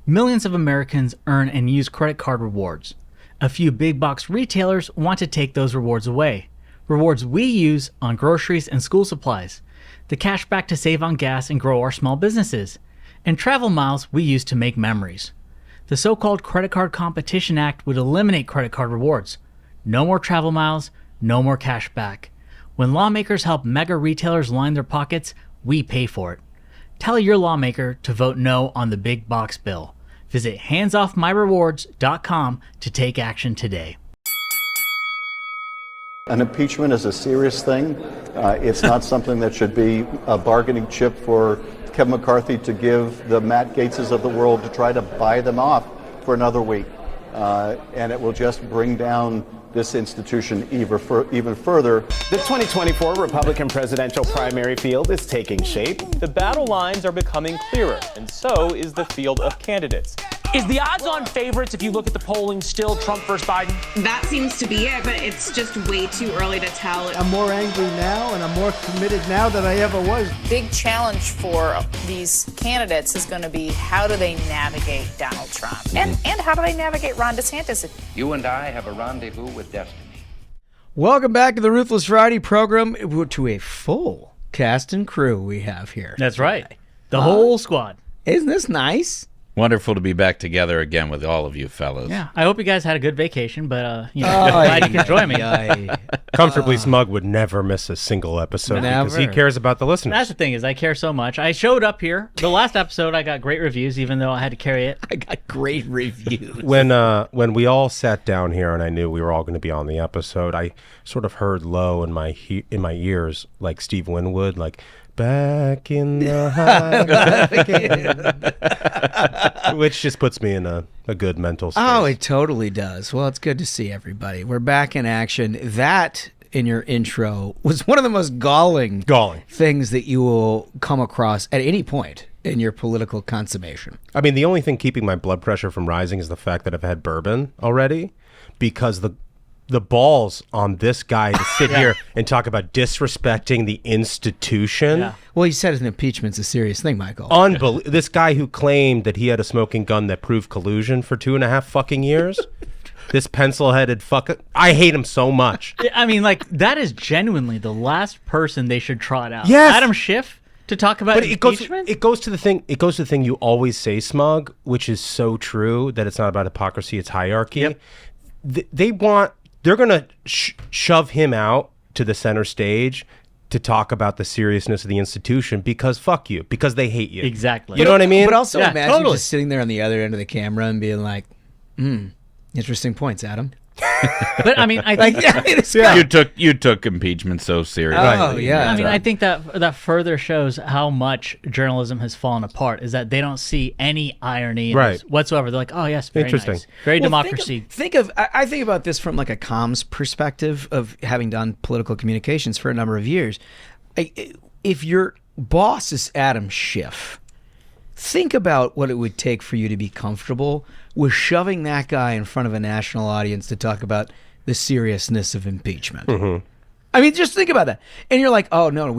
Millions of Americans earn and use credit card rewards. A few big box retailers want to take those rewards away. Rewards we use on groceries and school supplies. The cash back to save on gas and grow our small businesses. And travel miles we use to make memories. The so-called Credit Card Competition Act would eliminate credit card rewards. No more travel miles, no more cash back. When lawmakers help mega retailers line their pockets, we pay for it. Tell your lawmaker to vote no on the big box bill. Visit handsoffmyrewards.com to take action today. An impeachment is a serious thing. It's not something that should be a bargaining chip for Kevin McCarthy to give the Matt Gaetzes of the world to try to buy them off for another week. And it will just bring down this institution even further. The 2024 Republican presidential primary field is taking shape. The battle lines are becoming clearer, and so is the field of candidates. Is the odds-on favorites, if you look at the polling, still Trump versus Biden? That seems to be it, but it's just way too early to tell. I'm more angry now, and I'm more committed now than I ever was. Big challenge for these candidates is going to be how do they navigate Donald Trump? And how do they navigate Ron DeSantis? You and I have a rendezvous with destiny. Welcome back to the Ruthless Friday program, to a full cast and crew we have here. That's right. The whole squad. Isn't this nice? Wonderful to be back together again with all of you fellas. Yeah, I hope you guys had a good vacation, but glad you could join me. Comfortably Smug would never miss a single episode because he cares about the listeners. That's the thing is I care so much. I showed up here. The last episode I got great reviews, even though I had to carry it. I got great reviews. When we all sat down here and I knew we were all going to be on the episode, I sort of heard low in my ears, like Steve Winwood, like, back in the high. Which just puts me in a good mental space. Oh, it totally does. Well, it's good to see everybody. We're back in action. That, in your intro, was one of the most galling things that you will come across at any point in your political consummation. I mean, the only thing keeping my blood pressure from rising is the fact that I've had bourbon already, because the balls on this guy to sit here and talk about disrespecting the institution. Yeah. Well, he said an impeachment's a serious thing, Michael. This guy who claimed that he had a smoking gun that proved collusion for 2.5 fucking years. This pencil-headed fucker. I hate him so much. I mean, like, that is genuinely the last person they should trot out. Yes. Adam Schiff to talk about impeachment? It goes to the thing you always say, Smug, which is so true, that it's not about hypocrisy, it's hierarchy. Yep. They're going to shove him out to the center stage to talk about the seriousness of the institution because fuck you, because they hate you. Exactly. You know what I mean? But also imagine just sitting there on the other end of the camera and being like, interesting points, Adam. But I mean, I think you took impeachment so seriously. Oh yeah. I mean, I think that further shows how much journalism has fallen apart. Is that they don't see any irony in this whatsoever. They're like, oh yes, very interesting, nice. Very democracy. I think about this from like a comms perspective of having done political communications for a number of years. If your boss is Adam Schiff, think about what it would take for you to be comfortable with shoving that guy in front of a national audience to talk about the seriousness of impeachment. Mm-hmm. I mean, just think about that. And you're like, oh, no,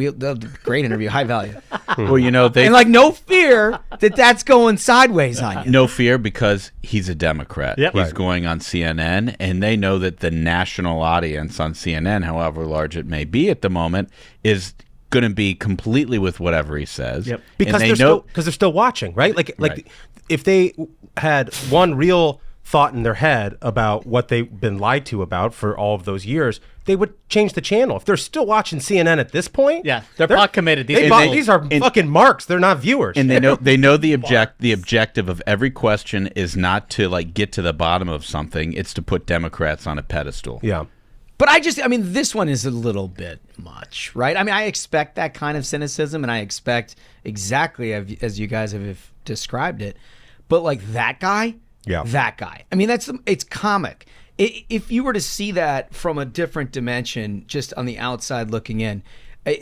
great interview, high value. Well, you know, and like no fear that that's going sideways on you. No fear because he's a Democrat. Yep. He's going on CNN, and they know that the national audience on CNN, however large it may be at the moment, is going to be completely with whatever he says. Yep. Because they're still watching, right? Like if they had one real thought in their head about what they've been lied to about for all of those years, they would change the channel. If they're still watching CNN at this point, they're pot committed. These are fucking marks. They're not viewers. And they know the objective of every question is not to like get to the bottom of something. It's to put Democrats on a pedestal. Yeah. But this one is a little bit much, right? I mean, I expect that kind of cynicism, and I expect exactly as you guys have described it. But like that guy, I mean, it's comic. If you were to see that from a different dimension, just on the outside looking in,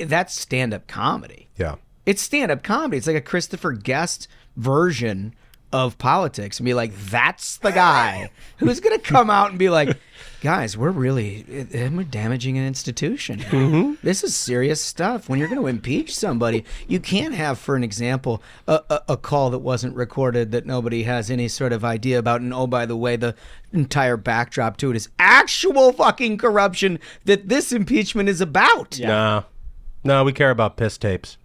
that's stand-up comedy. Yeah. It's stand-up comedy. It's like a Christopher Guest version of politics and be like, that's the guy who's going to come out and be like, guys, we're damaging an institution. This is serious stuff. When you're going to impeach somebody, you can't have, for an example, a call that wasn't recorded that nobody has any sort of idea about. And oh, by the way, the entire backdrop to it is actual fucking corruption that this impeachment is about. No, we care about piss tapes.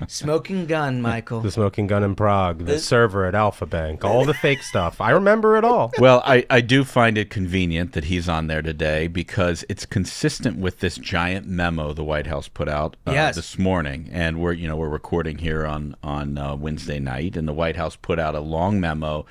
Smoking gun, Michael. The smoking gun in Prague, the server at Alpha Bank, all the fake stuff. I remember it all. Well, I do find it convenient that he's on there today because it's consistent with this giant memo the White House put out this morning, and we're recording here on Wednesday night, and the White House put out a long memo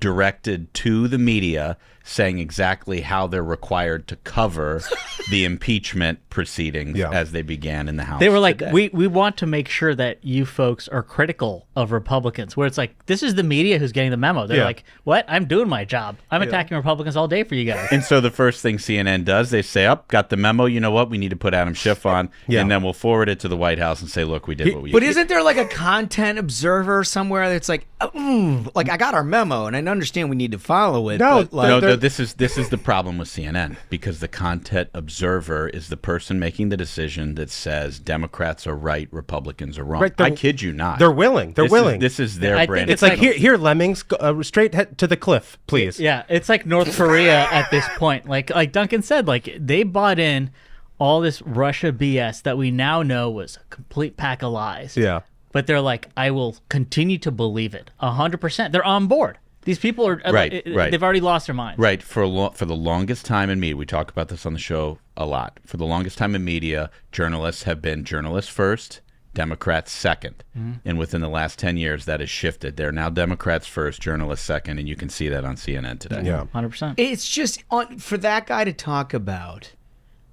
directed to the media saying exactly how they're required to cover the impeachment proceedings as they began in the House. They were like, today. we want to make sure that you folks are critical of Republicans, where it's like, this is the media who's getting the memo. They're like, what? I'm doing my job. I'm attacking Republicans all day for you guys. And so the first thing CNN does, they say, got the memo. You know what? We need to put Adam Schiff on. And then we'll forward it to the White House and say, look, we did what we But isn't there like a content observer somewhere that's like, like, I got our memo and I understand we need to follow it. No, but like, no, this is the problem with CNN, because the content observer is the person making the decision that says Democrats are right, Republicans are wrong. Right, I kid you not. They're willing. This is their brand. It's like, here, lemmings, straight to the cliff, please. Yeah, it's like North Korea at this point. Like Duncan said, like they bought in all this Russia BS that we now know was a complete pack of lies. Yeah. But they're like, I will continue to believe it 100%. They're on board. These people are right. They've already lost their minds. Right. For the longest time in media, we talk about this on the show a lot. For the longest time in media, journalists have been journalists first, Democrats second. And within the last 10 years, that has shifted. They're now Democrats first, journalists second, and you can see that on CNN today. Yeah, 100%. It's just for that guy to talk about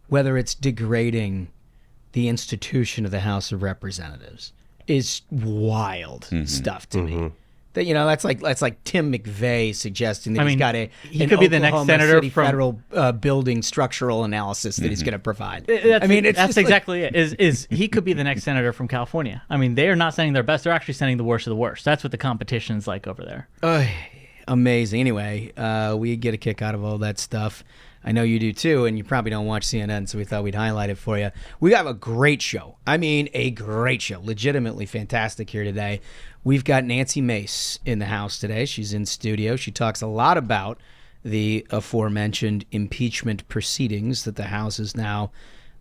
whether it's degrading the institution of the House of Representatives is wild stuff to me. That, that's like Tim McVeigh suggesting that he could be the next senator City from federal building structural analysis that he's going to provide. That's exactly it. Is he could be the next senator from California? I mean, they are not sending their best; they're actually sending the worst of the worst. That's what the competition's like over there. Amazing. Anyway, we get a kick out of all that stuff. I know you do too, and you probably don't watch CNN, so we thought we'd highlight it for you. We have a great show. I mean, a great show. Legitimately fantastic here today. We've got Nancy Mace in the house today. She's in studio. She talks a lot about the aforementioned impeachment proceedings that the House is now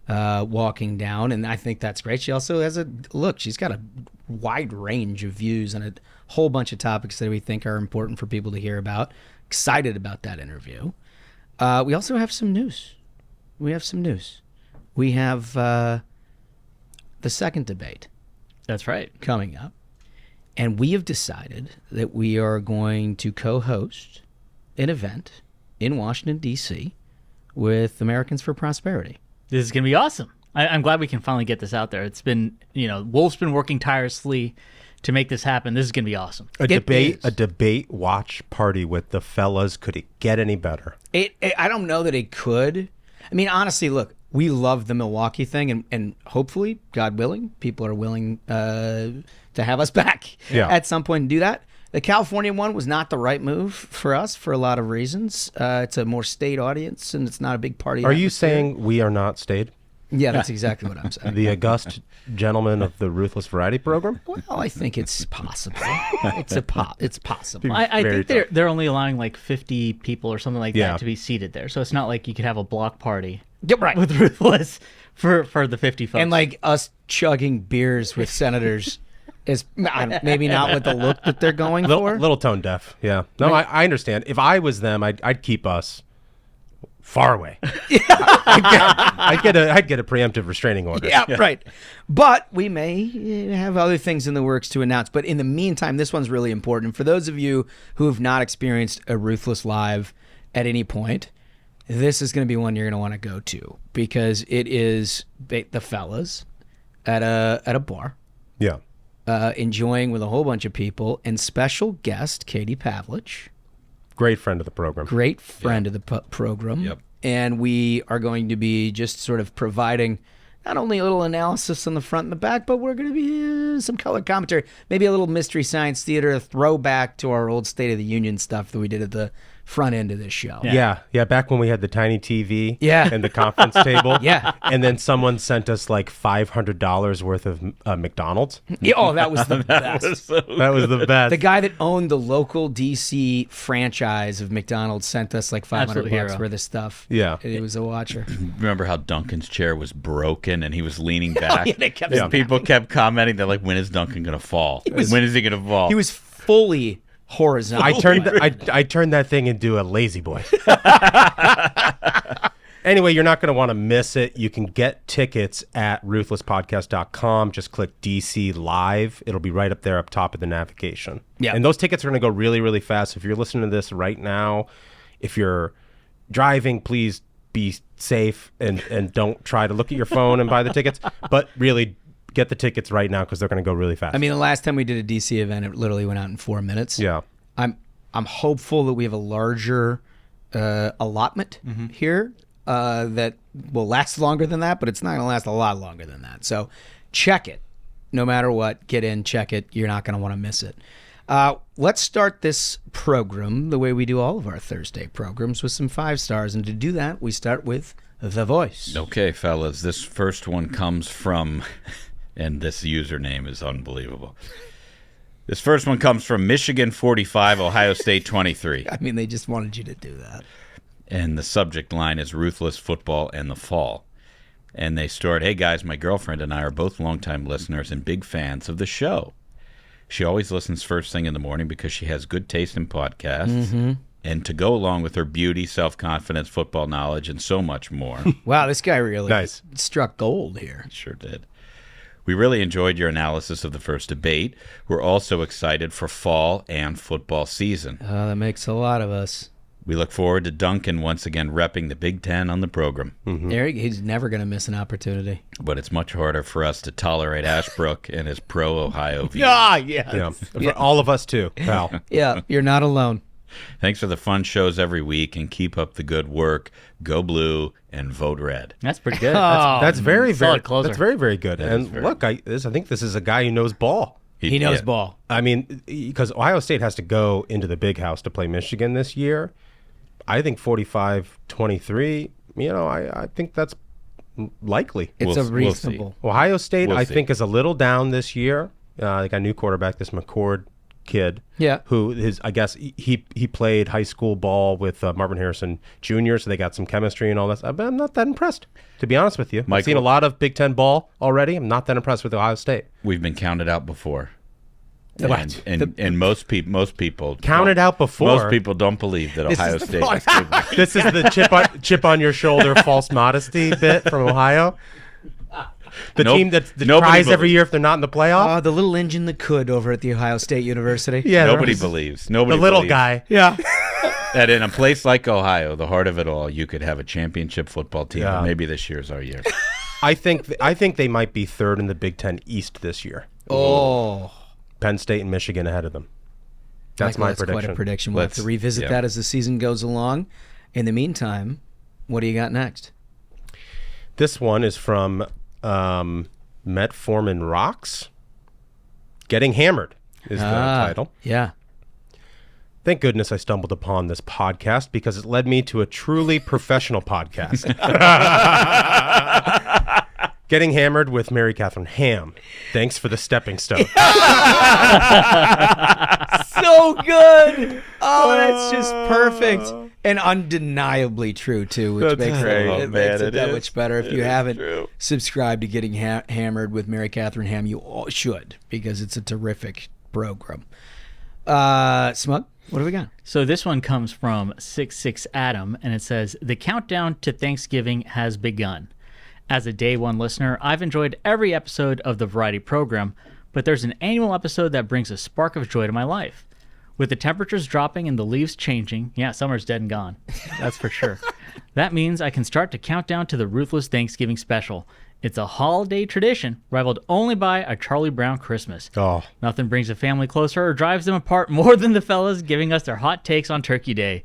walking down, and I think that's great. She also has she's got a wide range of views on a whole bunch of topics that we think are important for people to hear about. Excited about that interview. We also have some news. We have the second debate. That's right. Coming up. And we have decided that we are going to co-host an event in Washington, D.C. with Americans for Prosperity. This is going to be awesome. I'm glad we can finally get this out there. It's been, Wolf's been working tirelessly to make this happen. This is going to be awesome. A debate watch party with the fellas. Could it get any better? I don't know that it could. I mean, honestly, look, we love the Milwaukee thing, and hopefully, God willing, people are willing to have us back at some point and do that. The California one was not the right move for us for a lot of reasons. It's a more state audience, and it's not a big party. Are you saying we are not state? Yeah, that's exactly what I'm saying. The august gentlemen of the Ruthless Variety Program? Well, I think it's possible. It's possible. I think they're only allowing like 50 people or something like that to be seated there. So it's not like you could have a block party with Ruthless for the 50 folks. And like us chugging beers with senators is maybe not with the look that they're going for. A little tone deaf, yeah. No, I understand. If I was them, I'd keep us far away. I'd get a preemptive restraining order. Yeah, right. But we may have other things in the works to announce. But in the meantime, this one's really important. For those of you who have not experienced a Ruthless Live at any point, this is going to be one you're going to want to go to, because it is the fellas at a bar. Yeah. Enjoying with a whole bunch of people, and special guest Katie Pavlich. Great friend of the program. Great friend of the program. Yep. And we are going to be just sort of providing not only a little analysis on the front and the back, but we're going to be some color commentary, maybe a little Mystery Science Theater throwback to our old State of the Union stuff that we did at the front end of this show. Yeah. Back when we had the tiny TV and the conference table. Yeah. And then someone sent us like $500 worth of McDonald's. Oh, that was the best. That was the best. The guy that owned the local DC franchise of McDonald's sent us like $500 worth of stuff. Yeah. It was a watcher. Remember how Duncan's chair was broken and he was leaning back? Yeah, they kept People kept commenting, they're like, when is Duncan going to fall? When is he going to fall? He was fully horizontal. I turned that thing into a lazy boy. Anyway, you're not going to want to miss it. You can get tickets at ruthlesspodcast.com. Just click DC Live. It'll be right up there up top of the navigation. Yeah. And those tickets are going to go really, really fast. If you're listening to this right now, if you're driving, please be safe and don't try to look at your phone and buy the tickets. But really, get the tickets right now because they're going to go really fast. I mean, the last time we did a DC event, it literally went out in 4 minutes. Yeah. I'm hopeful that we have a larger allotment here that will last longer than that, but it's not going to last a lot longer than that. So check it. No matter what, get in, check it. You're not going to want to miss it. Let's start this program the way we do all of our Thursday programs with some 5 stars. And to do that, we start with The Voice. Okay, fellas, this first one comes from, and this username is unbelievable. This first one comes from Michigan 45, Ohio State 23. I mean, they just wanted you to do that. And the subject line is Ruthless Football and the Fall. And they start, hey guys, my girlfriend and I are both longtime listeners and big fans of the show. She always listens first thing in the morning because she has good taste in podcasts. And to go along with her beauty, self-confidence, football knowledge, and so much more. Wow, this guy really Nice. struck gold here. Sure did. We really enjoyed your analysis of the first debate. We're also excited for fall and football season. That makes a lot of us. We look forward to Duncan once again repping the Big Ten on the program. Eric, he's never going to miss an opportunity. But it's much harder for us to tolerate Ashbrook and his pro-Ohio views. Yeah. For all of us too, pal. Yeah, you're not alone. Thanks for the fun shows every week, and keep up the good work. Go blue and vote red. That's pretty good. That's very, very closer. That's very, very good. And look, I think this is a guy who knows ball. He knows ball. I mean, because Ohio State has to go into the Big House to play Michigan this year. I think 45-23, I think that's likely. It's a reasonable. Ohio State, I think, is a little down this year. They got a new quarterback, this McCord kid. Yeah. Who is, I guess, he played high school ball with Marvin Harrison Jr., so they got some chemistry and all that. But I'm not that impressed, to be honest with you. I've seen a lot of Big Ten ball already. I'm not that impressed with Ohio State. We've been counted out before. What? And most people counted out before. Most people don't believe that Ohio State is good. This is the chip on your shoulder false modesty bit from Ohio. The team that tries every year if they're not in the playoff. The little engine that could over at the Ohio State University. Yeah, nobody believes. Nobody. The little believes guy. Yeah. That in a place like Ohio, the heart of it all, you could have a championship football team. Yeah. Maybe this year's our year. I think they might be third in the Big Ten East this year. Oh. Penn State and Michigan ahead of them. That's my prediction. Quite a prediction. We'll have to revisit that as the season goes along. In the meantime, what do you got next? This one is from Metformin Rocks. Getting Hammered is the title. Yeah. Thank goodness I stumbled upon this podcast because it led me to a truly professional podcast. Getting Hammered with Mary Catherine Ham. Thanks for the stepping stone. So good. Oh, that's just perfect. And undeniably true, too, which makes it that much better. If you haven't subscribed to Getting Hammered with Mary Catherine Ham, you all should, because it's a terrific program. Smug, what do we got? So this one comes from 66 Adam, and it says, the countdown to Thanksgiving has begun. As a day one listener, I've enjoyed every episode of the variety program, but there's an annual episode that brings a spark of joy to my life. With the temperatures dropping and the leaves changing, yeah, summer's dead and gone. That's for sure. That means I can start to count down to the Ruthless Thanksgiving special. It's a holiday tradition, rivaled only by a Charlie Brown Christmas. Oh. Nothing brings a family closer or drives them apart more than the fellas giving us their hot takes on Turkey Day.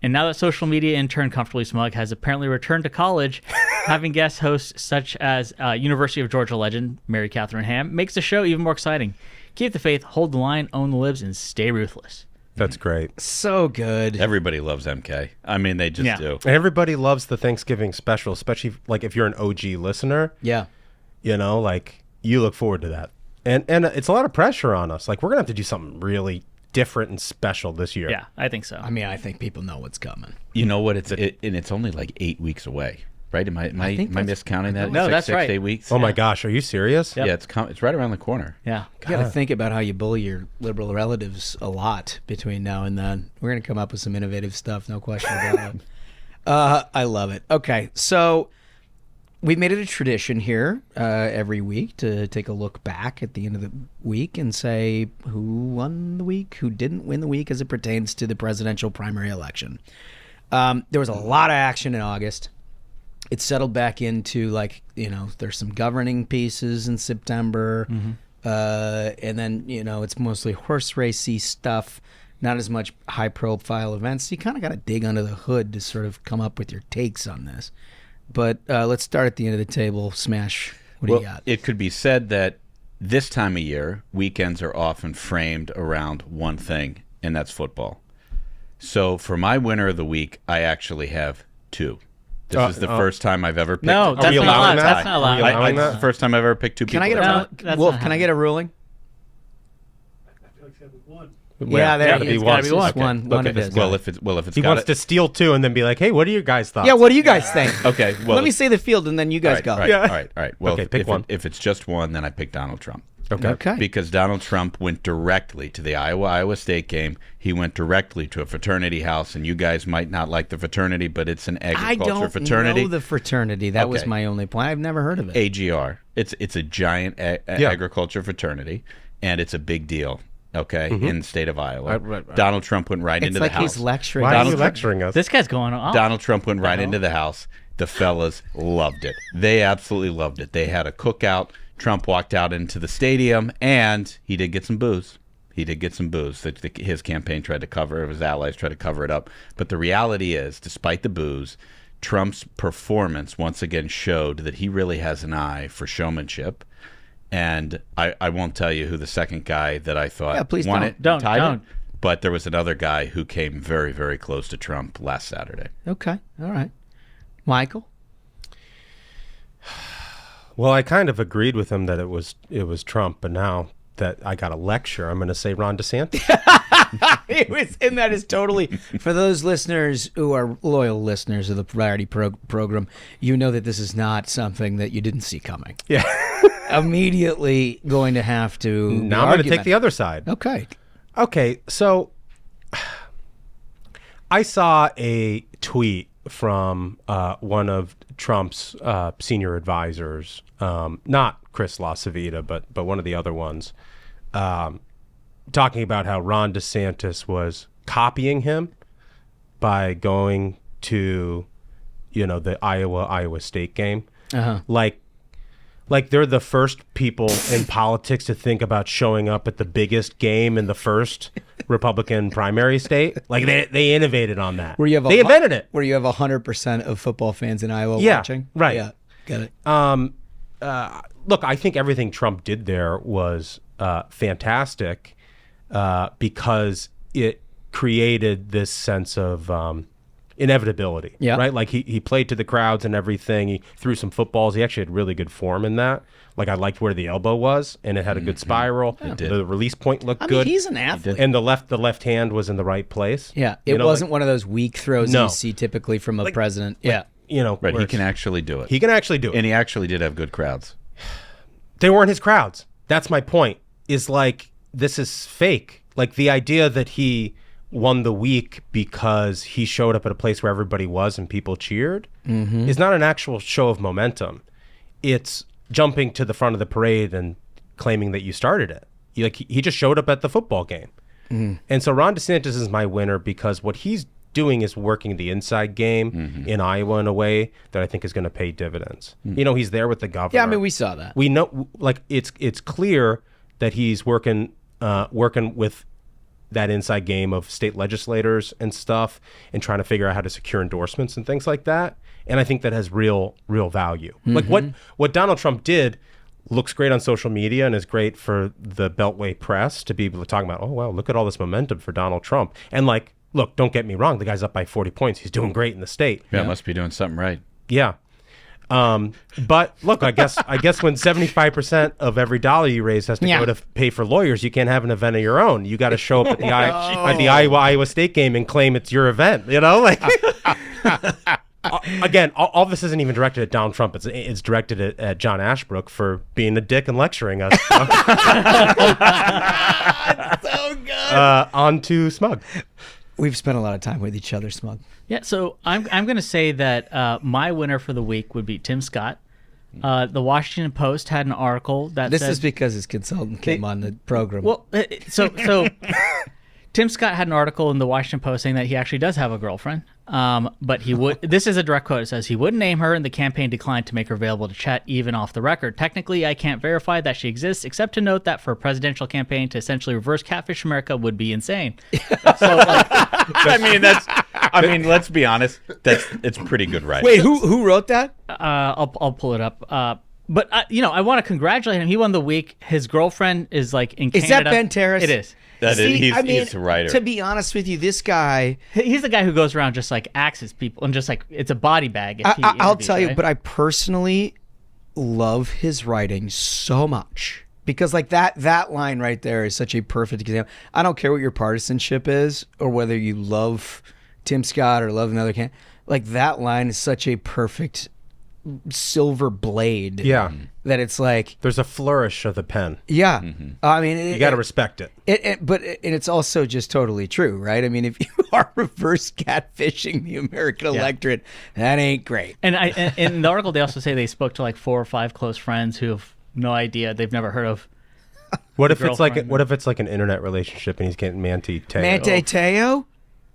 And now that social media intern Comfortably Smug has apparently returned to college, having guest hosts such as University of Georgia legend Mary Catherine Ham makes the show even more exciting. Keep the faith, hold the line, own the libs, and stay ruthless. That's great. So good. Everybody loves MK. I mean, they just do. Everybody loves the Thanksgiving special, especially like if you're an OG listener. Yeah. You know, like you look forward to that. And it's a lot of pressure on us. Like we're going to have to do something really different and special this year. Yeah, I think so. I mean, I think people know what's coming. You know what? And it's only like 8 weeks away. Right? Am I miscounting that? No, that's right. 6 to 8 weeks. Oh my gosh, are you serious? Yep. Yeah, it's right around the corner. Yeah. You got to think about how you bully your liberal relatives a lot between now and then. We're going to come up with some innovative stuff, no question about it. I love it. Okay, so we've made it a tradition here every week to take a look back at the end of the week and say who won the week, who didn't win the week as it pertains to the presidential primary election. There was a lot of action in August. It settled back into there's some governing pieces in September. Mm-hmm. And then, it's mostly horse racy stuff, not as much high profile events. You kind of got to dig under the hood to sort of come up with your takes on this. But let's start at the end of the table. Smash, what do you got? It could be said that this time of year, weekends are often framed around one thing, and that's football. So for my winner of the week, I actually have two. This is the first time I've ever picked. No, that's not allowed. That's not allowed. It's the first time I've ever picked two people. Can I get a Wolf? Can I get a ruling? Yeah, there gotta be one. One it is. Well, if it's he wants to steal two and then be like, "Hey, what are you guys thoughts?" Yeah, what do you guys think? Okay, well, let me say the field and then you guys go. All right. Well, okay, pick one. If it's just one, then I pick Donald Trump. Okay. Because Donald Trump went directly to the Iowa State game. He went directly to a fraternity house, and you guys might not like the fraternity, but it's an agriculture fraternity. I don't know the fraternity. That was my only point. I've never heard of it. AGR. It's a giant agriculture fraternity, and it's a big deal. Okay, in the state of Iowa. Right. Donald Trump went right into the house. He's lecturing. Why are you lecturing us? This guy's going on. Donald Trump went right into the house. The fellas loved it. They absolutely loved it. They had a cookout. Trump walked out into the stadium, and he did get some booze. His campaign tried to cover it. His allies tried to cover it up. But the reality is, despite the booze, Trump's performance once again showed that he really has an eye for showmanship. And I won't tell you who the second guy that I thought won it. Don't. But there was another guy who came very, very close to Trump last Saturday. Okay. All right. Michael? Well, I kind of agreed with him that it was Trump, but now that I got a lecture, I'm going to say Ron DeSantis. And that is totally, for those listeners who are loyal listeners of the Variety program, you know that this is not something that you didn't see coming. Yeah. Immediately going to have to. Now I'm going to take the other side. Okay. So I saw a tweet from one of Trump's senior advisors, not Chris LaCivita, but one of the other ones, talking about how Ron DeSantis was copying him by going to, the Iowa State game. Uh-huh. Like they're the first people in politics to think about showing up at the biggest game in the first Republican primary state. Like they innovated on that. They invented it. Where you have 100% of football fans in Iowa watching. Right. Yeah, get it. Look, I think everything Trump did there was fantastic because it created this sense of inevitability. Yeah. Right? Like he played to the crowds and everything. He threw some footballs. He actually had really good form in that. Like I liked where the elbow was, and it had a good spiral. Yeah. The release point looked good. I mean, he's an athlete. And the left hand was in the right place. Yeah. It wasn't one of those weak throws you see typically from a president. Yeah. Right. He can actually do it. He can actually do it. And he actually did have good crowds. They weren't his crowds. That's my point. Is like, this is fake. Like the idea that he won the week because he showed up at a place where everybody was and people cheered is not an actual show of momentum. It's jumping to the front of the parade and claiming that you started it. He just showed up at the football game. And so Ron DeSantis is my winner because what he's doing is working the inside game in Iowa in a way that I think is going to pay dividends. He's there with the governor. Yeah, I mean, we saw that. We know, like, it's clear that he's working with that inside game of state legislators and stuff and trying to figure out how to secure endorsements and things like that. And I think that has real value. Like what Donald Trump did looks great on social media and is great for the Beltway press to be able to talk about, oh, wow, look at all this momentum for Donald Trump. And like, look, don't get me wrong. The guy's up by 40 points. He's doing great in the state. Yeah, must be doing something right. Yeah. But look, I guess when 75% of every dollar you raise has to go to pay for lawyers, you can't have an event of your own. You got to show up at the Iowa State game and claim it's your event. Like again, all this isn't even directed at Donald Trump. It's directed at John Ashbrook for being a dick and lecturing us. So good. On to Smug. We've spent a lot of time with each other, Smug. Yeah, so I'm going to say that my winner for the week would be Tim Scott. The Washington Post had an article that This said, is because his consultant came on the program. Well, so Tim Scott had an article in the Washington Post saying that he actually does have a girlfriend, but he would. This is a direct quote. It says he wouldn't name her, and the campaign declined to make her available to chat, even off the record. Technically, I can't verify that she exists, except to note that for a presidential campaign to essentially reverse catfish America would be insane. So, I mean, let's be honest. It's pretty good writing. Wait, who wrote that? I'll pull it up. But I want to congratulate him. He won the week. His girlfriend is like in Canada. Is that Ben Terrace? It is. He's a writer. To be honest with you, this guy... He's the guy who goes around just like axes people and just like it's a body bag. I'll tell you, but I personally love his writing so much. Because like that line right there is such a perfect example. I don't care what your partisanship is or whether you love Tim Scott or love another candidate. Like that line is such a perfect silver blade. Yeah. That it's like there's a flourish of the pen. Yeah. I mean, you got to respect it. But it's also just totally true, right? I mean, if you are reverse catfishing the American electorate, that ain't great. And in the article, they also say they spoke to like 4 or 5 close friends who have no idea. They've never heard of. What if it's like an internet relationship and he's getting Manti Te'o? Manti Te'o?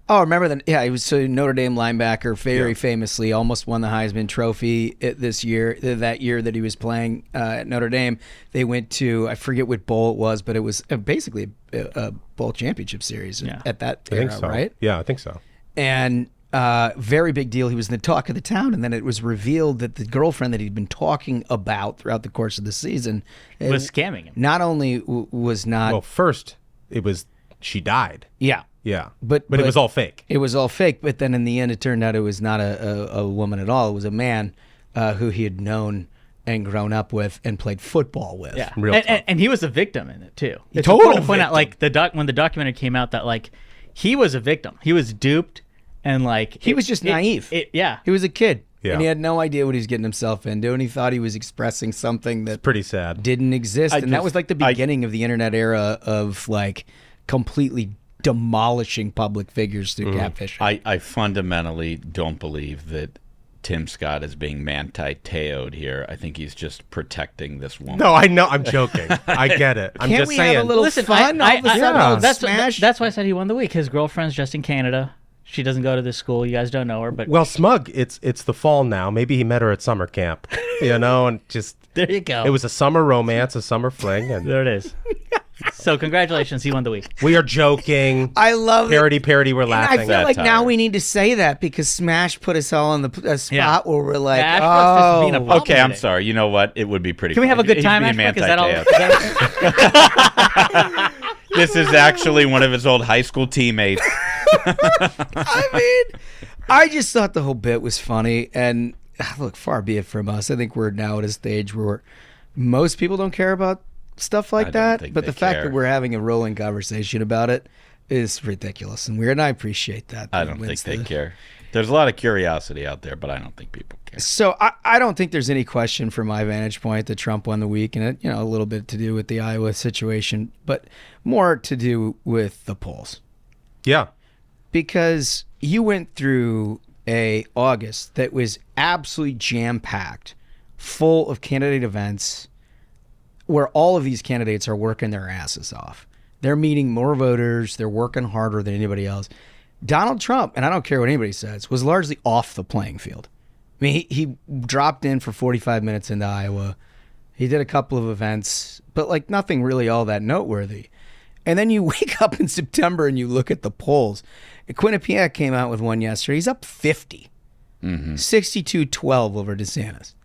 Oh, remember that? Yeah, he was a Notre Dame linebacker, very famously, almost won the Heisman Trophy this year. That year that he was playing at Notre Dame, they went to, I forget what bowl it was, but it was basically a bowl championship series at that era, I think so. Right? Yeah, I think so. And very big deal. He was the talk of the town, and then it was revealed that the girlfriend that he'd been talking about throughout the course of the season was scamming him. Not only was not... Well, first, it was she died. Yeah. Yeah, but it was all fake. It was all fake, but then in the end, it turned out it was not a woman at all. It was a man who he had known and grown up with and played football with. Yeah, and he was a victim in it too. It's total important to point out, like when the documentary came out, that like he was a victim. He was duped, and like he was just naive. He was a kid. Yeah. And he had no idea what he was getting himself into, and he thought he was expressing something that it's pretty sad didn't exist. And that was like the beginning of the internet era of like completely demolishing public figures through catfishing. I fundamentally don't believe that Tim Scott is being Manti Te'o'd here. I think he's just protecting this woman. No, I know. I'm joking. I get it. I'm Can't just we saying. have a little fun? That's why I said he won the week. His girlfriend's just in Canada. She doesn't go to this school. You guys don't know her, but well, Smug. It's the fall now. Maybe he met her at summer camp. And just there you go. It was a summer romance, a summer fling, and there it is. So congratulations, he won the week. We are joking. I love parody. We're and laughing. I feel like now we need to say that because Smash put us all on the spot where we're like, okay, I'm sorry. You know what? It would be pretty. Can we have a good time? Is that all? This is actually one of his old high school teammates. I mean, I just thought the whole bit was funny, and look, far be it from us. I think we're now at a stage where most people don't care about stuff like that, but the fact that we're having a rolling conversation about it is ridiculous and weird, and I appreciate that. I don't think they care. There's a lot of curiosity out there, but I don't think people care. So I don't think there's any question from my vantage point that Trump won the week, and it, a little bit to do with the Iowa situation, but more to do with the polls. Yeah. Because you went through a August that was absolutely jam-packed, full of candidate events, where all of these candidates are working their asses off. They're meeting more voters. They're working harder than anybody else. Donald Trump, and I don't care what anybody says, was largely off the playing field. I mean, he dropped in for 45 minutes into Iowa. He did a couple of events, but like nothing really all that noteworthy. And then you wake up in September and you look at the polls. Quinnipiac came out with one yesterday. He's up 50. 62-12 over DeSantis.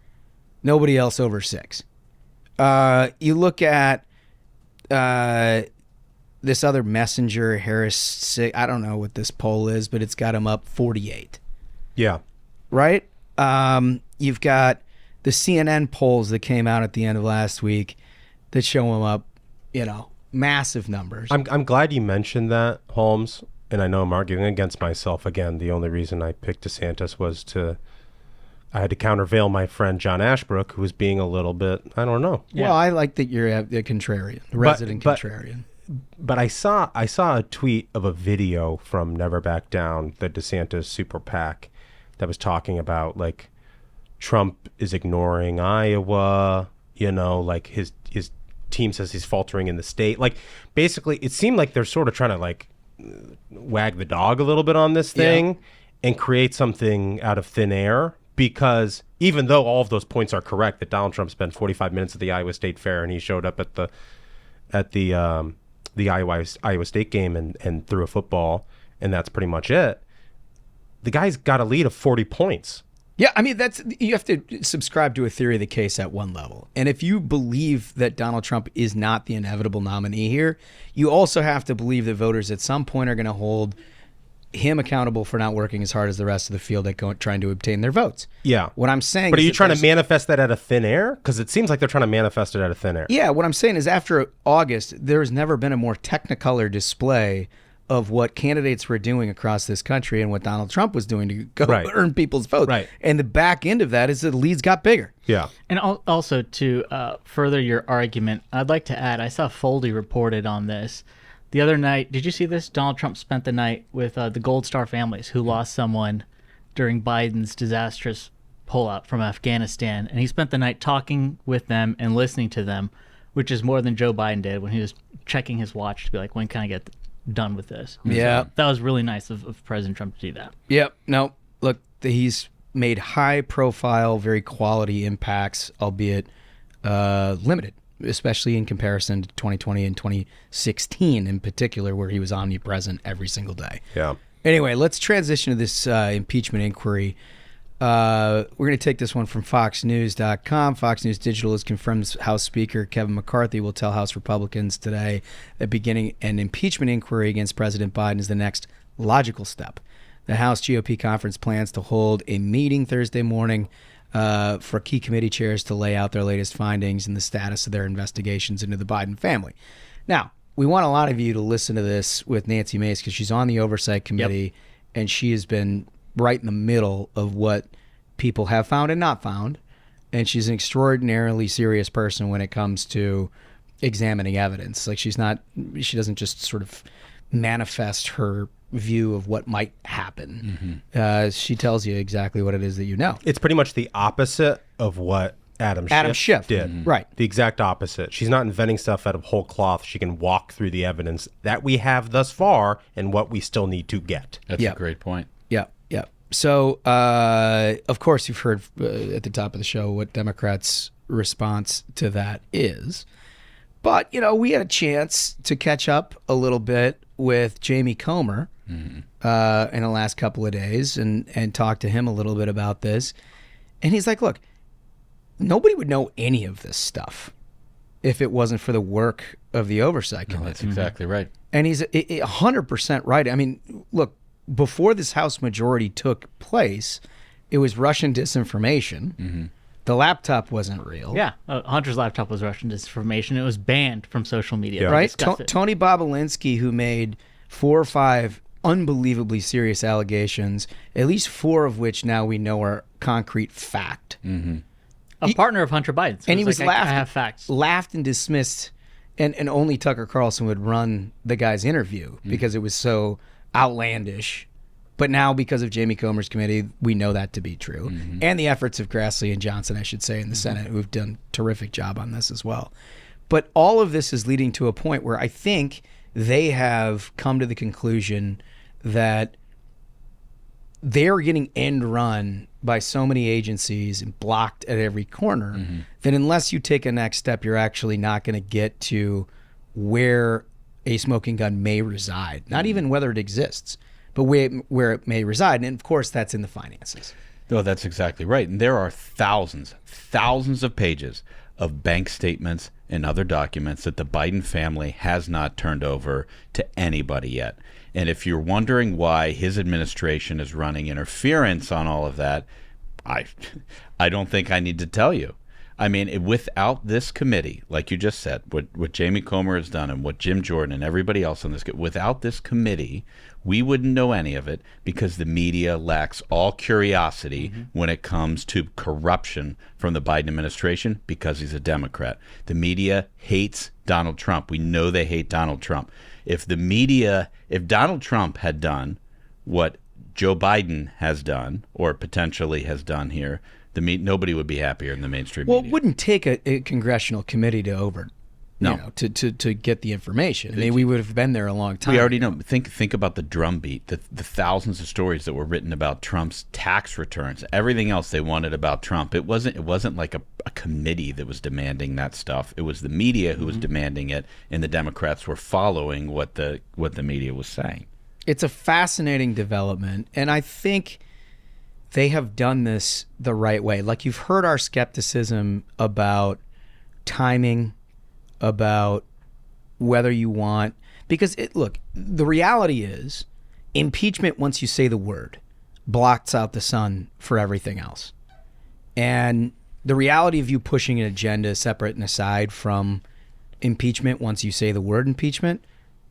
Nobody else over 6. You look at this other messenger, Harris. I don't know what this poll is, but it's got him up 48. Yeah. Right? You've got the CNN polls that came out at the end of last week that show him up, massive numbers. I'm glad you mentioned that, Holmes. And I know I'm arguing against myself again. The only reason I picked DeSantis was I had to countervail my friend John Ashbrook, who was being a little bit, I don't know. Yeah. Well, I like that you're a contrarian, a resident contrarian. But I saw a tweet of a video from Never Back Down, the DeSantis super PAC, that was talking about like Trump is ignoring Iowa, like his team says he's faltering in the state. Like basically it seemed like they're sort of trying to like wag the dog a little bit on this thing and create something out of thin air, because even though all of those points are correct, that Donald Trump spent 45 minutes at the Iowa State Fair and he showed up at the Iowa State game and threw a football and that's pretty much it. The guy's got a lead of 40 points. Yeah, I mean, you have to subscribe to a theory of the case at one level. And if you believe that Donald Trump is not the inevitable nominee here, you also have to believe that voters at some point are going to hold him accountable for not working as hard as the rest of the field at trying to obtain their votes. Yeah. What I'm saying But are you trying to manifest that out of thin air? Because it seems like they're trying to manifest it out of thin air. Yeah, what I'm saying is after August, there's never been a more technicolor display of what candidates were doing across this country and what Donald Trump was doing to go earn people's votes. Right. And the back end of that is that the leads got bigger. Yeah. And also to further your argument, I'd like to add, I saw Foldy reported on this. The other night, did you see this? Donald Trump spent the night with the Gold Star families who lost someone during Biden's disastrous pullout from Afghanistan. And he spent the night talking with them and listening to them, which is more than Joe Biden did when he was checking his watch to be like, when can I get done with this? Yeah. So that was really nice of President Trump to do that. Yep. No, look, he's made high profile, very quality impacts, albeit limited, especially in comparison to 2020 and 2016 in particular, where he was omnipresent every single day. Yeah. Anyway, let's transition to this impeachment inquiry. We're going to take this one from FoxNews.com. Fox News Digital has confirmed House Speaker Kevin McCarthy will tell House Republicans today that beginning an impeachment inquiry against President Biden is the next logical step. The House GOP conference plans to hold a meeting Thursday morning for key committee chairs to lay out their latest findings and the status of their investigations into the Biden family. Now, we want a lot of you to listen to this with Nancy Mace because she's on the Oversight Committee and she has been right in the middle of what people have found and not found. And she's an extraordinarily serious person when it comes to examining evidence. Like she doesn't just sort of manifest her view of what might happen. She tells you exactly what it is that you know. It's pretty much the opposite of what Adam Schiff did. Right. The exact opposite. She's not inventing stuff out of whole cloth. She can walk through the evidence that we have thus far and what we still need to get. That's a great point. Yeah. So, of course, you've heard at the top of the show what Democrats' response to that is. But, we had a chance to catch up a little bit with Jamie Comer in the last couple of days and talk to him a little bit about this. And he's like, look, nobody would know any of this stuff if it wasn't for the work of the Oversight Committee. No, that's exactly right. And he's 100% right. I mean, look, before this House majority took place, it was Russian disinformation. The laptop wasn't real. Yeah, Hunter's laptop was Russian disinformation. It was banned from social media. Right? Tony Bobolinsky, who made 4 or 5 unbelievably serious allegations, at least 4 of which now we know are concrete fact. A partner of Hunter Biden. So and he was I have facts. Laughed and dismissed, and only Tucker Carlson would run the guy's interview because it was so outlandish. But now, because of Jamie Comer's committee, we know that to be true. And the efforts of Grassley and Johnson, I should say, in the Senate, who've done a terrific job on this as well. But all of this is leading to a point where I think they have come to the conclusion that they're getting end run by so many agencies and blocked at every corner that unless you take a next step, you're actually not going to get to where a smoking gun may reside. Not even whether it exists, but where it may reside. And of course, that's in the finances. No, that's exactly right. And there are thousands of pages of bank statements and other documents that the Biden family has not turned over to anybody yet. And if you're wondering why his administration is running interference on all of that, I don't think I need to tell you. I mean, without this committee, like you just said, what Jamie Comer has done and what Jim Jordan and everybody else on this, without this committee, we wouldn't know any of it because the media lacks all curiosity when it comes to corruption from the Biden administration because he's a Democrat. The media hates Donald Trump. We know they hate Donald Trump. If Donald Trump had done what Joe Biden has done or potentially has done here, nobody would be happier in the mainstream media. Well, it wouldn't take a congressional committee to get the information. I mean, we would have been there a long time. We already know. Think about the drumbeat, the thousands of stories that were written about Trump's tax returns, everything else they wanted about Trump. It wasn't like a committee that was demanding that stuff. It was the media who was demanding it, and the Democrats were following what the media was saying. It's a fascinating development, and I think they have done this the right way. Like, you've heard our skepticism about timing, about whether you want, because look, the reality is impeachment, once you say the word, blots out the sun for everything else. And the reality of you pushing an agenda separate and aside from impeachment, once you say the word impeachment,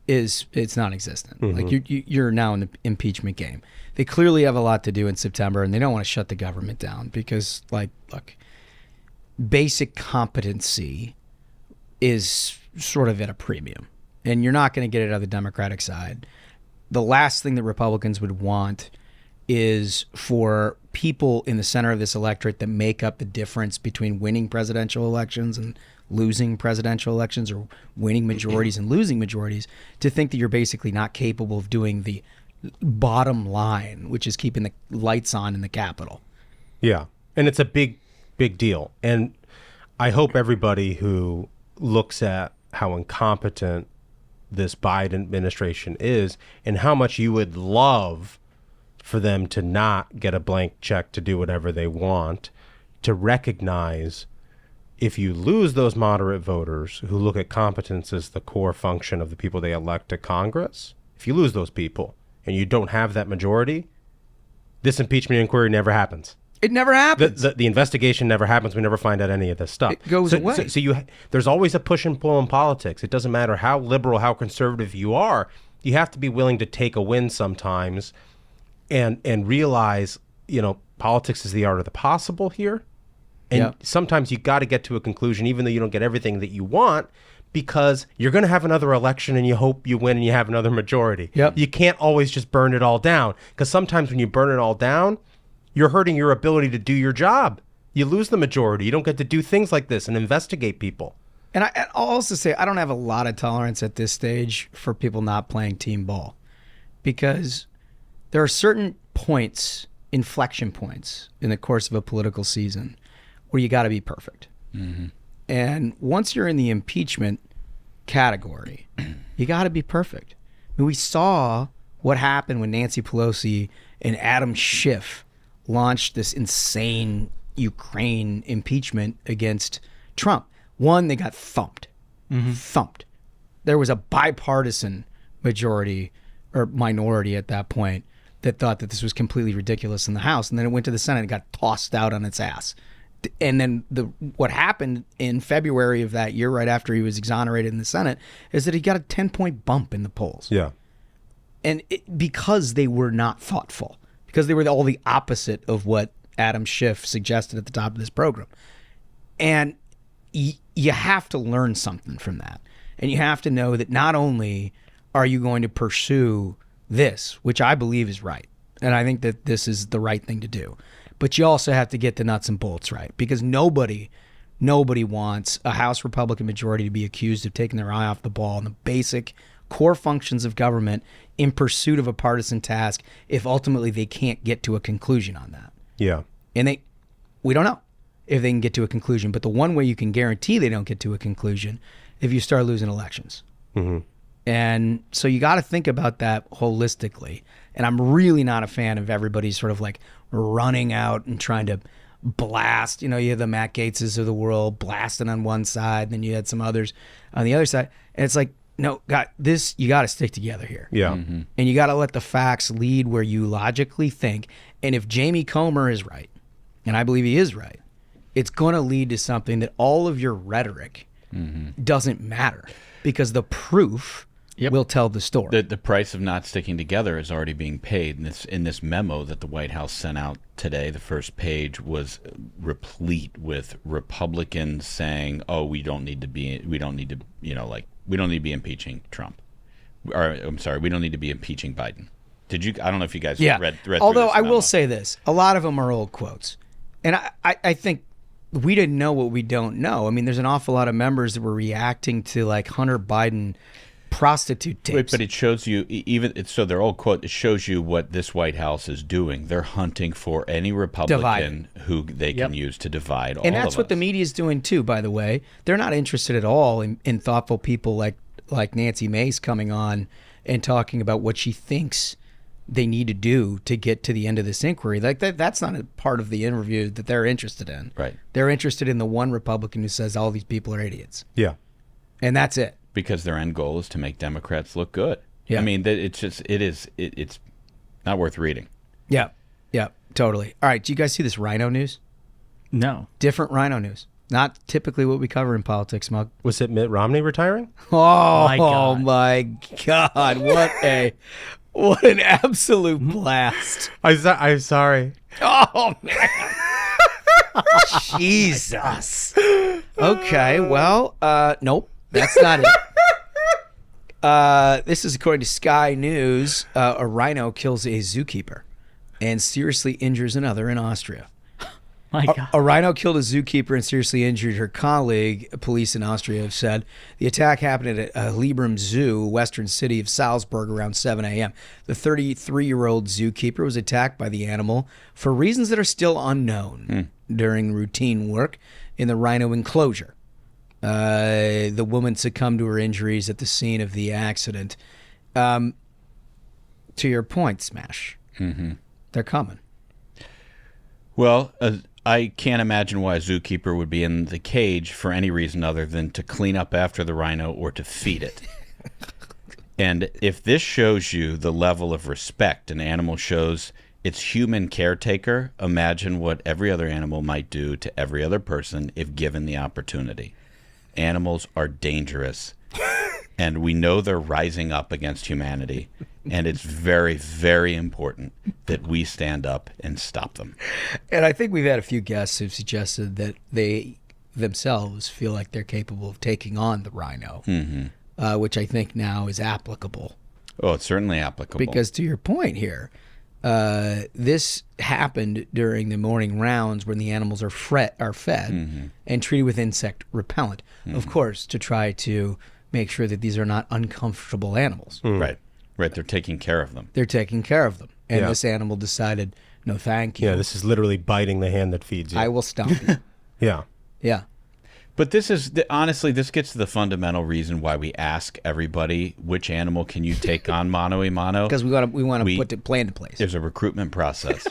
it's non-existent. Like, you're now in the impeachment game. They clearly have a lot to do in September, and they don't want to shut the government down because, like, look, basic competency is sort of at a premium, and you're not going to get it out of the Democratic side. The last thing that Republicans would want is for people in the center of this electorate that make up the difference between winning presidential elections and losing presidential elections, or winning majorities and losing majorities, to think that you're basically not capable of doing the bottom line, which is keeping the lights on in the Capitol. Yeah, and it's a big deal. And I hope everybody who looks at how incompetent this Biden administration is and how much you would love for them to not get a blank check to do whatever they want, to recognize if you lose those moderate voters who look at competence as the core function of the people they elect to Congress, if you lose those people and you don't have that majority, this impeachment inquiry never happens. It never happens. The investigation never happens. We never find out any of this stuff. It goes away. So there's always a push and pull in politics. It doesn't matter how liberal, how conservative you are. You have to be willing to take a win sometimes and realize, politics is the art of the possible here. And sometimes you got to get to a conclusion, even though you don't get everything that you want, because you're going to have another election and you hope you win and you have another majority. You can't always just burn it all down, because sometimes when you burn it all down, you're hurting your ability to do your job. You lose the majority. You don't get to do things like this and investigate people. And I'll also say I don't have a lot of tolerance at this stage for people not playing team ball, because there are certain points, inflection points in the course of a political season where you got to be perfect. And once you're in the impeachment category, you got to be perfect. I mean, we saw what happened when Nancy Pelosi and Adam Schiff launched this insane Ukraine impeachment against Trump. One, they got thumped. Thumped. There was a bipartisan majority or minority at that point that thought that this was completely ridiculous in the House, and then it went to the Senate and got tossed out on its ass. And then what happened in February of that year, right after he was exonerated in the Senate, is that he got a 10-point bump in the polls. Yeah. And because they were not thoughtful, because they were all the opposite of what Adam Schiff suggested at the top of this program. And you have to learn something from that. And you have to know that not only are you going to pursue this, which I believe is right, and I think that this is the right thing to do, but you also have to get the nuts and bolts right, because nobody wants a House Republican majority to be accused of taking their eye off the ball on the basic core functions of government in pursuit of a partisan task if ultimately they can't get to a conclusion on that. Yeah. And we don't know if they can get to a conclusion, but the one way you can guarantee they don't get to a conclusion if you start losing elections. Mm-hmm. And so you got to think about that holistically. And I'm really not a fan of everybody sort of like running out and trying to blast. You know, you have the Matt Gaetzes of the world blasting on one side, and then you had some others on the other side. And it's like, no, God, you got to stick together here. Yeah. Mm-hmm. And you got to let the facts lead where you logically think. And if Jamie Comer is right, and I believe he is right, it's going to lead to something that all of your rhetoric doesn't matter, because the proof will tell the story. The price of not sticking together is already being paid. In this memo that the White House sent out today, the first page was replete with Republicans saying, "Oh, we don't need to be impeaching Trump." Or I'm sorry, we don't need to be impeaching Biden. Did you? I don't know if you guys read Although through this I memo. will say this, a lot of them are old quotes, and I think we didn't know what we don't know. I mean, there's an awful lot of members that were reacting to like Hunter Biden prostitute tapes. But it shows you, so their old quote, it shows you what this White House is doing. They're hunting for any Republican who they can use to divide all of us. And that's what the media is doing too, by the way. They're not interested at all in thoughtful people like Nancy Mace coming on and talking about what she thinks they need to do to get to the end of this inquiry. Like that's not a part of the interview that they're interested in. Right. They're interested in the one Republican who says all these people are idiots. Yeah. And that's it. Because their end goal is to make Democrats look good. Yeah. I mean, it's not worth reading. Yeah. Yeah, totally. All right. Do you guys see this Rhino news? No. Different Rhino news. Not typically what we cover in politics, Mug. Was it Mitt Romney retiring? Oh, my God. What an absolute blast. I'm sorry. Oh, man. Jesus. Okay, well, nope, that's not it. This is according to Sky News. A rhino kills a zookeeper and seriously injures another in Austria. My God. A rhino killed a zookeeper and seriously injured her colleague, police in Austria have said. The attack happened at a Librum Zoo, western city of Salzburg, around 7 a.m. The 33-year-old zookeeper was attacked by the animal for reasons that are still unknown during routine work in the rhino enclosure. The woman succumbed to her injuries at the scene of the accident. To your point, Smash, they're coming. Well, I can't imagine why a zookeeper would be in the cage for any reason other than to clean up after the rhino or to feed it. And if this shows you the level of respect an animal shows its human caretaker, imagine what every other animal might do to every other person if given the opportunity. Animals are dangerous, and we know they're rising up against humanity. And it's very, very important that we stand up and stop them. And I think we've had a few guests who've suggested that they themselves feel like they're capable of taking on the rhino, which I think now is applicable. Oh, it's certainly applicable. Because to your point here, this happened during the morning rounds when the animals are fed and treated with insect repellent, of course, to try to make sure that these are not uncomfortable animals. Right. Right, they're taking care of them. They're taking care of them. And this animal decided, no, thank you. Yeah, this is literally biting the hand that feeds you. I will stomp you. Yeah. Yeah. But this is, honestly, this gets to the fundamental reason why we ask everybody, which animal can you take on mano a mano? Because we want to put the plan in place. There's a recruitment process.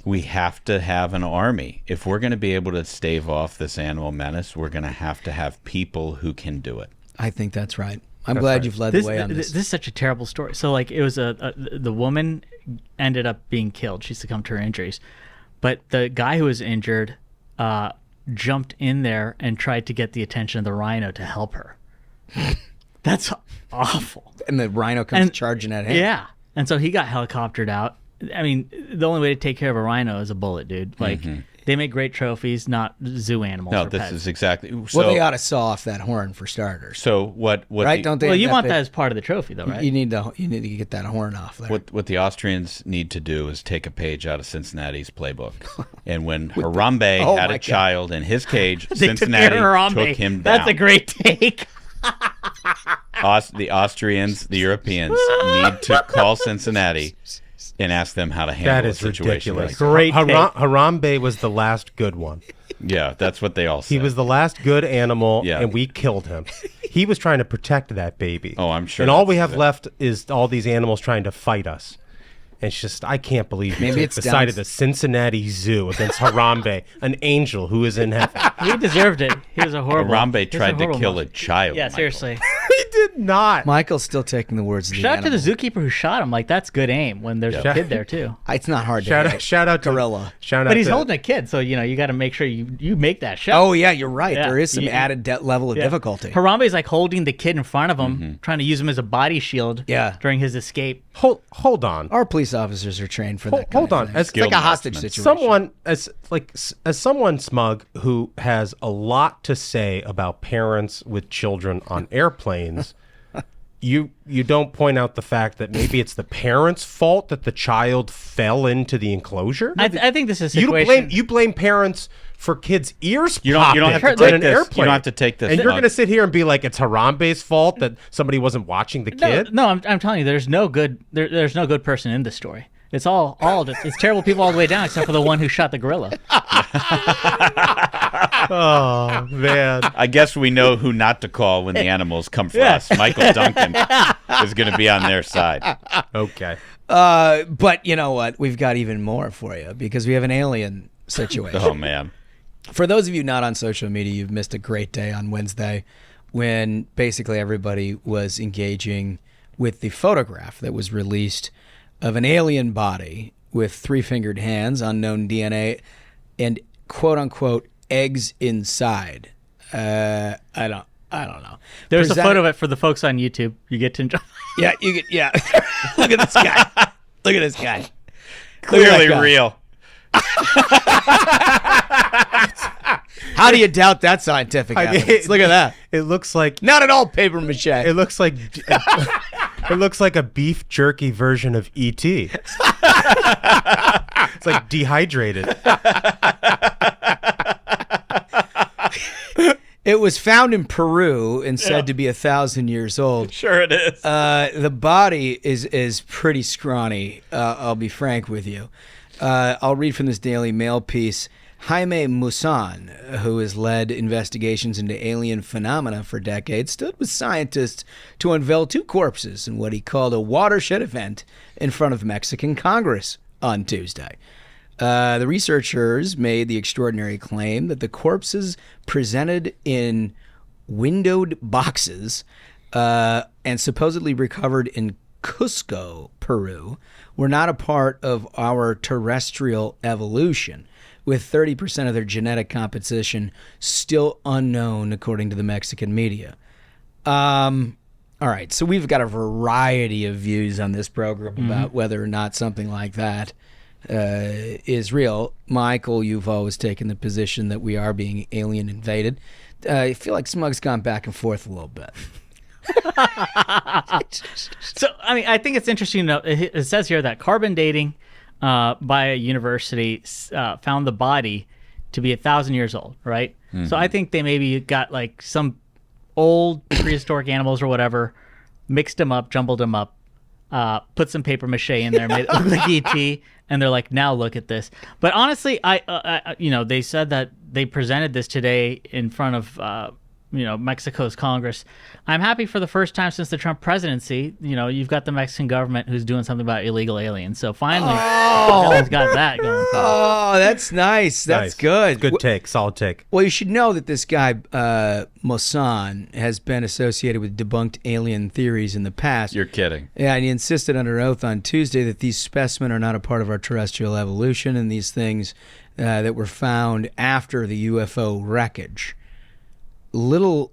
We have to have an army. If we're going to be able to stave off this animal menace, we're going to have people who can do it. I think that's right. I'm glad you've led the way on this. This is such a terrible story. So, like, it was the woman ended up being killed. She succumbed to her injuries. But the guy who was injured jumped in there and tried to get the attention of the rhino to help her. That's awful. And the rhino comes charging at him. Yeah. And so he got helicoptered out. I mean, the only way to take care of a rhino is a bullet, dude. Like, they make great trophies, not zoo animals. No, or this pets. is exactly. So, well, they ought to saw off that horn for starters. So what? Right? Don't they? Well, you want that as part of the trophy, though, right? You need to get that horn off there. What the Austrians need to do is take a page out of Cincinnati's playbook. And when Harambe had a child in his cage, Cincinnati took him down. That's a great take. the Austrians, the Europeans need to call Cincinnati and ask them how to handle a situation ridiculous. like that. Harambe was the last good one. Yeah, that's what they all said. He was the last good animal, and we killed him. He was trying to protect that baby. Oh, I'm sure. And all we have left is all these animals trying to fight us. And it's just, I can't believe Maybe it's decided the Cincinnati Zoo against Harambe, an angel who is in heaven. He deserved it. He was a horrible. Harambe tried to kill a child. Yeah, Michael. seriously. He did not. Michael's still taking the words of the Shout out to the animal. zookeeper who shot him. Like, that's good aim when there's a kid there, too. It's not hard to hit. Shout out to gorilla. But he's holding a kid, so, you got to make sure you make that shot. Oh, yeah, you're right. Yeah. There is some added level of difficulty. Harambe's like holding the kid in front of him, trying to use him as a body shield during his escape. Hold on. Our police officers are trained for that. Hold on. It's like a hostage situation. Someone as someone smug who has a lot to say about parents with children on airplanes, you don't point out the fact that maybe it's the parents' fault that the child fell into the enclosure. I think this is a situation. You blame parents for kids' ears. You don't have to take this. You don't have to take this. And you're going to sit here and be like, it's Harambe's fault that somebody wasn't watching the kid. No, I'm telling you, there's no good. There's no good person in this story. It's all it's terrible people all the way down, except for the one who shot the gorilla. Oh man! I guess we know who not to call when the animals come for us. Michael Duncan is going to be on their side. Okay. But you know what? We've got even more for you because we have an alien situation. Oh man! For those of you not on social media, you've missed a great day on Wednesday when basically everybody was engaging with the photograph that was released of an alien body with 3-fingered hands, unknown DNA, and quote unquote eggs inside. I don't know. There's a photo of it for the folks on YouTube. You get to enjoy. Yeah, you get. Yeah, look at this guy. Look at this guy. Clearly real. How do you doubt that scientific evidence? Look at that. It looks like not at all paper mache. It looks like it looks like a beef jerky version of E.T. It's like dehydrated. It was found in Peru and said to be 1,000 years old. Sure it is. The body is pretty scrawny. I'll be frank with you. I'll read from this Daily Mail piece. Jaime Musan, who has led investigations into alien phenomena for decades, stood with scientists to unveil 2 corpses in what he called a watershed event in front of Mexican Congress on Tuesday. The researchers made the extraordinary claim that the corpses presented in windowed boxes and supposedly recovered in Cusco, Peru, were not a part of our terrestrial evolution, with 30% of their genetic composition still unknown, according to the Mexican media. All right, so we've got a variety of views on this program about whether or not something like that is real. Michael, you've always taken the position that we are being alien invaded. I feel like Smug's gone back and forth a little bit. So, I mean, I think it's interesting to know, it says here that carbon dating by a university found the body to be 1,000 years old, right? So I think they maybe got like some old prehistoric animals or whatever, mixed them up, jumbled them up, put some paper mache in there, made it look like ET, and they're like, now look at this. But honestly, I they said that they presented this today in front of Mexico's Congress. I'm happy for the first time since the Trump presidency. You've got the Mexican government who's doing something about illegal aliens. So finally, someone's got that going for them. Oh, that's nice. That's good. Good take. Solid take. Well, you should know that this guy, Mosan, has been associated with debunked alien theories in the past. You're kidding. Yeah, and he insisted under oath on Tuesday that these specimens are not a part of our terrestrial evolution and these things that were found after the UFO wreckage. Little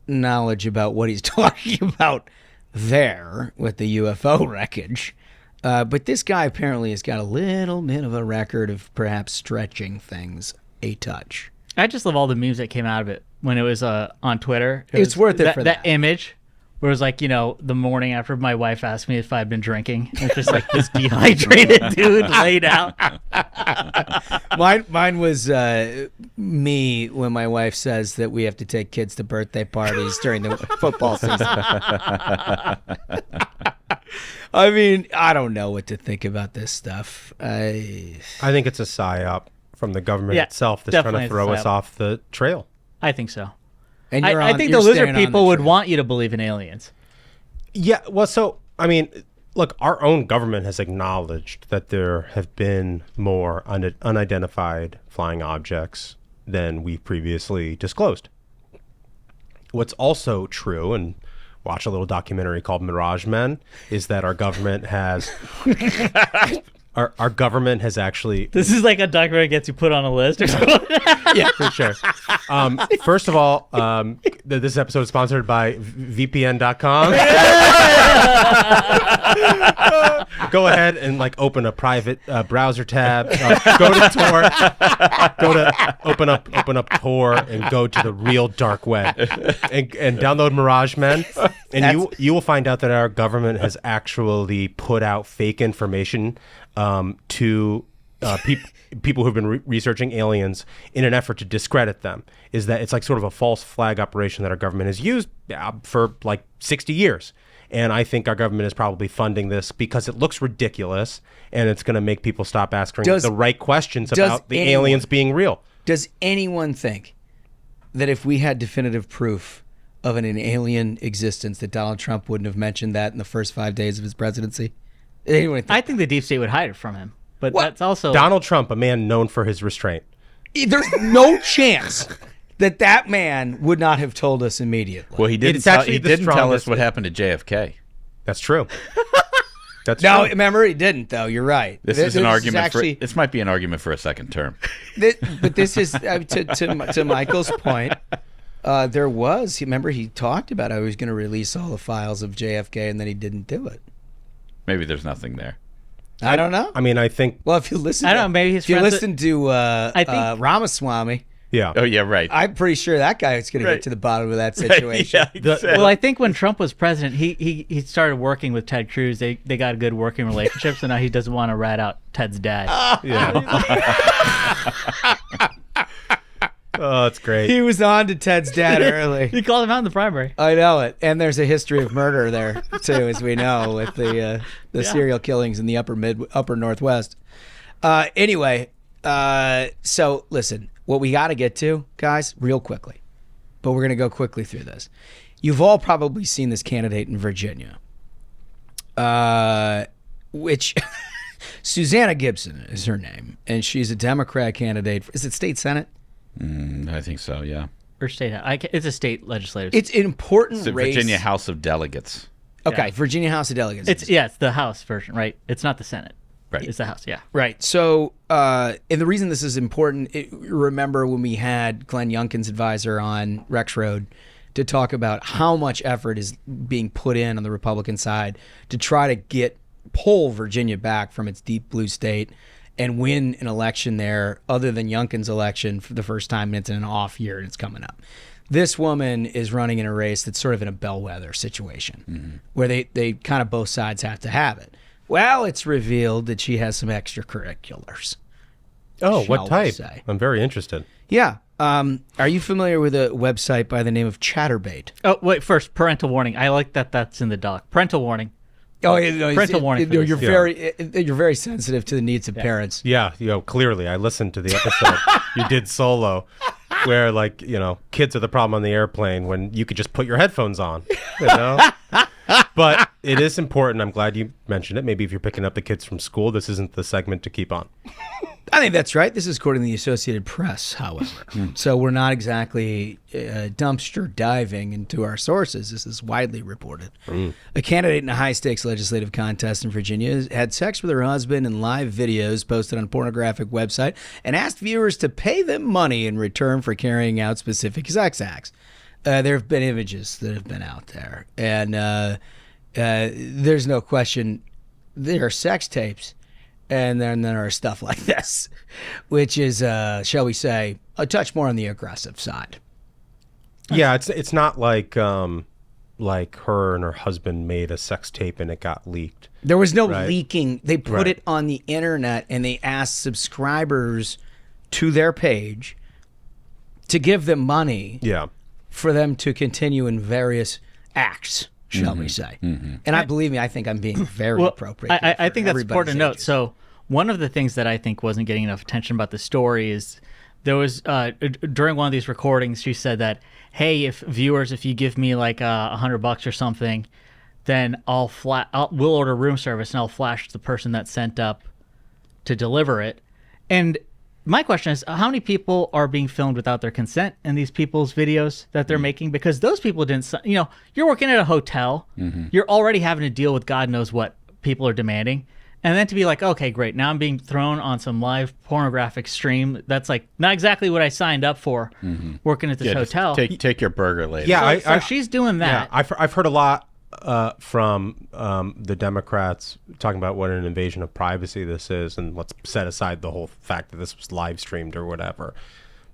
knowledge about what he's talking about there with the UFO wreckage. But this guy apparently has got a little bit of a record of perhaps stretching things a touch. I just love all the memes that came out of it when it was on Twitter. It's worth it for that. That image where it was like, the morning after my wife asked me if I'd been drinking. It's just like this dehydrated dude laid out. Mine was me when my wife says that we have to take kids to birthday parties during the football season. I mean, I don't know what to think about this stuff. I think it's a psyop from the government itself that's trying to throw us off the trail. I think so. And I think the lizard people would want you to believe in aliens. Yeah, well, so, I mean, look, our own government has acknowledged that there have been more unidentified flying objects than we previously disclosed. What's also true, and watch a little documentary called Mirage Men, is that our government has our government has actually. This is like a documentary that gets you put on a list or something. Yeah, for sure. First of all, this episode is sponsored by VPN.com. Go ahead and open a private browser tab. Go to Tor. Open up Tor and go to the real dark web and download Mirage Men. And you will find out that our government has actually put out fake information to people who've been researching aliens in an effort to discredit them. Is that it's like sort of a false flag operation that our government has used for 60 years. And I think our government is probably funding this because it looks ridiculous and it's going to make people stop asking the right questions about the aliens being real. Does anyone think that if we had definitive proof of an alien existence that Donald Trump wouldn't have mentioned that in the first 5 days of his presidency? I think the deep state would hide it from him. But that's also... Donald Trump, a man known for his restraint. There's no chance that man would not have told us immediately. Well, he didn't tell us what happened to JFK. That's true. No, remember, he didn't, though. You're right. This might be an argument for a second term. But this is, to Michael's point, remember, he talked about how he was going to release all the files of JFK, and then he didn't do it. Maybe there's nothing there. I don't know. I mean, I think... Well, if you listen to Ramaswamy... Yeah. Oh, yeah, right. I'm pretty sure that guy is going to get to the bottom of that situation. Right, yeah, exactly. Well, I think when Trump was president, he started working with Ted Cruz. They got a good working relationship, so now he doesn't want to rat out Ted's dad. Oh, that's great. He was on to Ted's dad early. He called him out in the primary. I know it. And there's a history of murder there, too, as we know, with the serial killings in the upper Northwest. Anyway, so listen, what we got to get to, guys, real quickly, but we're going to go quickly through this. You've all probably seen this candidate in Virginia, which Susanna Gibson is her name, and she's a Democrat candidate. Is it state Senate? I think so, yeah. Or state. It's a state legislative. It's an important it's race. Virginia House of Delegates. Okay, Yeah. Virginia House of Delegates. It's the House version, right? It's not the Senate. Right. It's the House, yeah. Right. So, and the reason this is important, remember when we had Glenn Youngkin's advisor on Rex Road to talk about how much effort is being put in on the Republican side to try to pull Virginia back from its deep blue state and win an election there other than Youngkin's election for the first time. And it's in an off year and it's coming up. This woman is running in a race that's sort of in a bellwether situation where they kind of both sides have to have it. Well, it's revealed that she has some extracurriculars. Oh, what type? I'm very interested. Yeah. Are you familiar with a website by the name of Chatterbait? Oh, wait, first, parental warning. I like that's in the doc. Parental warning. Oh, no, parental warning. You're very sensitive to the needs of parents. Yeah, clearly. I listened to the episode you did solo where, kids are the problem on the airplane when you could just put your headphones on, But it is important. I'm glad you mentioned it. Maybe if you're picking up the kids from school, this isn't the segment to keep on. I think that's right. This is according to the Associated Press, however. So we're not exactly dumpster diving into our sources. This is widely reported. A candidate in a high-stakes legislative contest in Virginia had sex with her husband in live videos posted on a pornographic website and asked viewers to pay them money in return for carrying out specific sex acts. There have been images that have been out there, and there's no question there are sex tapes. And then there are stuff like this, which is, shall we say, a touch more on the aggressive side. Yeah, it's not like her and her husband made a sex tape and it got leaked. There was no leaking. They put it on the internet and they asked subscribers to their page to give them money Yeah. for them to continue in various acts, shall we say. And I believe me, I think I'm being very appropriate. I think that's important to note. So one of the things that I think wasn't getting enough attention about the story is there was during one of these recordings, she said that, hey, if you give me like $100 or something, then we'll order room service and I'll flash the person that sent up to deliver it. And my question is, how many people are being filmed without their consent in these people's videos that they're making? Because those people didn't, you're working at a hotel, you're already having to deal with God knows what people are demanding. And then to be like, okay, great, now I'm being thrown on some live pornographic stream. That's like not exactly what I signed up for working at this hotel. Take your burger later. Yeah, so she's doing that. Yeah, I've heard a lot from the Democrats talking about what an invasion of privacy this is, and let's set aside the whole fact that this was live streamed or whatever.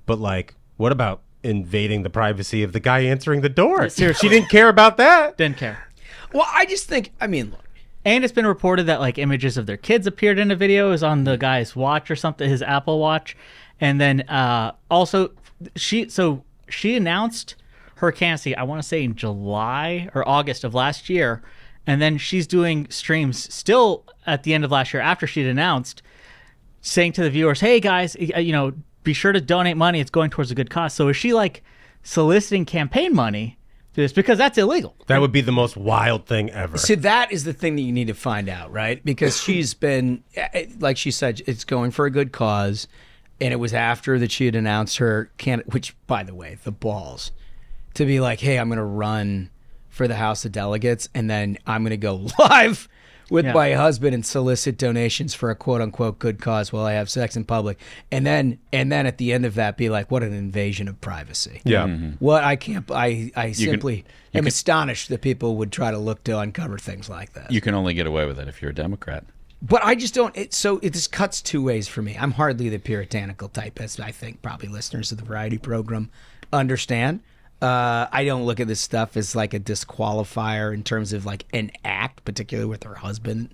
But like, what about invading the privacy of the guy answering the door? Seriously. She didn't care about that. Didn't care. Well, I just think, look. And it's been reported that like images of their kids appeared in a video. It was on the guy's watch or something, his Apple Watch. And then also she announced her candidacy, I want to say in July or August of last year. And then she's doing streams still at the end of last year after she'd announced, saying to the viewers, hey guys, be sure to donate money. It's going towards a good cause. So is she like soliciting campaign money to this? Because that's illegal. That would be the most wild thing ever. So that is the thing that you need to find out, right? Because she's been, like she said, it's going for a good cause. And it was after that she had announced her candidate, which, by the way, the balls, to be like, hey, I'm going to run for the House of Delegates, and then I'm going to go live with my husband and solicit donations for a quote-unquote good cause while I have sex in public. And then at the end of that, be like, what an invasion of privacy. Yeah. What I simply am astonished that people would try to look to uncover things like that. You can only get away with it if you're a Democrat. But I just don't. So it just cuts two ways for me. I'm hardly the puritanical type, as I think probably listeners of the Variety Program understand. I don't look at this stuff as like a disqualifier in terms of like an act, particularly with her husband.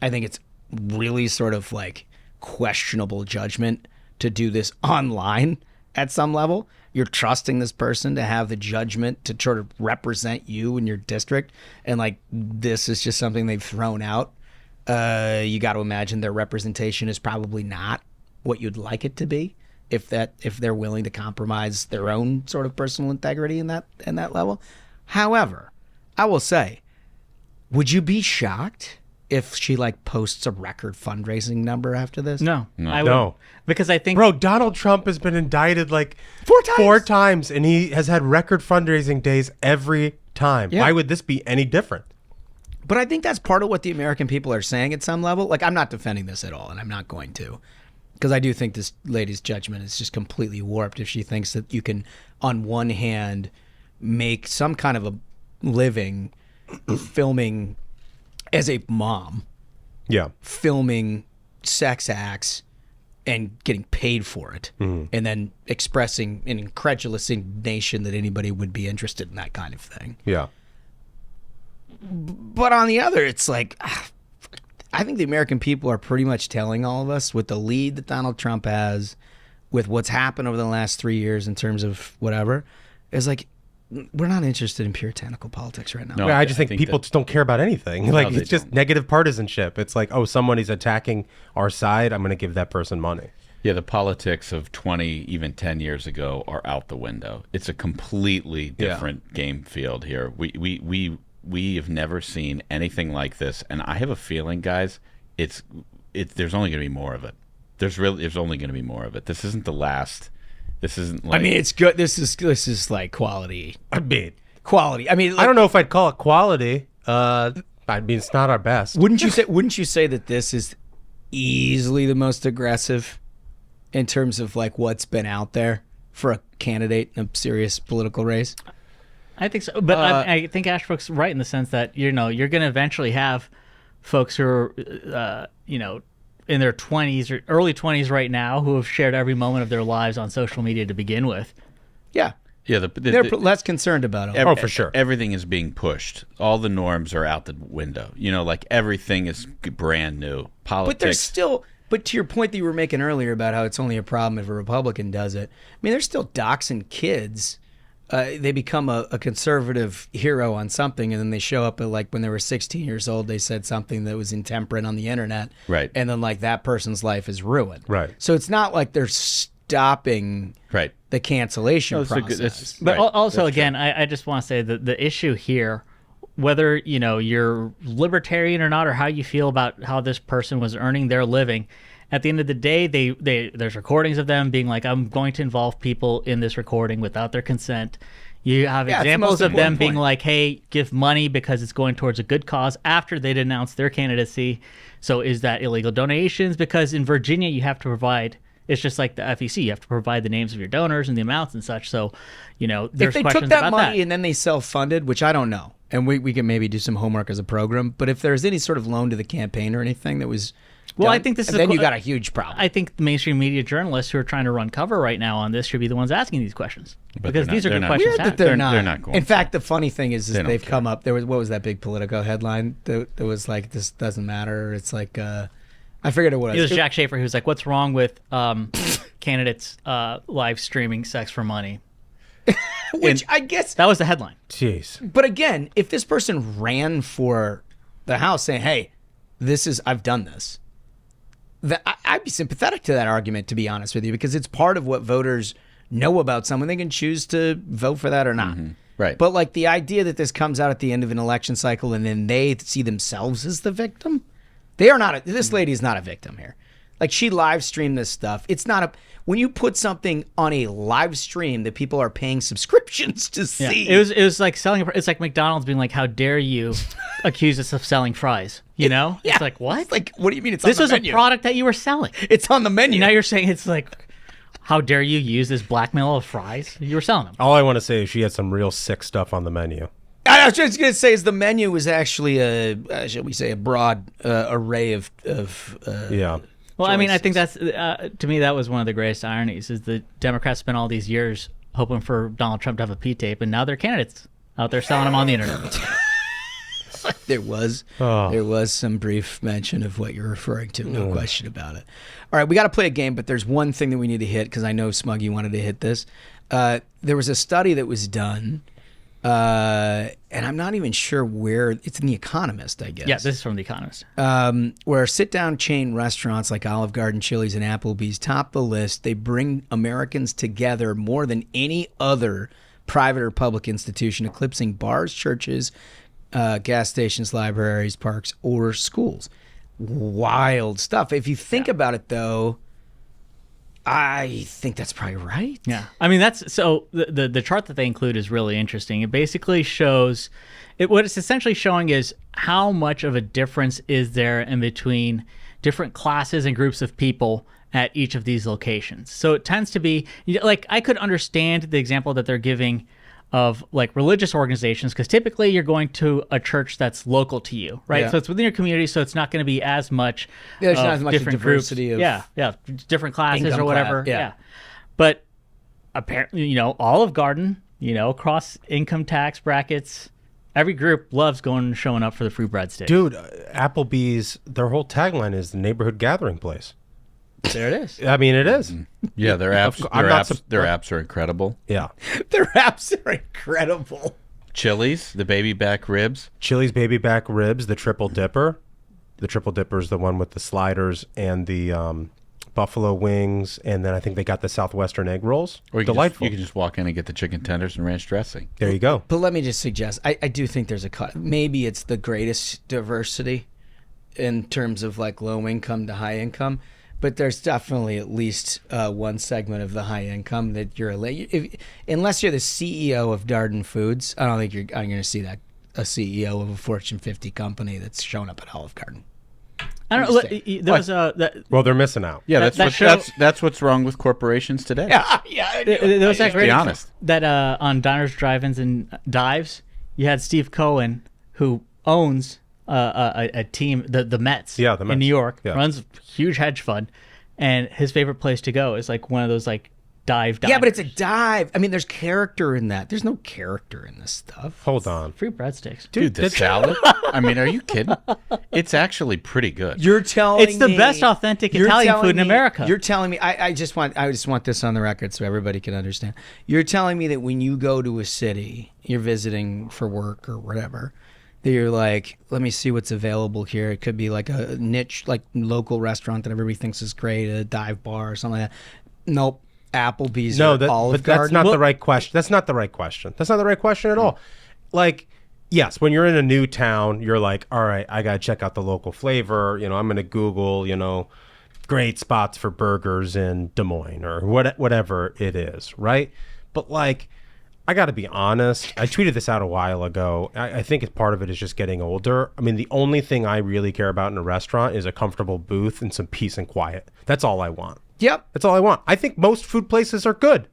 I think it's really sort of like questionable judgment to do this online at some level. You're trusting this person to have the judgment to sort of represent you in your district. And like, this is just something they've thrown out. You got to imagine their representation is probably not what you'd like it to be. If they're willing to compromise their own sort of personal integrity in that level. However, I will say, would you be shocked if she like posts a record fundraising number after this? No. No. Because I think... Bro, Donald Trump has been indicted like 4 times. 4 times, and he has had record fundraising days every time. Yeah. Why would this be any different? But I think that's part of what the American people are saying at some level. Like, I'm not defending this at all, and I'm not going to. Because I do think this lady's judgment is just completely warped if she thinks that you can, on one hand, make some kind of a living filming as a mom. Yeah. Filming sex acts and getting paid for it. And then expressing an incredulous indignation that anybody would be interested in that kind of thing. Yeah. But on the other, it's like... I think the American people are pretty much telling all of us, with the lead that Donald Trump has, with what's happened over the last 3 years in terms of whatever, is like, we're not interested in puritanical politics right now. No, I just think people just don't care about anything. Like, it's just negative partisanship. It's like, oh, somebody's attacking our side, I'm going to give that person money. Yeah, the politics of 20, even 10 years ago are out the window. It's a completely different game field here. We have never seen anything like this, and I have a feeling, guys, there's only going to be more of it. There's only going to be more of it. This isn't the last. This isn't like... I mean, it's good. This is like quality. Quality. I mean, like, I don't know if I'd call it quality. I mean, it's not our best. Wouldn't you say that this is easily the most aggressive in terms of like what's been out there for a candidate in a serious political race? I think so, but I think Ashbrook's right in the sense that you're going to eventually have folks who are in their 20s or early 20s right now who have shared every moment of their lives on social media to begin with. Yeah. Yeah, they're less concerned about it. For sure. Everything is being pushed. All the norms are out the window. Like everything is brand new. Politics. But there's still But to your point that you were making earlier about how it's only a problem if a Republican does it, I mean, they're still doxing kids. They become a conservative hero on something, and then they show up at, like, when they were 16 years old, they said something that was intemperate on the internet. Right. And then, like, that person's life is ruined. Right. So it's not like they're stopping the cancellation process. But also, again, I just want to say that the issue here, whether you're libertarian or not, or how you feel about how this person was earning their living, at the end of the day, there's recordings of them being like, I'm going to involve people in this recording without their consent. You have examples of them being like, hey, give money because it's going towards a good cause after they'd announced their candidacy. So is that illegal donations? Because in Virginia, you have to provide, it's just like the FEC, you have to provide the names of your donors and the amounts and such. So, there's if they questions took that about money and then they self-funded, which I don't know, and we can maybe do some homework as a program, but if there's any sort of loan to the campaign or anything that was Well, done, I think this is then you got a huge problem. I think the mainstream media journalists who are trying to run cover right now on this should be the ones asking these questions, because these are good questions. Weird that they're not going. In fact, the funny thing is They don't they've care. come up. There was, what was that big Politico headline that was like, "This doesn't matter." It's like, I forget what it was. Jack Schaefer who was like, "What's wrong with candidates live streaming sex for money?" Which I guess that was the headline. Jeez. But again, if this person ran for the House saying, "Hey, I've done this," I'd be sympathetic to that argument, to be honest with you, because it's part of what voters know about someone. They can choose to vote for that or not. Mm-hmm. Right. But like the idea that this comes out at the end of an election cycle and then they see themselves as the victim, they are not. This lady is not a victim here. Like, she live streamed this stuff. It's not a. When you put something on a live stream that people are paying subscriptions to see, it was like selling. It's like McDonald's being like, "How dare you accuse us of selling fries?" It's like, what? It's like, what do you mean? This was a product that you were selling. It's on the menu. Now you're saying it's like, how dare you use this blackmail of fries? You were selling them. All I want to say is she had some real sick stuff on the menu. I was just going to say, is the menu was actually shall we say, a broad array of yeah. Well, I mean, I think that's, to me, that was one of the greatest ironies, is the Democrats spent all these years hoping for Donald Trump to have a P-tape, and now they're candidates out there selling them on the internet. There was some brief mention of what you're referring to, no question about it. All right, we got to play a game, but there's one thing that we need to hit, because I know, Smug, you wanted to hit this. There was a study that was done, and I'm not even sure where. It's in The Economist, I guess. Yeah, this is from The Economist. Where sit-down chain restaurants like Olive Garden, Chili's, and Applebee's top the list. They bring Americans together more than any other private or public institution, eclipsing bars, churches, gas stations, libraries, parks, or schools. Wild stuff. If you think about it, though, I think that's probably right. Yeah. I mean, that's so the chart that they include is really interesting. It basically shows what it's essentially showing is how much of a difference is there in between different classes and groups of people at each of these locations. So it tends to be like, I could understand the example that they're giving of like religious organizations, because typically you're going to a church that's local to you, right? Yeah. So it's within your community, so it's not going to be as much. There's not as much different diversity groups. of Different classes or whatever. Yeah. But apparently, Olive Garden, across income tax brackets, every group loves going and showing up for the free breadsticks. Dude, Applebee's, their whole tagline is the neighborhood gathering place. There it is. I mean, it is. Yeah, their apps are incredible. Yeah. Their apps are incredible. Chili's, the baby back ribs. Chili's baby back ribs, the triple dipper. The triple dipper is the one with the sliders and the buffalo wings, and then I think they got the Southwestern egg rolls. Or you Delightful. Can just walk in and get the chicken tenders and ranch dressing. There you go. But let me just suggest, I do think there's a cut. Maybe it's the greatest diversity in terms of like low income to high income. But there's definitely at least one segment of the high income that you're unless you're the CEO of Darden Foods, I don't think I'm going to see that a CEO of a Fortune 50 company that's showing up at Olive Garden. I don't know. Well, they're missing out. Yeah, that's what's wrong with corporations today. Yeah. There was that great be honest. That on Diners, Drive-Ins, and Dives, you had Steve Cohen, who owns a team, the Mets, the Mets in New York, yeah. runs a huge hedge fund, and his favorite place to go is like one of those like dive. Yeah, but it's a dive. I mean, there's character in that. There's no character in this stuff. Hold on. Free breadsticks. Dude, the salad? I mean, are you kidding? It's actually pretty good. You're telling It's the me, best authentic Italian food in America. You're telling me, I just want this on the record so everybody can understand. You're telling me that when you go to a city, you're visiting for work or whatever, that you're like, let me see what's available here. It could be like a niche, like local restaurant that everybody thinks is great, a dive bar or something like that. Nope. Applebee's or Olive Garden. That's not the right question. That's not the right question. That's not the right question at all. Like, yes, when you're in a new town, you're like, all right, I got to check out the local flavor. You know, I'm going to Google, you know, great spots for burgers in Des Moines or whatever it is, right? But like, I got to be honest. I tweeted this out a while ago. I think part of it is just getting older. I mean, the only thing I really care about in a restaurant is a comfortable booth and some peace and quiet. That's all I want. Yep. That's all I want. I think most food places are good.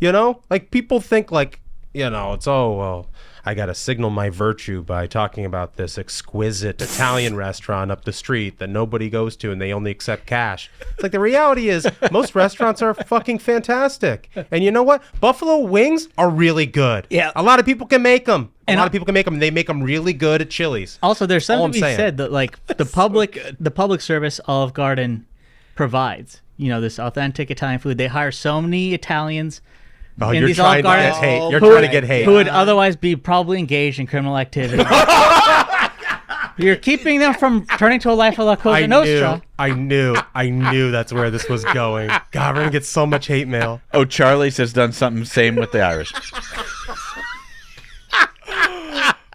You know? Like, people think like, you know, it's, oh, well, I got to signal my virtue by talking about this exquisite Italian restaurant up the street that nobody goes to and they only accept cash. It's like, the reality is most restaurants are fucking fantastic. And you know what? Buffalo wings are really good. Yeah. A lot of people can make them. And a lot of people can make them. And they make them really good at Chili's. Also, there's All something I'm to be saying. said that like the public service Olive Garden provides. You know, this authentic Italian food. They hire so many Italians. Oh, in you're these trying Olive to get Gardens hate. You're trying to get hate. who would otherwise be probably engaged in criminal activity. You're keeping them from turning to a life of La Cosa Nostra. I knew that's where this was going. God, we're gonna get so much hate mail. Oh, Charlie's has done something same with the Irish.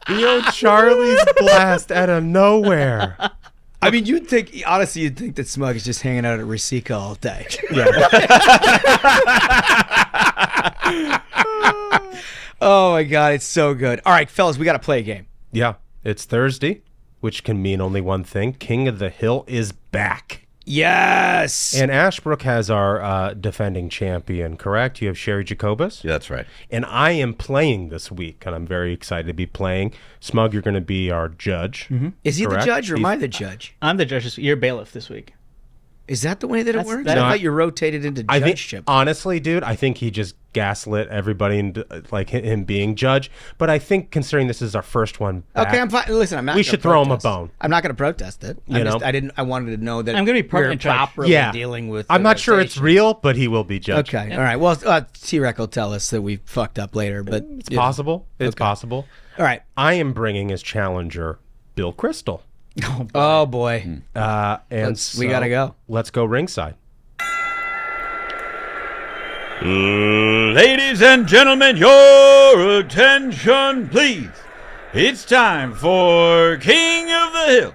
The old Charlie's blast out of nowhere. I mean, you'd think that Smug is just hanging out at Resica all day. Yeah. Oh my God, it's so good. All right, fellas, we got to play a game. Yeah, it's Thursday, which can mean only one thing. King of the Hill is back. Yes. And Ashbrook has our defending champion, correct? You have Sherry Jacobus? Yeah, that's right. And I am playing this week, and I'm very excited to be playing. Smug, you're going to be our judge. Mm-hmm. Is he correct? the judge or am I the judge? I'm the judge. You're bailiff this week. Is that the way that it works? that- I thought you rotated into I think, judgeship. honestly, dude, I think he just gaslit everybody into like him being judge. But I think considering this is our first one back, Okay, I'm fine. Listen, I'm not. we gonna should throw him a protest. bone. I'm not going to protest it. I wanted to know that I'm gonna be we're in charge. properly Yeah. dealing with. I'm the not sure it's rotation. real, but he will be judged. Okay, all right. Well, T-Rex will tell us that we fucked up later, but It's possible. It's possible. All right. I am bringing as challenger Bill Crystal. Oh boy. And we gotta go. Let's go ringside. Ladies and gentlemen, your attention, please. It's time for King of the Hill.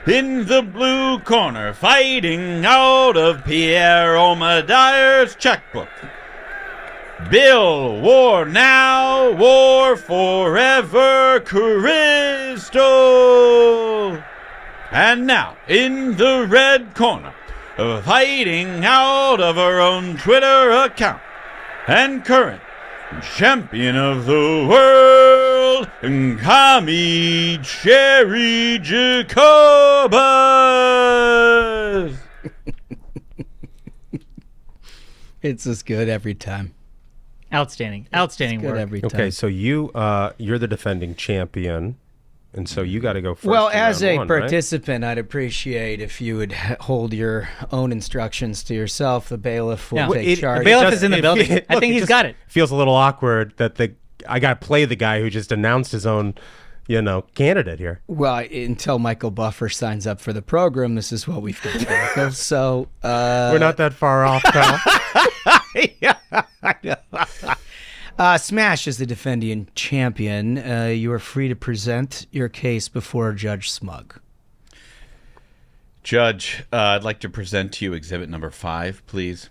In the blue corner, fighting out of Pierre Omidyar's checkbook. Bill, war now, war forever, Crystal. And now, in the red corner, fighting out of her own Twitter account, and current champion of the world, Kami Cherry Jacobus. It's as good every time. Outstanding Good work. every time. Okay, so you're the defending champion, and so you got to go first. Well, in as round a one, right? participant, I'd appreciate if you would hold your own instructions to yourself. The bailiff will take charge. The bailiff is in the building. I think he's got it. Feels a little awkward that I got to play the guy who just announced his own, candidate here. Well, until Michael Buffer signs up for the program, this is what we've got. Michael. So we're not that far off, pal. Yeah, I know. Smash is the defending champion. You are free to present your case before Judge Smug. Judge, I'd like to present to you exhibit number 5, please.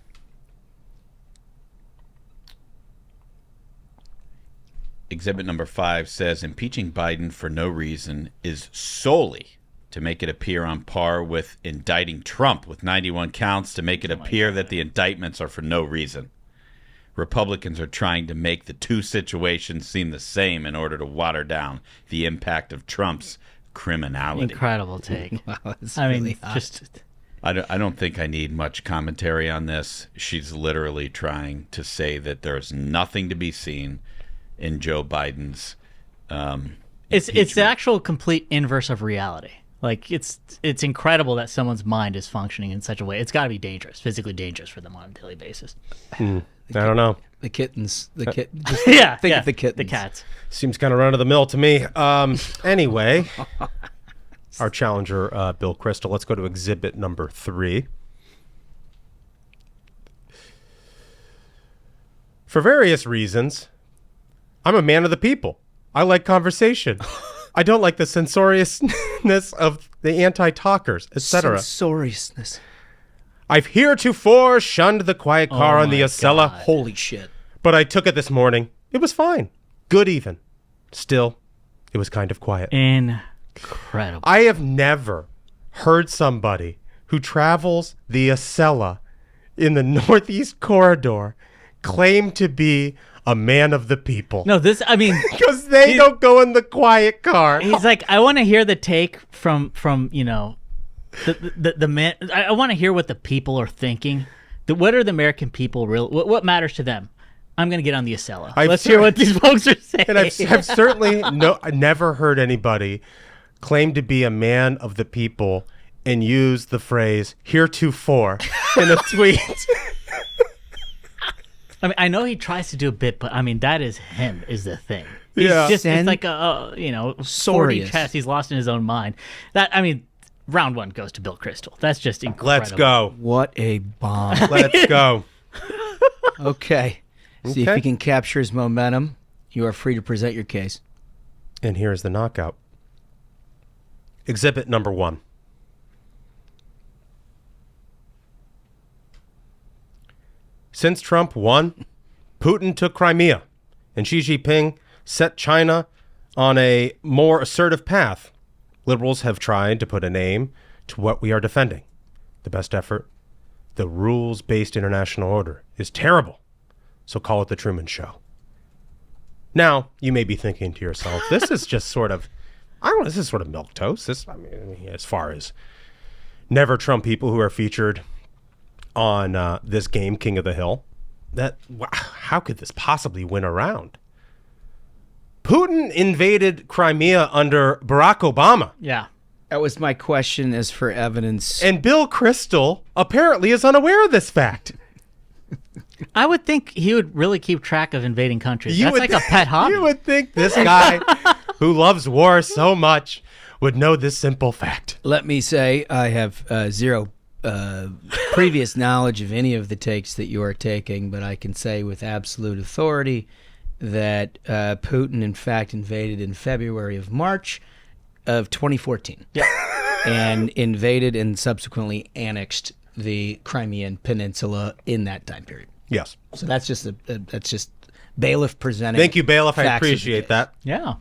Exhibit number 5 says impeaching Biden for no reason is solely to make it appear on par with indicting Trump with 91 counts, to make it appear that the indictments are for no reason. Republicans are trying to make the two situations seem the same in order to water down the impact of Trump's criminality. Incredible take. Wow, that's I mean, really hot. just I don't think I need much commentary on this. She's literally trying to say that there's nothing to be seen in Joe Biden's It's the actual complete inverse of reality. Like, it's incredible that someone's mind is functioning in such a way. It's got to be dangerous, physically dangerous for them on a daily basis. I don't know. The kittens. The kitten. Yeah, think of the kittens. The cats. Seems kind of run of the mill to me. Anyway, our challenger, Bill Kristol. Let's go to exhibit number 3. For various reasons, I'm a man of the people. I like conversation. I don't like the censoriousness of the anti-talkers, etc. Censoriousness. I've heretofore shunned the quiet car on the Acela. Holy shit. But I took it this morning. It was fine. Good even. Still, it was kind of quiet. Incredible. I have never heard somebody who travels the Acela in the Northeast Corridor claim to be a man of the people. No, because they don't go in the quiet car. He's like, I want to hear the take from the man. I want to hear what the people are thinking. What are the American people real? What matters to them? I'm going to get on the Acela. Let's hear what these folks are saying. And I've certainly never heard anybody claim to be a man of the people and use the phrase heretofore in a tweet. I mean, I know he tries to do a bit, but I mean, that is him, is the thing. Yeah. It's like a 40 chess. He's lost in his own mind. Round 1 goes to Bill Kristol. That's just incredible. Let's go. What a bomb. Let's go. Okay. See if you can capture his momentum. You are free to present your case. And here's the knockout. Exhibit number 1. Since Trump won, Putin took Crimea, and Xi Jinping set China on a more assertive path. Liberals have tried to put a name to what we are defending. The best effort, the rules-based international order, is terrible. So call it the Truman Show. Now, you may be thinking to yourself, this is just sort of, this is sort of milquetoast. I mean, as far as never Trump people who are featured on this game, King of the Hill, how could this possibly win a round? Putin invaded Crimea under Barack Obama. Yeah. That was my question as for evidence. And Bill Kristol apparently is unaware of this fact. I would think he would really keep track of invading countries. That's like a pet hobby. You would think this guy who loves war so much would know this simple fact. Let me say I have zero previous knowledge of any of the takes that you are taking, but I can say with absolute authority that Putin, in fact, invaded in February of March of 2014. Yeah. And invaded and subsequently annexed the Crimean Peninsula in that time period. Yes. So that's just that's just bailiff presenting. Thank you, bailiff. I appreciate that. Yeah.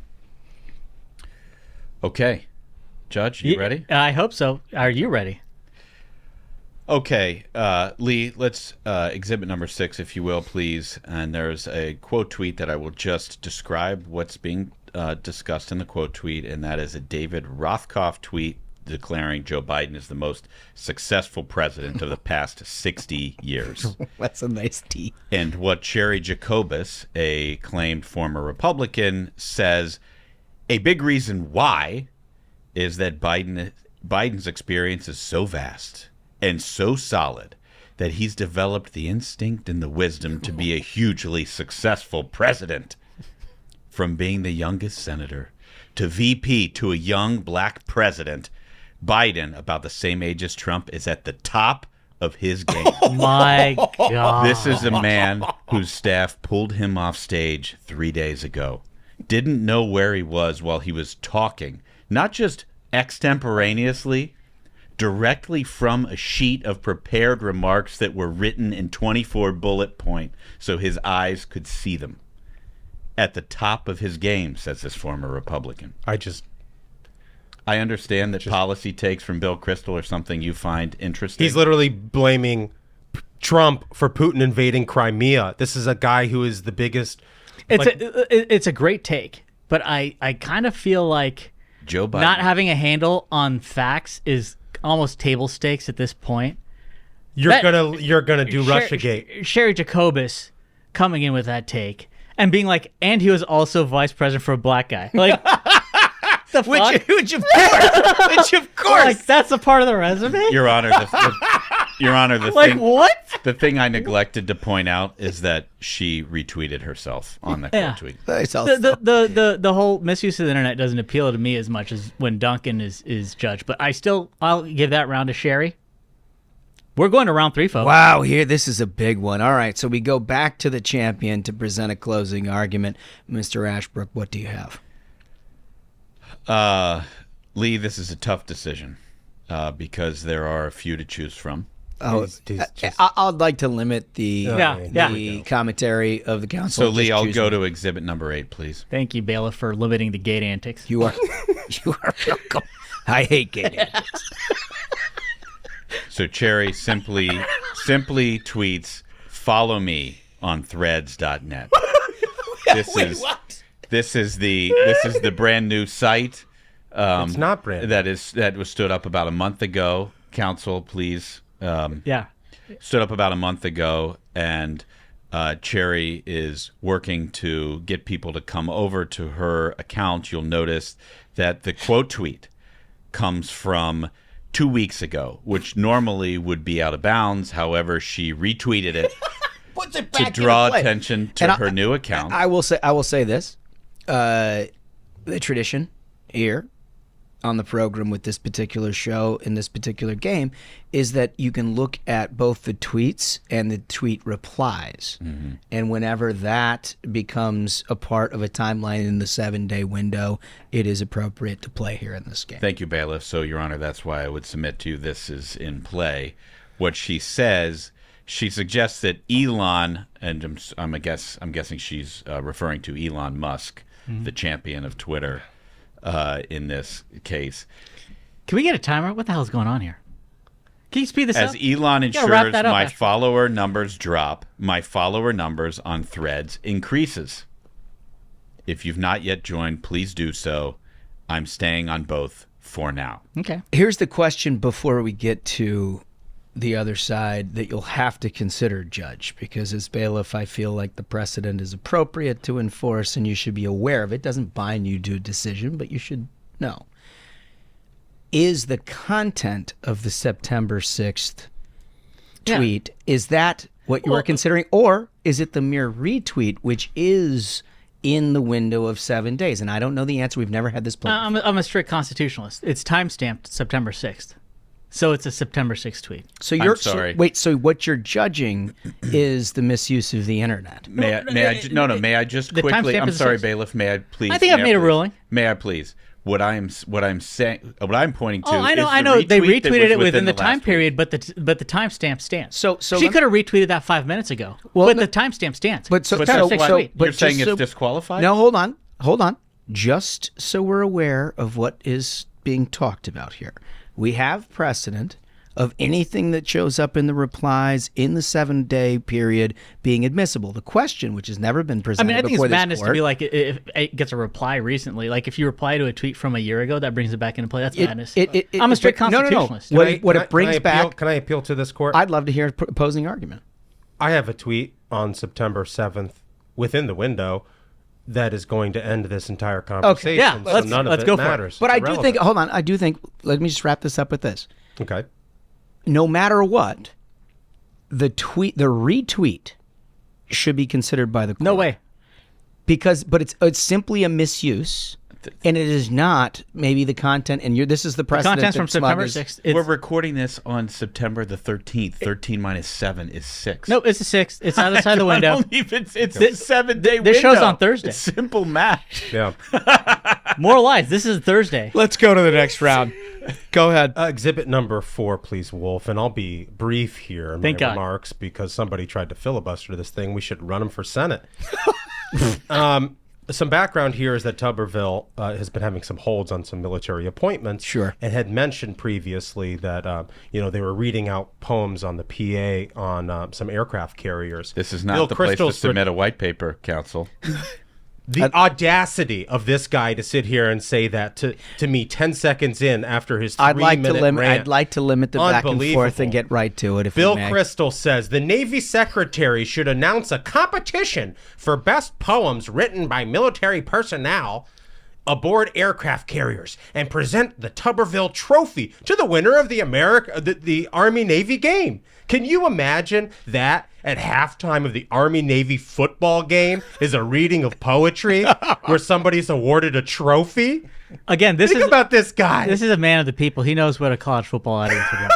Okay. Judge, you ready? I hope so. Are you ready? Okay, Lee, let's exhibit number 6, if you will, please. And there's a quote tweet that I will just describe what's being discussed in the quote tweet, and that is a David Rothkopf tweet declaring Joe Biden is the most successful president of the past 60 years. That's a nice tea. And what Sherry Jacobus, a claimed former Republican, says a big reason why is that Biden's experience is so vast and so solid that he's developed the instinct and the wisdom to be a hugely successful president. From being the youngest senator to VP to a young black president, Biden, about the same age as Trump, is at the top of his game. My God. This is a man whose staff pulled him off stage 3 days ago. Didn't know where he was while he was talking, not just extemporaneously, directly from a sheet of prepared remarks that were written in 24 bullet point so his eyes could see them. At the top of his game, says this former Republican. I understand that policy takes from Bill Kristol are something you find interesting. He's literally blaming Trump for Putin invading Crimea. This is a guy who is the biggest. It's a great take, but I kind of feel like Joe Biden not having a handle on facts is almost table stakes at this point. You're gonna do Russiagate. Sherry Jacobus coming in with that take and being like, and he was also vice president for a black guy. Like, the fuck? Which of course. Like, that's a part of the resume? Your Honor, Your Honor, the thing I neglected to point out is that she retweeted herself on the quote tweet. The whole misuse of the internet doesn't appeal to me as much as when Duncan is judged, but I'll give that round to Sherry. We're going to round 3, folks. Wow, this is a big one. All right, so we go back to the champion to present a closing argument. Mr. Ashbrook, what do you have? Lee, this is a tough decision because there are a few to choose from. I'd like to limit the commentary of the council. So, Lee, I'll go to exhibit number 8, please. Thank you, Bailiff, for limiting the gate antics. You are welcome. I hate gate antics. So Cherry simply tweets, "Follow me on threads.net." This is the brand new site. It's not brand new. That was stood up about a month ago. Council, please. Stood up about a month ago, and Cherry is working to get people to come over to her account. You'll notice that the quote tweet comes from 2 weeks ago, which normally would be out of bounds. However, she retweeted it to draw attention to her new account. I will say this: the tradition here on the program with this particular show in this particular game is that you can look at both the tweets and the tweet replies. Mm-hmm. And whenever that becomes a part of a timeline in the 7-day window, it is appropriate to play here in this game. Thank you, Bailiff. So, Your Honor, that's why I would submit to you this is in play. What she says, she suggests that Elon, and I'm guessing she's referring to Elon Musk, the champion of Twitter, in this case. Can we get a timer? What the hell is going on here? Can you speed this up? As Elon ensures my follower numbers drop, my follower numbers on Threads increases. If you've not yet joined, please do so. I'm staying on both for now. Okay. Here's the question before we get to the other side that you'll have to consider, Judge, because as bailiff, I feel like the precedent is appropriate to enforce and you should be aware of it. It doesn't bind you to a decision, but you should know. Is the content of the September 6th tweet, is that what you are considering? Or is it the mere retweet, which is in the window of 7 days? And I don't know the answer. We've never had this play. I'm a strict constitutionalist. It's time-stamped September 6th. So it's a September 6th tweet. So I'm sorry. So what you're judging is the misuse of the internet. May I just quickly? I'm sorry, bailiff. May I please? I think I've made a ruling. May I please? What I'm pointing to. Oh, I know. They retweeted it within the time period, but the timestamp stands. So she could have retweeted that 5 minutes ago. But the timestamp stands. But you're saying it's disqualified? No, hold on. Just so we're aware of what is being talked about here. We have precedent of anything that shows up in the replies in the 7-day period being admissible. The question, which has never been presented before this court... I think it's madness to be like, if it gets a reply recently. Like, if you reply to a tweet from a year ago, that brings it back into play. That's madness. I'm a strict constitutionalist. No. What it brings back... Can I appeal to this court? I'd love to hear an opposing argument. I have a tweet on September 7th within the window that is going to end this entire conversation. Okay, yeah, so none of it matters. But I do think, hold on, let me just wrap this up with this. Okay. No matter what, the retweet should be considered by the court. No way. But it's simply a misuse, and it is not maybe the content, and this is the precedent. The content's from September 6th. We're recording this on September the 13th. 13 minus 7 is 6. No, it's a 6. It's outside the window. It's a 7-day window. This show's on Thursday. It's simple math. Yeah. More lies. This is Thursday. Let's go to the next round. Go ahead. Exhibit number 4, please, Wolf. And I'll be brief here in my remarks because somebody tried to filibuster this thing. We should run him for Senate. Some background here is that Tuberville has been having some holds on some military appointments. Sure. And had mentioned previously that they were reading out poems on the PA on some aircraft carriers. This is not the place to submit a white paper, counsel. The audacity of this guy to sit here and say that to me 10 seconds in after his 3-minute rant. I'd like to limit the back and forth and get right to it. If Bill Kristol says the Navy Secretary should announce a competition for best poems written by military personnel aboard aircraft carriers and present the Tuberville Trophy to the winner of the Army-Navy game. Can you imagine that at halftime of the Army-Navy football game is a reading of poetry where somebody's awarded a trophy? Again, Think about this guy. This is a man of the people. He knows what a college football audience would want.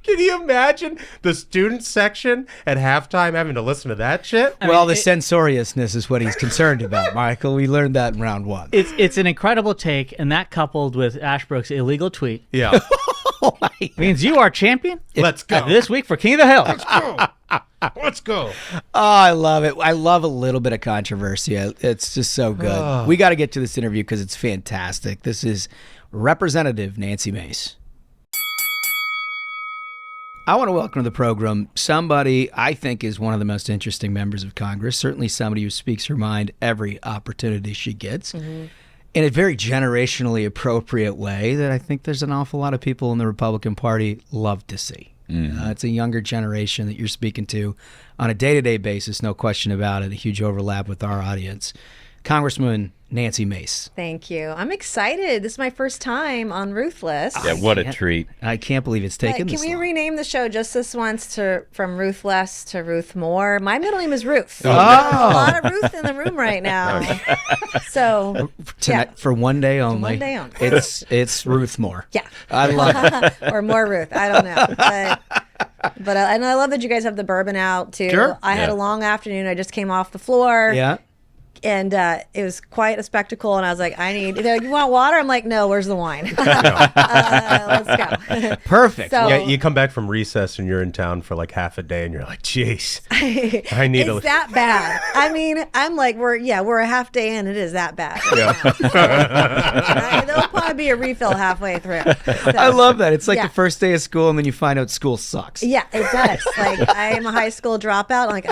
Can you imagine the student section at halftime having to listen to that shit? Well, the censoriousness is what he's concerned about, Michael. We learned that in round 1. It's an incredible take, and that coupled with Ashbrook's illegal tweet means you are champion. Let's go. This week for King of the Hill. Let's go. Let's go. Oh, I love it. I love a little bit of controversy. It's just so good. We got to get to this interview because it's fantastic. This is Representative Nancy Mace. I want to welcome to the program somebody I think is one of the most interesting members of Congress, certainly somebody who speaks her mind every opportunity she gets in a very generationally appropriate way that I think there's an awful lot of people in the Republican Party love to see. It's a younger generation that you're speaking to on a day-to-day basis, no question about it, a huge overlap with our audience. Congresswoman Nancy Mace. Thank you. I'm excited. This is my first time on Ruthless. Yeah, what a treat. I can't believe it's taken this long. Can we long. rename the show just this once from Ruthless to Ruth Moore? My middle name is Ruth. Oh. There's a lot of Ruth in the room right now. So tonight, for one day only. One day only. It's Ruth Moore. Yeah. I love it. Or more Ruth. I don't know. But and I love that you guys have the bourbon out too. Sure. I had a long afternoon. I just came off the floor. Yeah. And it was quite a spectacle. And I was like, they're like, you want water? I'm like, no, where's the wine? Let's go. Perfect. So, yeah, you come back from recess and you're in town for like half a day and you're like, jeez, I need it's that bad. I mean, I'm like, we're a half day in. It is that bad. Yeah. There'll probably be a refill halfway through. So, I love that. It's like the first day of school and then you find out school sucks. Yeah, it does. Like I am a high school dropout. Like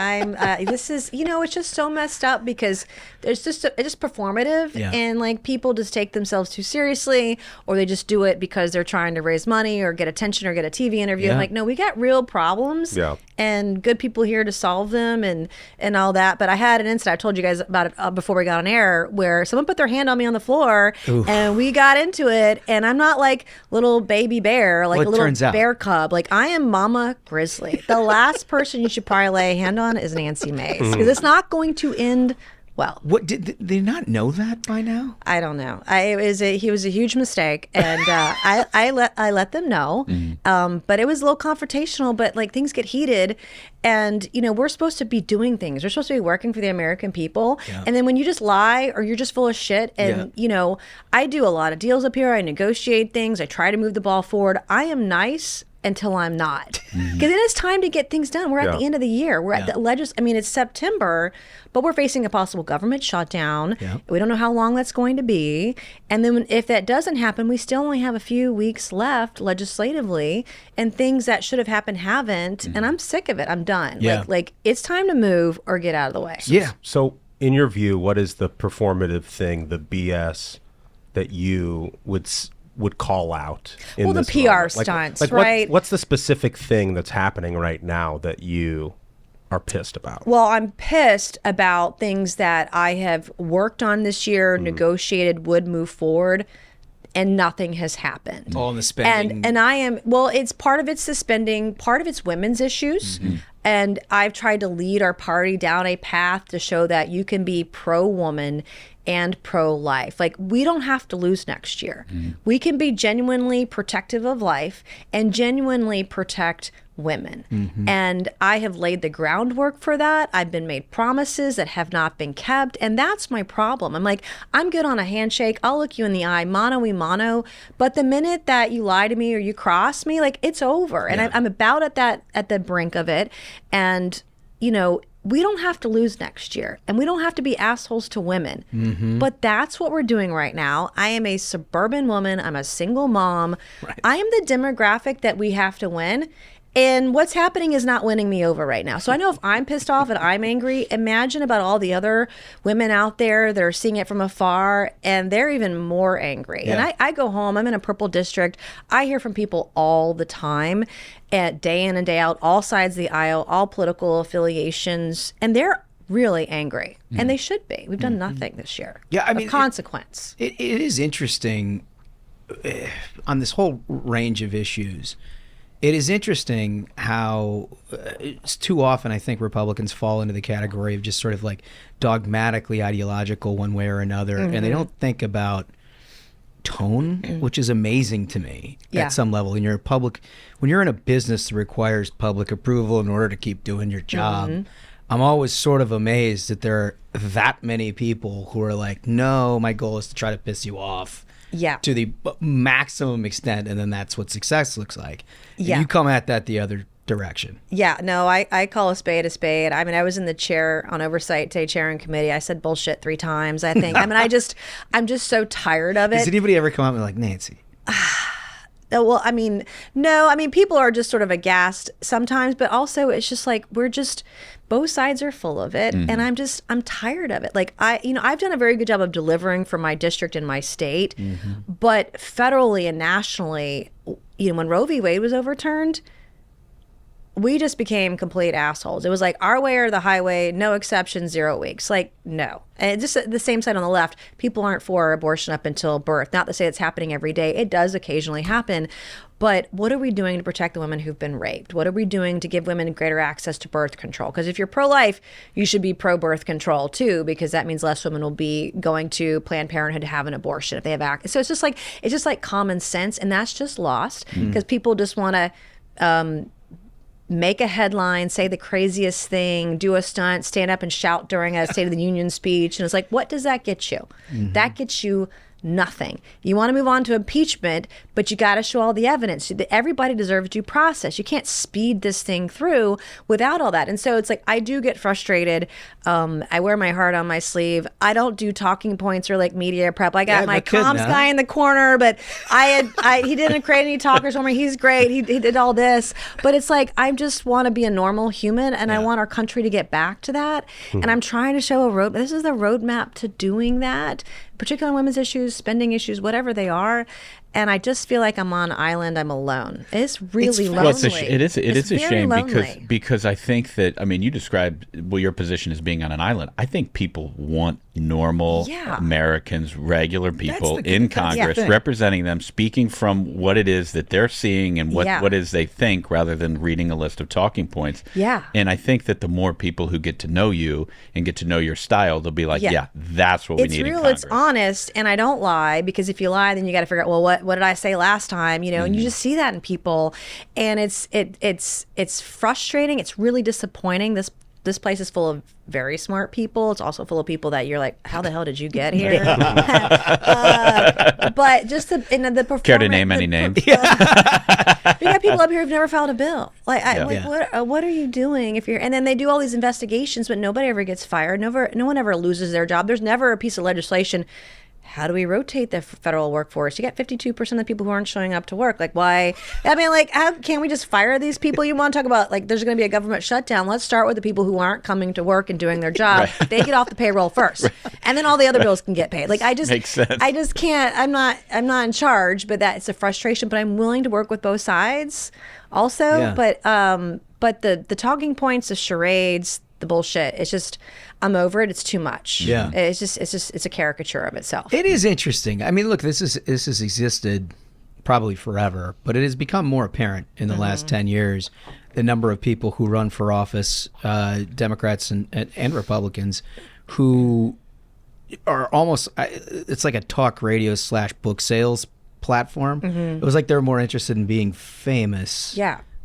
this is, it's just so messed up because it's just performative, and like people just take themselves too seriously, or they just do it because they're trying to raise money or get attention or get a TV interview. I'm like, no, we got real problems, and good people here to solve them and all that. But I had an incident. I told you guys about it before we got on air, where someone put their hand on me on the floor, and we got into it. And I'm not like little baby bear, like a little bear cub. Like I am Mama Grizzly. The last person you should probably lay a hand on is Nancy Mace, because it's not going to end well. What did they not know that by now? I don't know. He was a huge mistake, and I let them know. But it was a little confrontational. But like things get heated, and we're supposed to be doing things. We're supposed to be working for the American people. And then when you just lie or you're just full of shit, and I do a lot of deals up here. I negotiate things. I try to move the ball forward. I am nice until I'm not, because it is time to get things done. We're at the end of the year. We're at the it's September, but we're facing a possible government shutdown. We don't know how long that's going to be, and then if that doesn't happen, we still only have a few weeks left legislatively, and things that should have happened haven't. And I'm sick of it. I'm done. Like it's time to move or get out of the way. So in your view, what is the performative thing, the BS that you would call out in the this PR moment? stunts, right? What's the specific thing that's happening right now that you are pissed about? Well, I'm pissed about things that I have worked on this year, negotiated, would move forward, and nothing has happened. All in the spending. And I am, it's part of it's the spending, part of it's women's issues. And I've tried to lead our party down a path to show that you can be pro-woman and pro-life. Like, we don't have to lose next year. We can be genuinely protective of life and genuinely protect women. And I have laid the groundwork for that. I've been made promises that have not been kept, and that's my problem. I'm like, I'm good on a handshake. I'll look you in the eye, mano y mano. But the minute that you lie to me or you cross me, like, it's over. And I'm about at the brink of it. And we don't have to lose next year, and we don't have to be assholes to women. But that's what we're doing right now. I am a suburban woman. I'm a single mom. I am the demographic that we have to win. And what's happening is not winning me over right now. So I know if I'm pissed off and I'm angry, imagine about all the other women out there that are seeing it from afar, and they're even more angry. Yeah. And I go home, I'm in a purple district. I hear from people all the time, day in and day out, all sides of the aisle, all political affiliations, and they're really angry. And they should be. We've done nothing this year. Yeah, I mean, of consequence. It is interesting on this whole range of issues. It is interesting how it's too often I think Republicans fall into the category of just sort of like dogmatically ideological one way or another, and they don't think about tone, which is amazing to me at some level. When you're in a business that requires public approval in order to keep doing your job, I'm always sort of amazed that there are that many people who are like, no, my goal is to try to piss you off. To the maximum extent, and then that's what success looks like. And you come at that the other direction. Yeah, no, I call a spade a spade. I mean, I was in the chair on oversight today, chairing committee. I said bullshit 3 times, I think. I mean, I'm just so tired of it. Does anybody ever come up and be like, Nancy? Well, I mean, no. I mean, people are just sort of aghast sometimes, but also it's just like both sides are full of it, and I'm tired of it. Like I've done a very good job of delivering for my district and my state, but federally and nationally, when Roe v. Wade was overturned, we just became complete assholes. It was like our way or the highway, no exceptions, 0 weeks. Like, no. And just the same side on the left, people aren't for abortion up until birth. Not to say it's happening every day. It does occasionally happen. But what are we doing to protect the women who've been raped? What are we doing to give women greater access to birth control? Because if you're pro-life, you should be pro-birth control too, because that means less women will be going to Planned Parenthood to have an abortion if they have access. So it's just like common sense, and that's just lost because people just want to make a headline, say the craziest thing, do a stunt, stand up and shout during a State of the Union speech. And it's like, what does that get you? That gets you nothing. You want to move on to impeachment, but you got to show all the evidence. Everybody deserves due process. You can't speed this thing through without all that. And so it's like, I do get frustrated. I wear my heart on my sleeve. I don't do talking points or like media prep. I got my comms guy in the corner, but he didn't create any talkers for me. He's great. He did all this, but it's like, I just want to be a normal human, and I want our country to get back to that. And I'm trying to show this is the roadmap to doing that, particularly on women's issues, spending issues, whatever they are. And I just feel like I'm on an island. I'm alone. It's really lonely. It is a shame because I think that, I mean, you described your position as being on an island. I think people want normal Americans, regular people in Congress, representing them, speaking from what it is that they're seeing and what it is they think, rather than reading a list of talking points. And I think that the more people who get to know you and get to know your style, they'll be like, that's what we need in Congress. It's honest, and I don't lie, because if you lie, then you got to figure out, well, what did I say last time? And you just see that in people, and it's frustrating. It's really disappointing. This place is full of very smart people. It's also full of people that you're like, how the hell did you get here? But just the performance. Care to name any names? We got people up here who've never filed a bill. What are you doing? And then they do all these investigations, but nobody ever gets fired. No one ever loses their job. There's never a piece of legislation. How do we rotate the federal workforce? You got 52% of the people who aren't showing up to work. Like, why? I mean, like, how can't we just fire these people? You want to talk about, like, there's going to be a government shutdown. Let's start with the people who aren't coming to work and doing their job. They get off the payroll first. And then all the other bills can get paid. Like, Makes sense. I just can't. I'm not in charge, but that's a frustration. But I'm willing to work with both sides also. But the talking points, the charades, the bullshit, it's just, I'm over it. It's too much. It's a caricature of itself. It is interesting. I mean, look, this has existed probably forever, but it has become more apparent in the last 10 years, the number of people who run for office, Democrats and Republicans, who are almost, it's like a talk radio / book sales platform. It was like they're more interested in being famous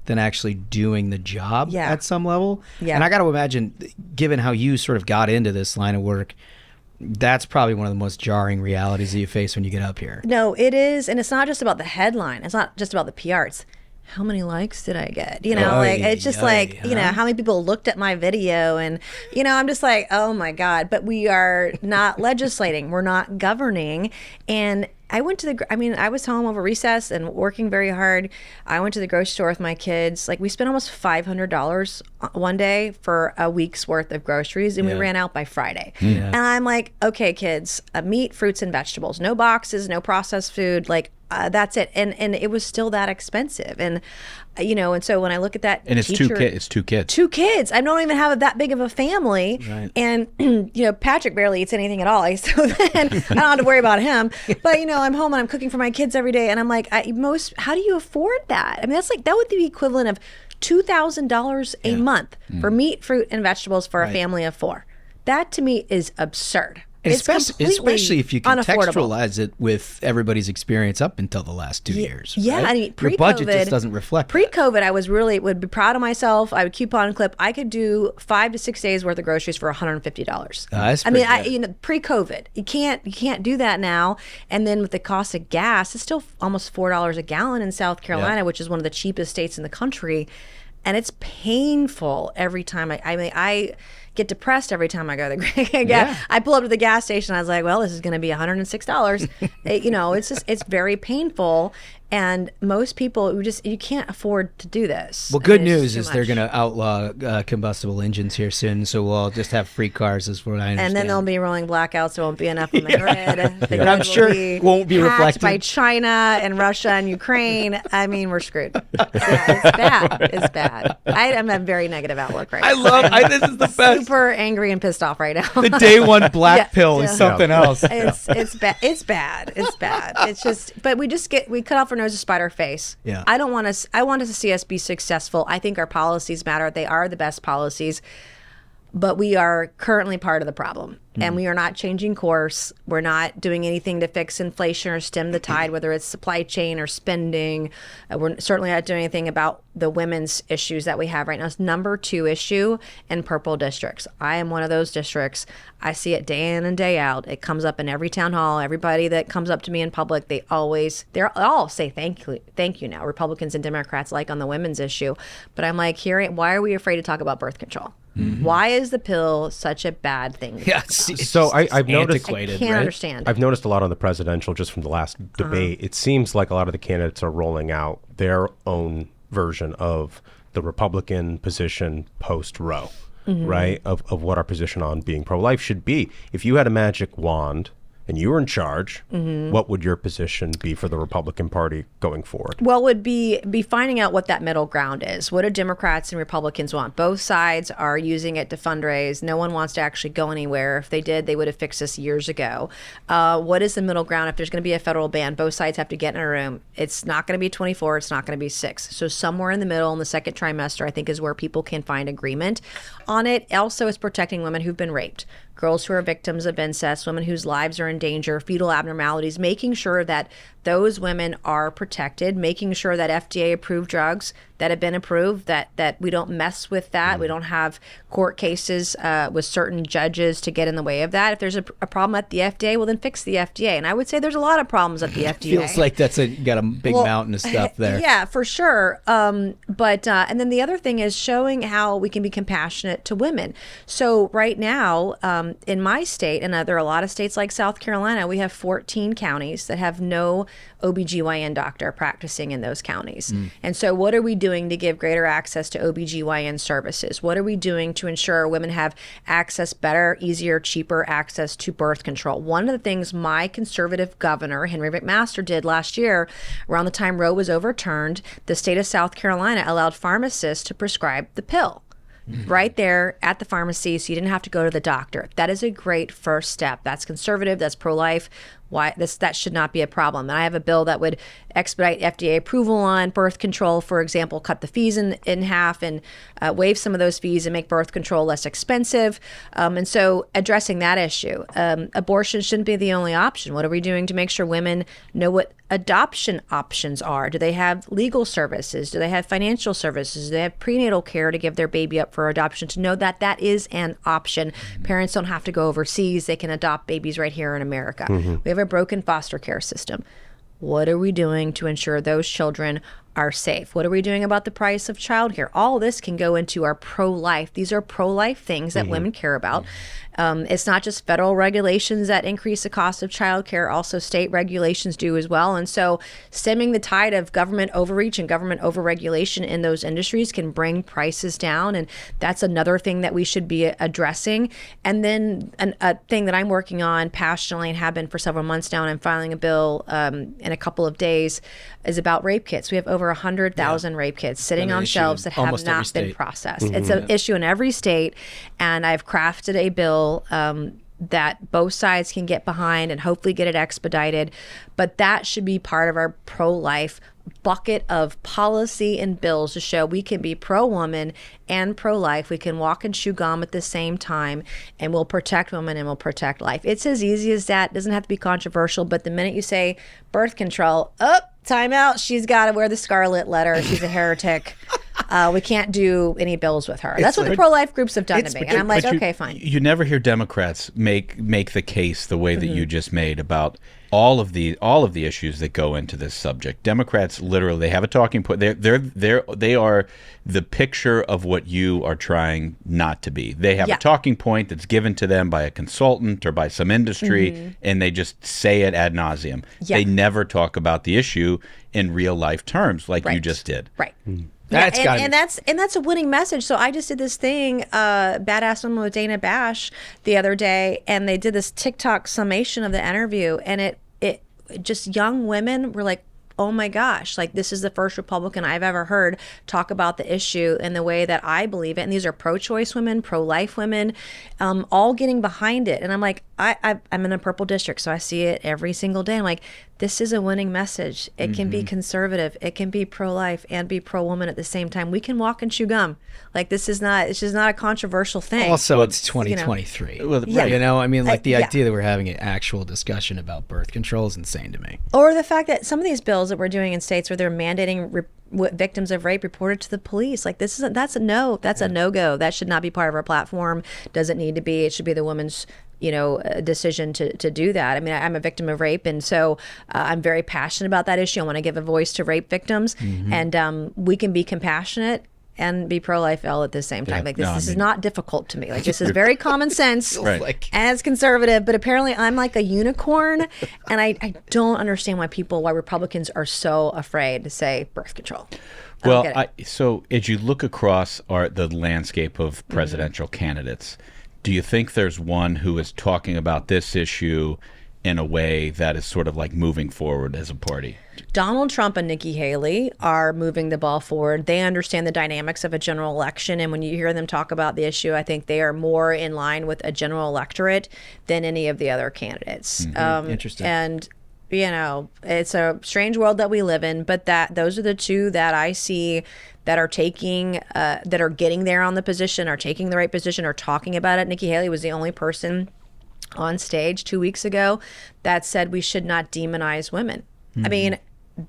than actually doing the job at some level. And I got to imagine, given how you sort of got into this line of work, that's probably one of the most jarring realities that you face when you get up here. No, it is. And it's not just about the headline. It's not just about the PR. It's how many likes did I get? You know, it's just you know, how many people looked at my video, and, you know, I'm just like, oh my God, but we are not legislating. We're not governing. And I was home over recess and working very hard. I went to the grocery store with my kids. Like, we spent almost $500 one day for a week's worth of groceries, and we ran out by Friday. And I'm like, okay, kids, meat, fruits, and vegetables, no boxes, no processed food, like, that's it. And it was still that expensive. And, you know, and so when I look at that, and it's two kids. Two kids. I don't even have that big of a family. Right. And, you know, Patrick barely eats anything at all. So then I don't have to worry about him. But, you know, I'm home and I'm cooking for my kids every day. And I'm like, how do you afford that? I mean, that would be the equivalent of $2,000 a month for meat, fruit, and vegetables for a family of 4. That to me is absurd. And especially if you contextualize it with everybody's experience up until the last 2 years. Yeah, right? I mean, your budget just doesn't reflect. Pre-COVID, I would be proud of myself. I would coupon and clip. I could do 5 to 6 days worth of groceries for $150. That's pre-COVID, you can't do that now. And then with the cost of gas, it's still almost $4 a gallon in South Carolina, which is one of the cheapest states in the country, and it's painful every time. I get depressed every time I go to the I pull up to the gas station. I was like, well, this is going to be $106. You know, it's very painful. And most people, you can't afford to do this. Well, good news is they're going to outlaw combustible engines here soon, so we'll all just have free cars, is what I understand. And then there'll be rolling blackouts. There won't be enough on the grid. The grid I'm sure it won't be reflected by China and Russia and Ukraine. I mean, we're screwed. It's bad. It's bad. I am a very negative outlook right now. This is the best. Super angry and pissed off right now. The day one black pill is something else. It's bad. It's bad. It's bad. It's just, but we cut off our nose to spite our face. Yeah. I want us to see us be successful. I think our policies matter. They are the best policies, but we are currently part of the problem. And we are not changing course. We're not doing anything to fix inflation or stem the tide, whether it's supply chain or spending. We're certainly not doing anything about the women's issues that we have right now. It's number 2 issue in purple districts. I am one of those districts. I see it day in and day out. It comes up in every town hall. Everybody that comes up to me in public, they all say thank you now. Republicans and Democrats like on the women's issue. But I'm like, why are we afraid to talk about birth control? Mm-hmm. Why is the pill such a bad thing? So I've noticed. I can't understand. I've noticed a lot on the presidential, just from the last debate. It seems like a lot of the candidates are rolling out their own version of the Republican position post Roe, right? Of what our position on being pro-life should be. If you had a magic wand and you were in charge, what would your position be for the Republican Party going forward? Well, it would be finding out what that middle ground is. What do Democrats and Republicans want? Both sides are using it to fundraise. No one wants to actually go anywhere. If they did, they would have fixed this years ago. What is the middle ground? If there's going to be a federal ban, both sides have to get in a room. It's not going to be 24. It's not going to be 6. So somewhere in the middle in the second trimester, I think, is where people can find agreement on it. Also, it's protecting women who've been raped, girls who are victims of incest, women whose lives are in danger, fetal abnormalities, making sure that those women are protected, making sure that FDA-approved drugs that have been approved, that we don't mess with that. We don't have court cases with certain judges to get in the way of that. If there's a problem at the FDA, well, then fix the FDA. And I would say there's a lot of problems at the FDA. Feels like got a big mountain of stuff there. Yeah, for sure. But and then the other thing is showing how we can be compassionate to women. So right now, in my state, and there are a lot of states like South Carolina, we have 14 counties that have no OBGYN doctor practicing in those counties. And so what are we doing to give greater access to OBGYN services? What are we doing to ensure women have access, better, easier, cheaper access to birth control? One of the things my conservative governor, Henry McMaster, did last year, around the time Roe was overturned, the state of South Carolina allowed pharmacists to prescribe the pill. Right there at the pharmacy, so you didn't have to go to the doctor. That is a great first step. That's conservative, that's pro-life. That should not be a problem. And I have a bill that would expedite FDA approval on birth control, for example, cut the fees in half and waive some of those fees and make birth control less expensive. And so addressing that issue. Abortion shouldn't be the only option. What are we doing to make sure women know what adoption options are? Do they have legal services? Do they have financial services? Do they have prenatal care to give their baby up for adoption, to know that that is an option? Parents don't have to go overseas. They can adopt babies right here in America. We have a broken foster care system. What are we doing to ensure those children are safe? What are we doing about the price of childcare? All this can go into our pro-life. These are pro-life things that women care about. It's not just federal regulations that increase the cost of childcare, also state regulations do as well. And so stemming the tide of government overreach and government overregulation in those industries can bring prices down. And that's another thing that we should be addressing. And then a thing that I'm working on passionately and have been for several months now, and I'm filing a bill in a couple of days, is about rape kits. We have over 100,000 rape kits sitting on shelves that have not been processed. It's an issue in every state. And I've crafted a bill that both sides can get behind and hopefully get it expedited. But that should be part of our pro-life bucket of policy and bills to show we can be pro-woman and pro-life. We can walk and chew gum at the same time, and we'll protect women and we'll protect life. It's as easy as that. It doesn't have to be controversial, but the minute you say birth control, time out, she's got to wear the scarlet letter. She's a heretic. We can't do any bills with her. That's what the pro-life groups have done to me. And I'm like, okay, fine. You never hear Democrats make the case the way that you just made about all of the issues that go into this subject. Democrats literally, they have a talking point. They are the picture of what you are trying not to be. They have a talking point that's given to them by a consultant or by some industry, and they just say it ad nauseum. They never talk about the issue in real life terms like you just did. Right. And that's a winning message. So I just did this thing, Badass Woman with Dana Bash, the other day, and they did this TikTok summation of the interview, and it just young women were like, oh my gosh, like this is the first Republican I've ever heard talk about the issue in the way that I believe it. And these are pro-choice women, pro-life women, all getting behind it. And I'm like, I'm in a purple district, so I see it every single day. I'm like, this is a winning message. It can be conservative, it can be pro-life and be pro-woman at the same time. We can walk and chew gum. Like it's just not a controversial thing. Also, it's 2023. I mean, like the idea that we're having an actual discussion about birth control is insane to me. Or the fact that some of these bills that we're doing in states where they're mandating victims of rape reported to the police. Like that's a no-go. That should not be part of our platform. Doesn't need to be. It should be the woman's decision to do that. I mean, I'm a victim of rape, and so I'm very passionate about that issue. I want to give a voice to rape victims, and we can be compassionate and be pro-life all at the same time. This is not difficult to me. Like this is very common sense and it's conservative, but apparently I'm like a unicorn, and I don't understand why Republicans are so afraid to say birth control. Well, so as you look across the landscape of presidential candidates, do you think there's one who is talking about this issue in a way that is sort of like moving forward as a party? Donald Trump and Nikki Haley are moving the ball forward. They understand the dynamics of a general election. And when you hear them talk about the issue, I think they are more in line with a general electorate than any of the other candidates. Interesting. And it's a strange world that we live in, but those are the two that I see that are that are getting there on the position, are taking the right position, are talking about it. Nikki Haley was the only person on stage 2 weeks ago that said we should not demonize women. I mean,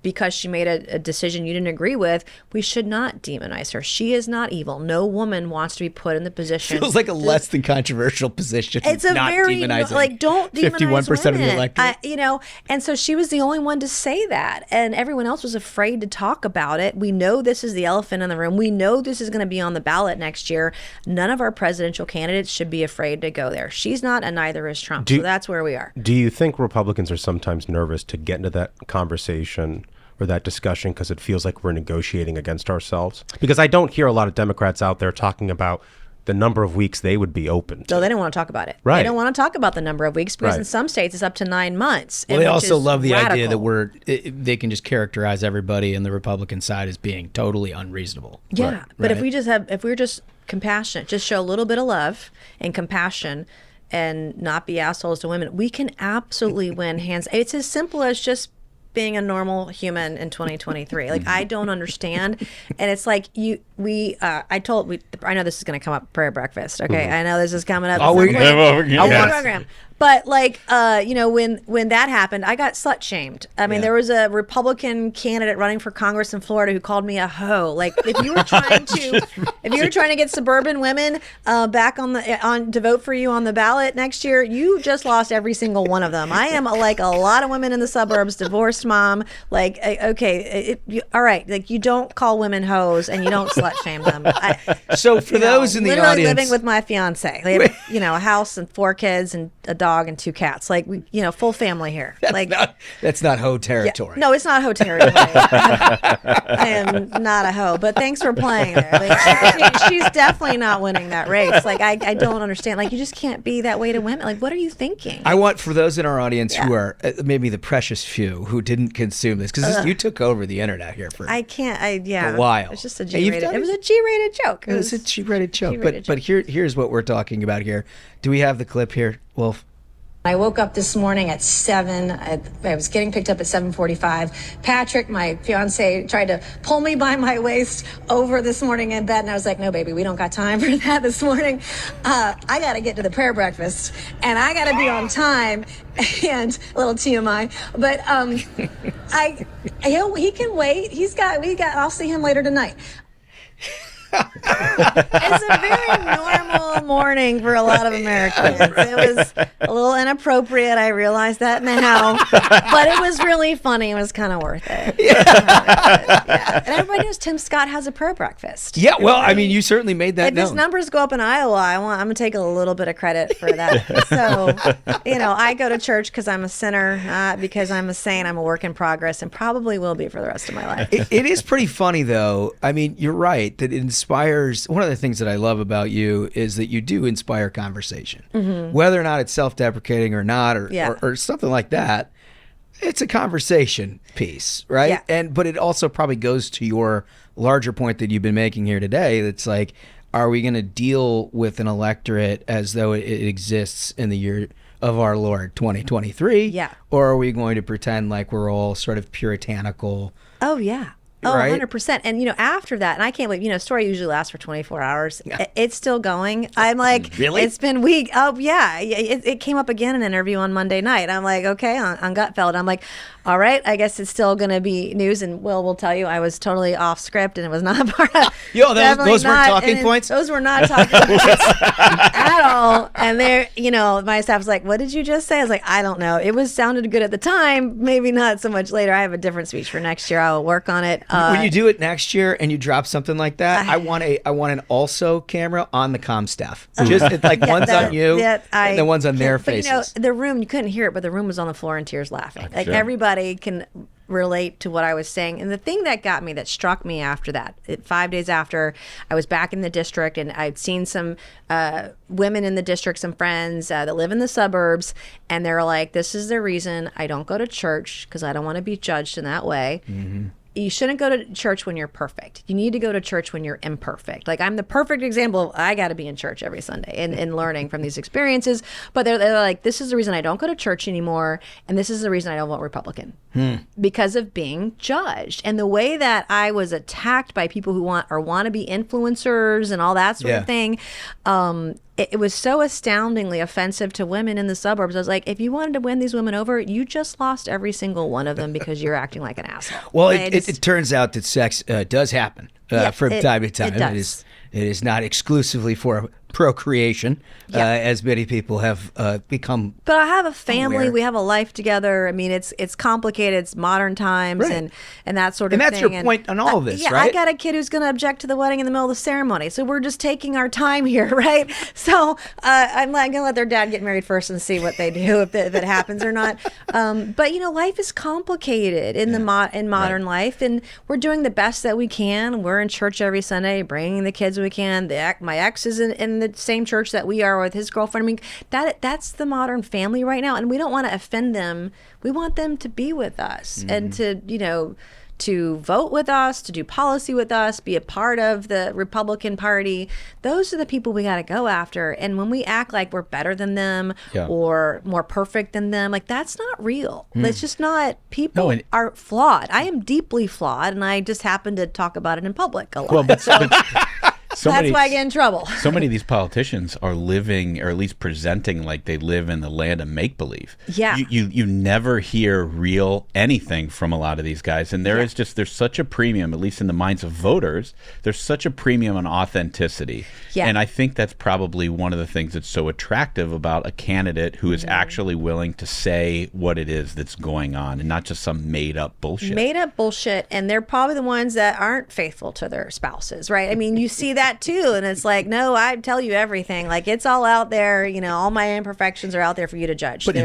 because she made a decision you didn't agree with, we should not demonize her. She is not evil. No woman wants to be put in the position. Feels like a less than controversial position. It's a very don't demonize 51% women. Of the electorate. And so she was the only one to say that, and everyone else was afraid to talk about it. We know this is the elephant in the room. We know this is going to be on the ballot next year. None of our presidential candidates should be afraid to go there. She's not, and neither is Trump. So that's where we are. Do you think Republicans are sometimes nervous to get into that conversation or that discussion because it feels like we're negotiating against ourselves? Because I don't hear a lot of Democrats out there talking about the number of weeks they would be open to. So they don't want to talk about it. Right. They don't want to talk about the number of weeks because in some states it's up to 9 months. Well, they also love the idea that they can just characterize everybody in the Republican side as being totally unreasonable. Yeah, but if we're just compassionate, just show a little bit of love and compassion and not be assholes to women, we can absolutely win hands. It's as simple as just being a normal human in 2023. Like, I don't understand. And it's like I know this is going to come up prayer breakfast. Okay. I know this is coming up. Program. But But like, when that happened, I got slut shamed. I mean, there was a Republican candidate running for Congress in Florida who called me a hoe. Like, if you were trying to get suburban women back to vote for you on the ballot next year, you just lost every single one of them. I am like a lot of women in the suburbs, divorced mom. Like, okay, all right. Like, you don't call women hoes and you don't slut shame them. So for those in the audience, literally living with my fiance, they have, a house and 4 kids and a dog and 2 cats. Like, full family here. That's not hoe territory. No, it's not hoe territory. I am not a hoe, but thanks for playing there. Like, she's definitely not winning that race. Like, I don't understand. Like, you just can't be that way to women. Like, what are you thinking? I want, for those in our audience who are maybe the precious few who didn't consume this, because you took over the internet here for a while. It's just a G-rated. It was a G-rated joke. It was a G-rated joke. But here's what we're talking about here. Do we have the clip here, Wolf? I woke up this morning at 7. I was getting picked up at 7:45. Patrick, my fiance, tried to pull me by my waist over this morning in bed, and I was like, no, baby, we don't got time for that this morning. I got to get to the prayer breakfast, and I got to be on time, and a little TMI. But he can wait. I'll see him later tonight. It's a very normal morning for a lot of Americans. It was a little inappropriate. I realize that now, but it was really funny. It was kind of worth it. Yeah. And everybody knows Tim Scott has a prayer breakfast. Yeah, well, I mean, you certainly made that known. If his numbers go up in Iowa, I'm going to take a little bit of credit for that. So, I go to church because I'm a sinner, not because I'm a saint. I'm a work in progress and probably will be for the rest of my life. It is pretty funny, though. I mean, you're right that it inspires. One of the things that I love about you is that you do inspire conversation, whether or not it's self-deprecating or not, or something like that. It's a conversation piece, right? Yeah. But it also probably goes to your larger point that you've been making here today. That's like, are we going to deal with an electorate as though it exists in the year of our Lord 2023? Yeah. Or are we going to pretend like we're all sort of puritanical? Oh, yeah. Oh, right? 100%. And, after that, and I can't believe, story usually lasts for 24 hours. It's still going. I'm like, really? It's been weeks. Oh, yeah. It came up again in an interview on Monday night. I'm like, okay, on Gutfeld. I'm like, all right, I guess it's still going to be news. And Will will tell you I was totally off script and it was not part of. Yo, those weren't talking points? Those were not talking points at all. And there, my staff was like, what did you just say? I was like, I don't know. It sounded good at the time. Maybe not so much later. I have a different speech for next year. I will work on it. When you do it next year and you drop something like that, I want an also camera on the comm staff. Just like one's on you and then one's on their faces. The room, you couldn't hear it, but the room was on the floor in tears laughing. Like everybody can relate to what I was saying. And the thing that struck me after that, 5 days after, I was back in the district and I'd seen some women in the district, some friends that live in the suburbs, and they're like, this is the reason I don't go to church because I don't want to be judged in that way. Mm-hmm. You shouldn't go to church when you're perfect. You need to go to church when you're imperfect. Like, I'm the perfect example of I got to be in church every Sunday and learning from these experiences. But they're like, this is the reason I don't go to church anymore. And this is the reason I don't vote Republican. Because of being judged. And the way that I was attacked by people who want to be influencers and all that sort of thing, it was so astoundingly offensive to women in the suburbs. I was like, if you wanted to win these women over, you just lost every single one of them because you're acting like an asshole. Well, it turns out that sex does happen from time to time. It is not exclusively for procreation, as many people have become. But I have a family. aware. We have a life together. I mean, it's complicated. It's modern times Right. and that sort of thing. And that's your point on all of this, right? I got a kid who's going to object to the wedding in the middle of the ceremony. So we're just taking our time here, right? So I'm going to let their dad get married first and see what they do, if it happens or not. But, life is complicated in modern life. And we're doing the best that we can. We're in church every Sunday, bringing the kids when we can. My ex is in the same church that we are with his girlfriend. I mean, that's the modern family right now. And we don't want to offend them. We want them to be with us and to vote with us, to do policy with us, be a part of the Republican Party. Those are the people we got to go after. And when we act like we're better than them or more perfect than them, like, that's not real. It's just not. People are flawed. I am deeply flawed, and I just happen to talk about it in public a lot. Well, That's why I get in trouble. So many of these politicians are living, or at least presenting like they live in the land of make-believe. Yeah. You never hear real anything from a lot of these guys. And there's such a premium, at least in the minds of voters, there's such a premium on authenticity. Yeah. And I think that's probably one of the things that's so attractive about a candidate who is actually willing to say what it is that's going on and not just some made-up bullshit. Made-up bullshit, and they're probably the ones that aren't faithful to their spouses, right? I mean, you see that too, and it's like, no, I tell you everything. Like, it's all out there. You know, all my imperfections are out there for you to judge. But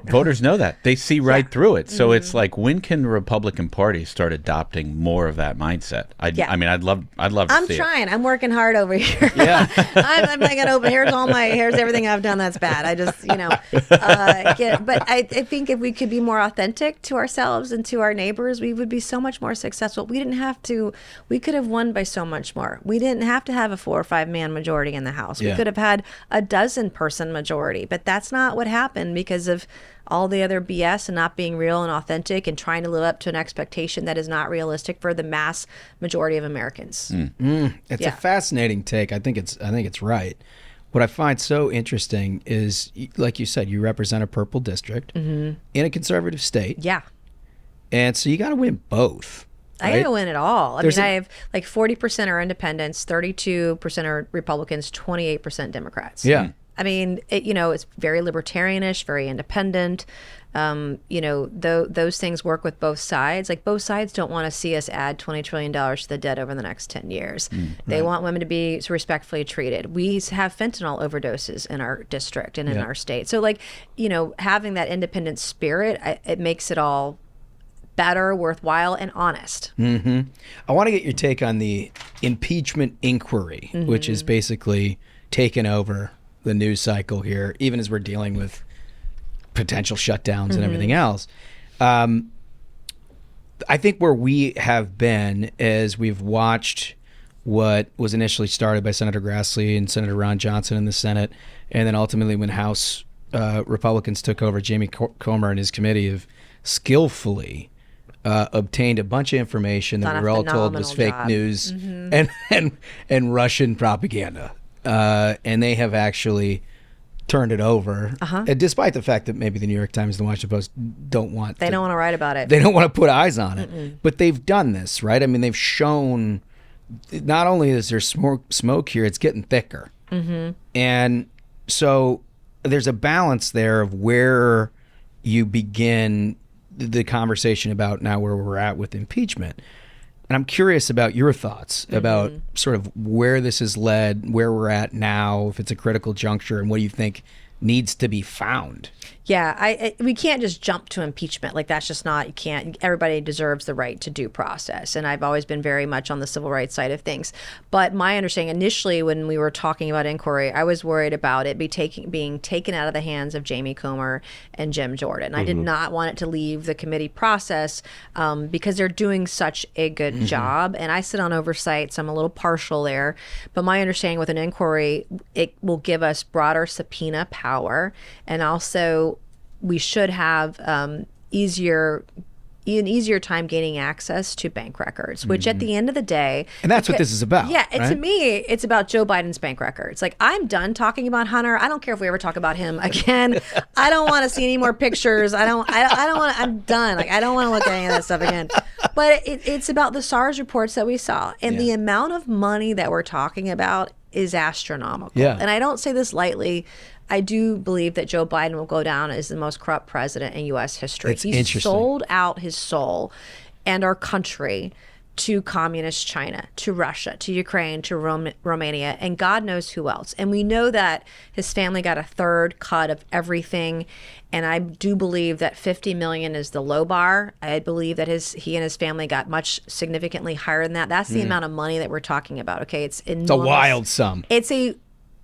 voters know that. They see right through it. So it's like, when can the Republican Party start adopting more of that mindset? I mean, I'd love to see it. I'm trying. I'm working hard over here. Yeah. I'm like, here's everything I've done that's bad. I just, but I think if we could be more authentic to ourselves and to our neighbors, we would be so much more successful. We could have won by so much more. We didn't have to have a 4 or 5 man majority in the House. We could have had a 12 person majority, but that's not what happened because of all the other BS and not being real and authentic and trying to live up to an expectation that is not realistic for the mass majority of Americans. It's a fascinating take. I think it's right. What I find so interesting is, like you said, you represent a purple district in a conservative state. Yeah. And so you got to win both. I got to win it all. I have like 40% are independents, 32% are Republicans, 28% Democrats. Yeah. I mean, it's very libertarianish, very independent. Those things work with both sides. Like, both sides don't want to see us add $20 trillion to the debt over the next 10 years. They want women to be respectfully treated. We have fentanyl overdoses in our district and in our state. So, having that independent spirit, it makes it all better, worthwhile, and honest. I want to get your take on the impeachment inquiry, which is basically taken over the news cycle here, even as we're dealing with potential shutdowns and everything else. I think where we have been is we've watched what was initially started by Senator Grassley and Senator Ron Johnson in the Senate, and then ultimately when House Republicans took over, Jamie Comer and his committee have skillfully obtained a bunch of information that we were all told was fake news and Russian propaganda. And they have actually turned it over, despite the fact that maybe the New York Times and the Washington Post don't want to write about it. They don't want to put eyes on it. But they've done this, right? I mean, they've shown not only is there smoke here, it's getting thicker. And so there's a balance there of where you begin the conversation about now where we're at with impeachment. And I'm curious about your thoughts about sort of where this has led, where we're at now, if it's a critical juncture, and what do you think needs to be found? Yeah, we can't just jump to impeachment. Like, that's just not, you can't. Everybody deserves the right to due process. And I've always been very much on the civil rights side of things. But my understanding initially when we were talking about inquiry, I was worried about it being taken out of the hands of Jamie Comer and Jim Jordan. I did not want it to leave the committee process because they're doing such a good job. And I sit on oversight, so I'm a little partial there. But my understanding with an inquiry, it will give us broader subpoena power, and also we should have an easier time gaining access to bank records, which at the end of the day... And that's what this is about. Yeah, right? To me, it's about Joe Biden's bank records. Like, I'm done talking about Hunter. I don't care if we ever talk about him again. I don't want to see any more pictures. I don't want to... I'm done. Like, I don't want to look at any of that stuff again. But it's about the SARS reports that we saw. And the amount of money that we're talking about is astronomical. Yeah. And I don't say this lightly. I do believe that Joe Biden will go down as the most corrupt president in U.S. history. He's sold out his soul and our country to communist China, to Russia, to Ukraine, to Romania, and God knows who else. And we know that his family got a third cut of everything. And I do believe that $50 million is the low bar. I believe that he and his family got much significantly higher than that. That's the amount of money that we're talking about. Okay, it's enormous. It's a wild sum. It's a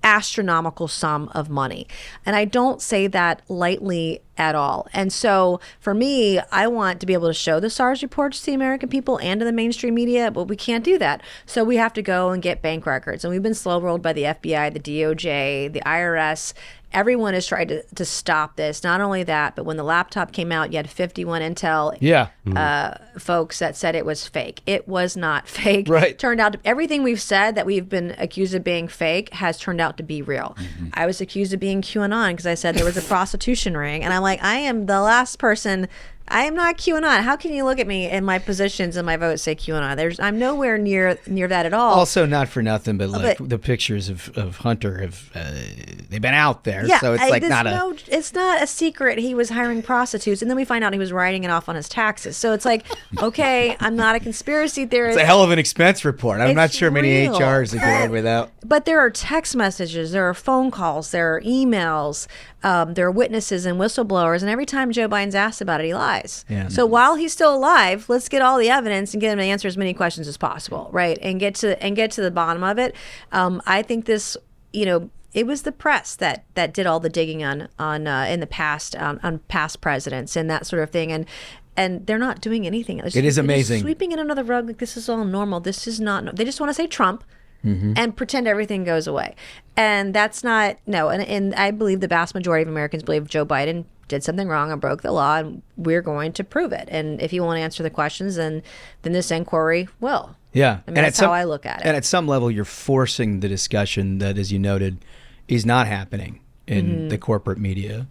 astronomical sum of money. And I don't say that lightly at all. And so for me, I want to be able to show the SARS reports to the American people and to the mainstream media, but we can't do that. So we have to go and get bank records. And we've been slow-rolled by the FBI, the DOJ, the IRS. Everyone has tried to stop this. Not only that, but when the laptop came out, you had 51 Intel folks that said it was fake. It was not fake. Right. Turned out everything we've said that we've been accused of being fake has turned out to be real. I was accused of being QAnon because I said there was a prostitution ring. And I'm like, I am the last person. I am not QAnon. How can you look at me and my positions and my votes say QAnon? I'm nowhere near that at all. Also, not for nothing, but like the pictures of Hunter have they've been out there, so it's like it's not a secret he was hiring prostitutes, and then we find out he was writing it off on his taxes. So it's like, okay, I'm not a conspiracy theorist. It's a hell of an expense report. I'm not sure many real. HRs that get away without. But there are text messages, there are phone calls, there are emails, there are witnesses and whistleblowers, and every time Joe Biden's asked about it, he lies. Yeah. So while he's still alive, let's get all the evidence and get him to answer as many questions as possible, right? And get to the bottom of it. I think this, it was the press that did all the digging on in the past on past presidents and that sort of thing, and they're not doing anything. It is amazing. Sweeping it under the rug like this is all normal. This is not. They just want to say Trump. And pretend everything goes away. And that's not, no. And I believe the vast majority of Americans believe Joe Biden did something wrong and broke the law, and we're going to prove it. And if you want to answer the questions, then this inquiry will. Yeah. I mean, that's how I look at it. And at some level, you're forcing the discussion that, as you noted, is not happening in the corporate media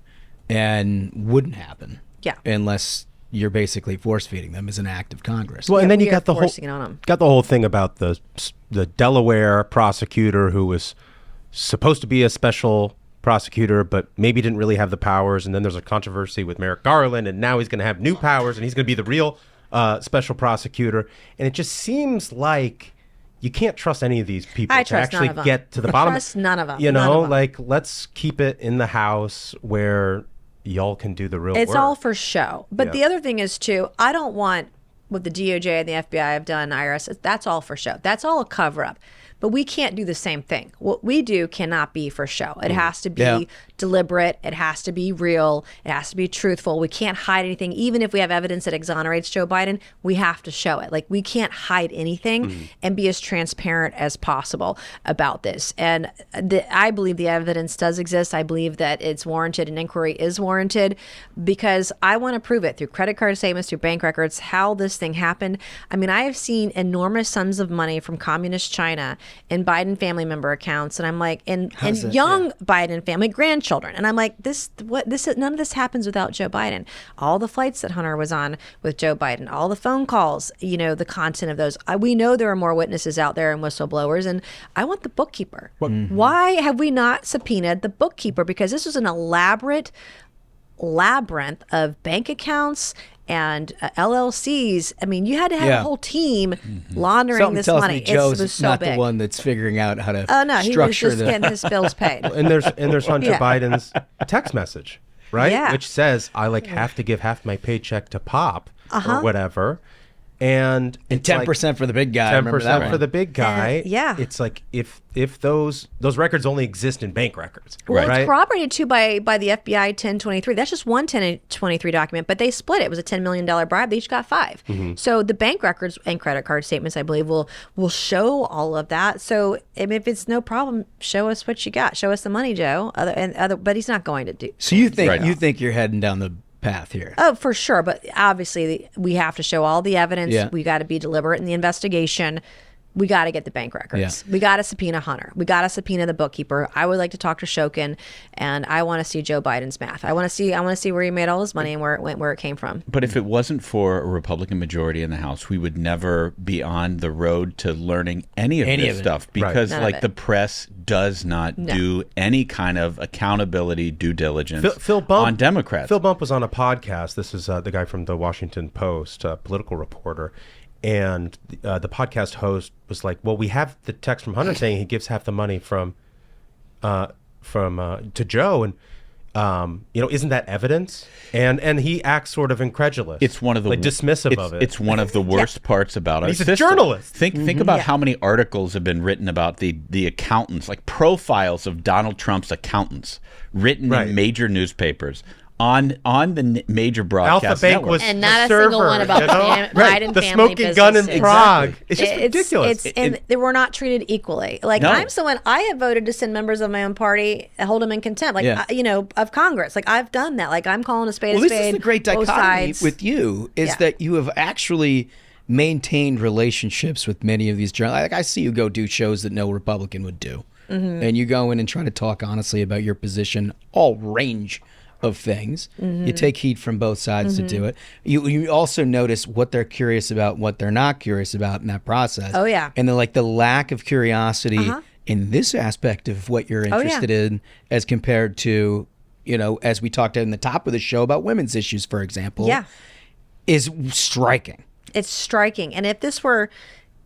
and wouldn't happen. Yeah. Unless you're basically force feeding them as an act of Congress. Well, and then you got the whole thing about the Delaware prosecutor who was supposed to be a special prosecutor, but maybe didn't really have the powers. And then there's a controversy with Merrick Garland, and now he's going to have new powers, and he's going to be the real special prosecutor. And it just seems like you can't trust any of these people to actually get to the bottom. Trust none of them. Like, let's keep it in the house where y'all can do the real work. It's all for show. But the other thing is, too, I don't want what the DOJ and the FBI have done, IRS, that's all for show. That's all a cover-up. But we can't do the same thing. What we do cannot be for show. It has to be deliberate. It has to be real. It has to be truthful. We can't hide anything. Even if we have evidence that exonerates Joe Biden, we have to show it. Like, we can't hide anything and be as transparent as possible about this. And I believe the evidence does exist. I believe that it's warranted. An inquiry is warranted because I want to prove it through credit card statements, through bank records, how this thing happened. I mean, I have seen enormous sums of money from communist China in Biden family member accounts, and I'm like, and young Biden family grandchildren, and I'm like, none of this happens without Joe Biden. All the flights that Hunter was on with Joe Biden, all the phone calls, the content of those. We know there are more witnesses out there and whistleblowers, and I want the bookkeeper. Why have we not subpoenaed the bookkeeper? Because this was an elaborate labyrinth of bank accounts and LLCs. I mean, you had to have a whole team laundering this money. It was so not big. The one that's figuring out how to he was just getting his bills paid. And there's Hunter Biden's text message, right? Yeah. Which says, I have to give half my paycheck to Pop or whatever. And 10% for the big guy. 10% for the big guy. It's like if those records only exist in bank records. Well, it's corroborated too by the FBI 1023. That's just one 1023 document, but they split it. It was a $10 million bribe. They each got 5. So the bank records and credit card statements, I believe, will show all of that. So if it's no problem, show us what you got. Show us the money, Joe. But he's not going to do. So you think you're heading down the path here? Oh, for sure. But obviously, we have to show all the evidence. Yeah. We got to be deliberate in the investigation. We got to get the bank records. Yeah. We got to subpoena Hunter. We got to subpoena the bookkeeper. I would like to talk to Shokin, and I want to see Joe Biden's math. I want to see where he made all his money and where it went, where it came from. But if it wasn't for a Republican majority in the House, we would never be on the road to learning any of this stuff because, the press does not do any kind of accountability, due diligence on Democrats. Phil Bump was on a podcast. This is the guy from the Washington Post, political reporter. And the podcast host was like, well, we have the text from Hunter saying he gives half the money to Joe. And, isn't that evidence? And he acts sort of incredulous. It's one of the dismissive of it. It's one of the worst parts about it. He's a journalist. Think about how many articles have been written about the accountants, like profiles of Donald Trump's accountants written in major newspapers on the major broadcast Alpha Bank network. was And not the a single server, one about you know? Biden The family smoking gun in businesses. Prague. Exactly. It's just ridiculous. And they were not treated equally. Like No. I'm someone I have voted to send members of my own party, hold them in contempt. Like Yeah. of Congress. Like I've done that. Like I'm calling a spade Well, a this spade. is the great both dichotomy sides. with you is Yeah. that you have actually maintained relationships with many of these journalists. Like I see you go do shows that no Republican would do, and you go in and try to talk honestly about your position, all range of things. You take heat from both sides to do it. You also notice what they're curious about, what they're not curious about in that process. Oh, yeah. And then like the lack of curiosity in this aspect of what you're yeah. interested in as compared to, as we talked in the top of the show about women's issues, for example, Yeah. is striking. It's striking. And if this were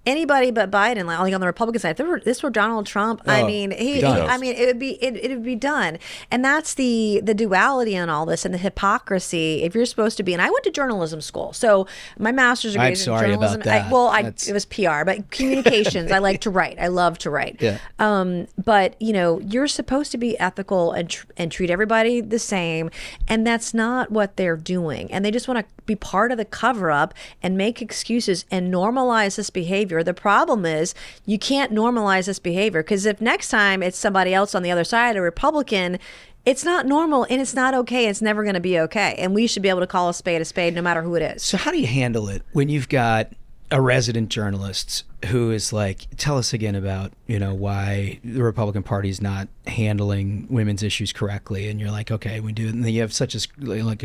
anybody but Biden, like on the Republican side, if this were Donald Trump, I mean, it would be done. And that's the duality in all this and the hypocrisy. If you're supposed to be, and I went to journalism school, so my master's degree I'm is in sorry journalism. about that. It was PR, but communications. I like to write. I love to write. Yeah. But you're supposed to be ethical and treat everybody the same, and that's not what they're doing. And they just want to be part of the cover up and make excuses and normalize this behavior. The problem is you can't normalize this behavior because if next time it's somebody else on the other side, a Republican, it's not normal and it's not okay. It's never going to be okay. And we should be able to call a spade no matter who it is. So how do you handle it when you've got a resident journalist who is like, tell us again about, why the Republican Party is not handling women's issues correctly. And you're like, okay, we do it. And then you have such a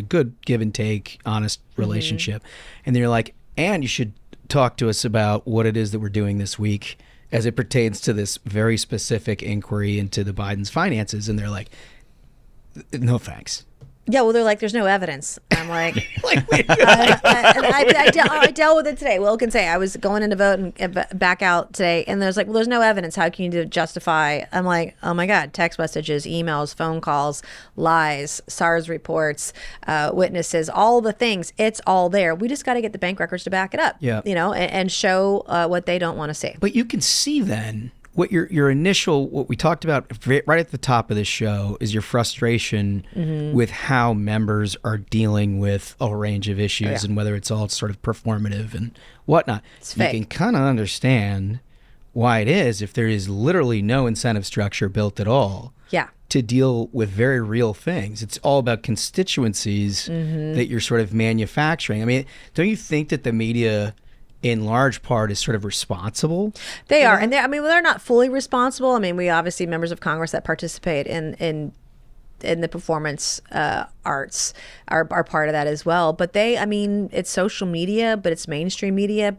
good give and take, honest relationship. And then you're like, and you should talk to us about what it is that we're doing this week as it pertains to this very specific inquiry into the Biden's finances. And they're like, no, thanks. Yeah, well, they're like, there's no evidence. I'm like, I dealt with it today. Will can say I was going in to vote and back out today, and there's like, well, there's no evidence. How can you justify? I'm like, oh my God, text messages, emails, phone calls, lies, SARS reports, witnesses, all the things. It's all there. We just got to get the bank records to back it up. Yeah, and show what they don't want to see. But you can see then. What your initial, what we talked about right at the top of the show is your frustration with how members are dealing with a range of issues and whether it's all sort of performative and whatnot. It's you fake. can kind of understand why it is if there is literally no incentive structure built at all to deal with very real things. It's all about constituencies that you're sort of manufacturing. I mean, don't you think that the media in large part is sort of responsible? They are. And they're not fully responsible. I mean, we obviously members of Congress that participate in the performance arts are part of that as well. But it's social media, but it's mainstream media,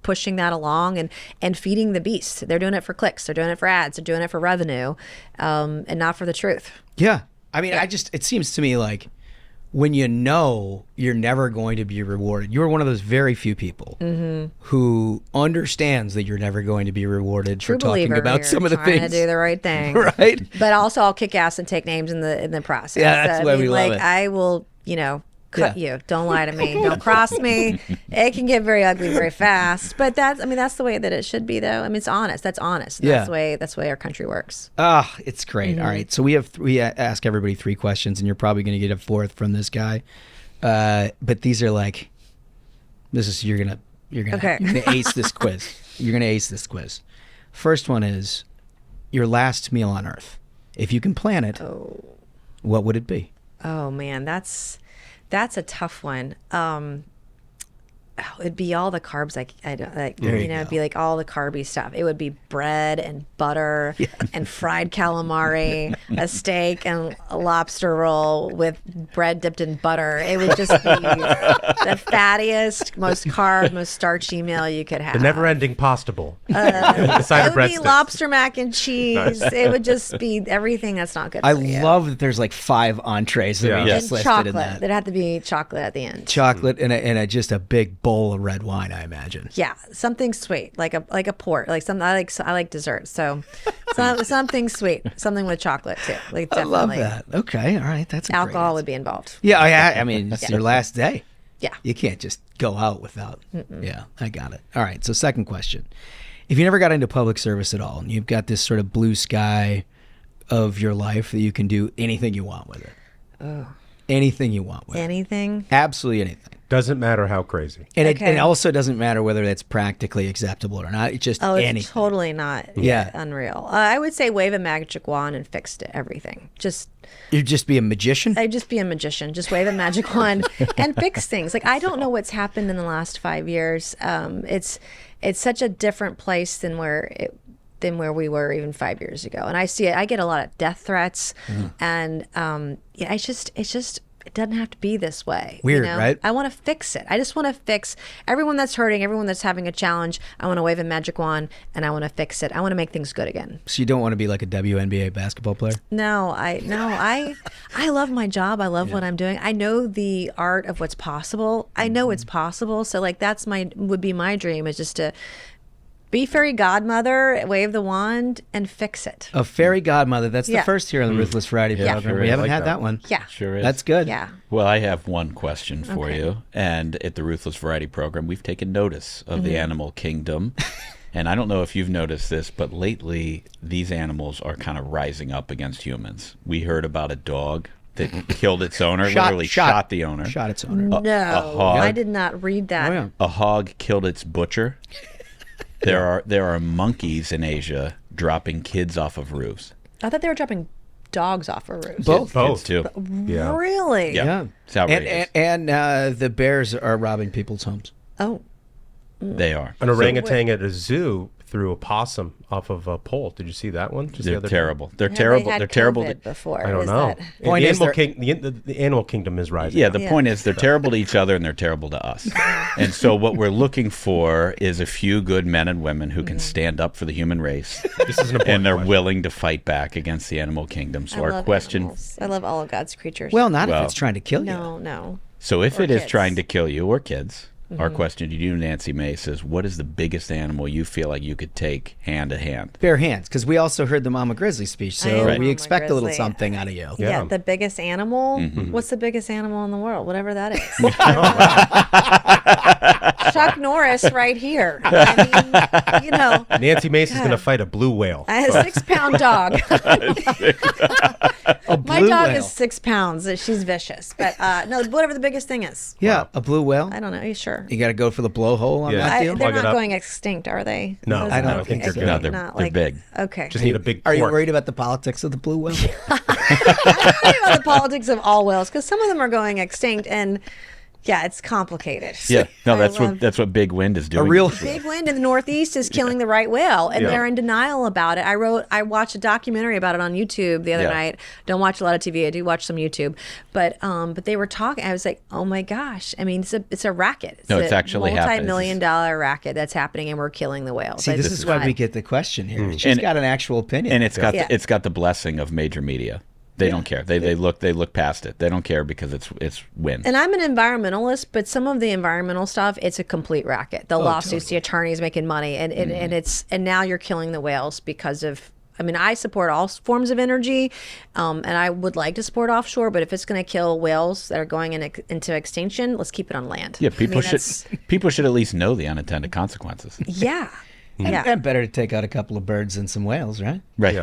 pushing that along and feeding the beast. They're doing it for clicks. They're doing it for ads. They're doing it for revenue, and not for the truth. Yeah. I mean, it seems to me like when you're never going to be rewarded, you're one of those very few people who understands that you're never going to be rewarded for talking about some of the things. Trying to do the right thing, right? But also, I'll kick ass and take names in the process. Yeah, that's why we love it. I will, cut you. Don't lie to me. Don't cross me. It can get very ugly very fast. But that's the way that it should be, though. I mean, it's honest. That's honest. Yeah. That's the way our country works. It's great. All right. So we ask everybody 3 questions, and you're probably going to get a 4th from this guy. But these are like, you're gonna ace this quiz. You're gonna ace this quiz. First one is your last meal on Earth. If you can plan it, what would it be? Oh man, that's a tough one. It'd be all the carbs I don't like. It'd be like all the carby stuff. It would be bread and butter and fried calamari, a steak and a lobster roll with bread dipped in butter. It would just be the fattiest, most carb, most starchy meal you could have. The never-ending pasta bowl. It would be lobster mac and cheese. Nice. It would just be everything that's not good for you. I love that there's like 5 entrees that are just listed chocolate. in that. There'd have to be chocolate at the end. Chocolate and just a big bowl of red wine, I imagine. Yeah, something sweet, like a port, like something. I like dessert, so something sweet, something with chocolate too. Like definitely. I love that. Okay, all right, that's alcohol would be involved. Yeah, I mean, it's your last day. Yeah, you can't just go out without. Yeah, I got it. All right, so second question: if you never got into public service at all, and you've got this sort of blue sky of your life that you can do anything you want with it, anything you want with it. Anything? Absolutely anything. Doesn't matter how crazy. And it also doesn't matter whether it's practically acceptable or not. It's just anything. It's totally not unreal. I would say wave a magic wand and fix everything. You'd just be a magician? I'd just be a magician. Just wave a magic wand and fix things. Like, I don't know what's happened in the last 5 years. It's such a different place than where we were even 5 years ago. And I see it. I get a lot of death threats, and it doesn't have to be this way. Weird, right? I want to fix it. I just want to fix everyone that's hurting, everyone that's having a challenge. I want to wave a magic wand and I want to fix it. I want to make things good again. So you don't want to be like a WNBA basketball player? No, I love my job. I love what I'm doing. I know the art of what's possible. I know it's possible. So like would be my dream, is just to be fairy godmother, wave the wand, and fix it. A fairy godmother. That's the first here on the Ruthless Variety program. Sure we haven't like had that one. Yeah. Sure is. That's good. Yeah. Well, I have one question for you. And at the Ruthless Variety program, we've taken notice of the animal kingdom. And I don't know if you've noticed this, but lately these animals are kind of rising up against humans. We heard about a dog that killed its owner, literally shot the owner. Shot its owner. No, a hog, I did not read that. Oh, yeah. A hog killed its butcher. There are monkeys in Asia dropping kids off of roofs. I thought they were dropping dogs off of roofs. Both kids too. Yeah. Really? Yeah. It's outrageous. And the bears are robbing people's homes. Oh. They are. An orangutan at a zoo threw a possum off of a pole. Did you see that one? They're terrible. They're Have terrible. They had They're terrible. COVID before. I don't Is know. that- The animal kingdom is rising. Yeah, the point is they're terrible to each other and they're terrible to us. And so what we're looking for is a few good men and women who can stand up for the human race. This is an important and they're question. willing to fight back against the animal kingdom. So I our love question animals. I love all of God's creatures. Well, not if it's trying to kill you. No. So if Or it is kids. trying to kill you or kids, our question to you, Nancy Mace, is what is the biggest animal you feel like you could take hand to hand? Bare hands, because we also heard the Mama Grizzly speech, I so love we Mama expect a little Grizzly. something out of you. Yeah, the biggest animal. What's the biggest animal in the world? Whatever that is. Chuck Norris right here. I mean, Nancy Mace is going to fight a blue whale. I have a 6-pound dog. My dog whale. is 6 pounds. She's vicious. But no, whatever the biggest thing is. Yeah, a blue whale. I don't know. Are you sure? You got to go for the blowhole on that deal? They're Plug it not up. going extinct, are they? No, Those I are don't not think they're extinct. good. No, Not they're big. Okay. Just need a big Are you port. worried about the politics of the blue whale? I don't know about the politics of all whales, because some of them are going extinct, and yeah, it's complicated. Yeah, no, I love- that's what Big Wind is doing. Big wind in the Northeast is killing the right whale, and they're in denial about it. I watched a documentary about it on YouTube the other night. Don't watch a lot of TV. I do watch some YouTube, but they were talking. I was like, oh my gosh! I mean, it's a racket. It's actually happening. multi-million-dollar racket that's happening, and we're killing the whales. See, this is why we get the question here. She's got an actual opinion, and it's got the blessing of major media. They don't care. They look past it. They don't care because it's wind. And I'm an environmentalist, but some of the environmental stuff, it's a complete racket. The lawsuits, the attorneys making money, and now you're killing the whales because of. I mean, I support all forms of energy, and I would like to support offshore. But if it's going to kill whales that are going into extinction, let's keep it on land. Yeah, people should at least know the unintended consequences. Yeah. Yeah. And better to take out a couple of birds than some whales, right? Right.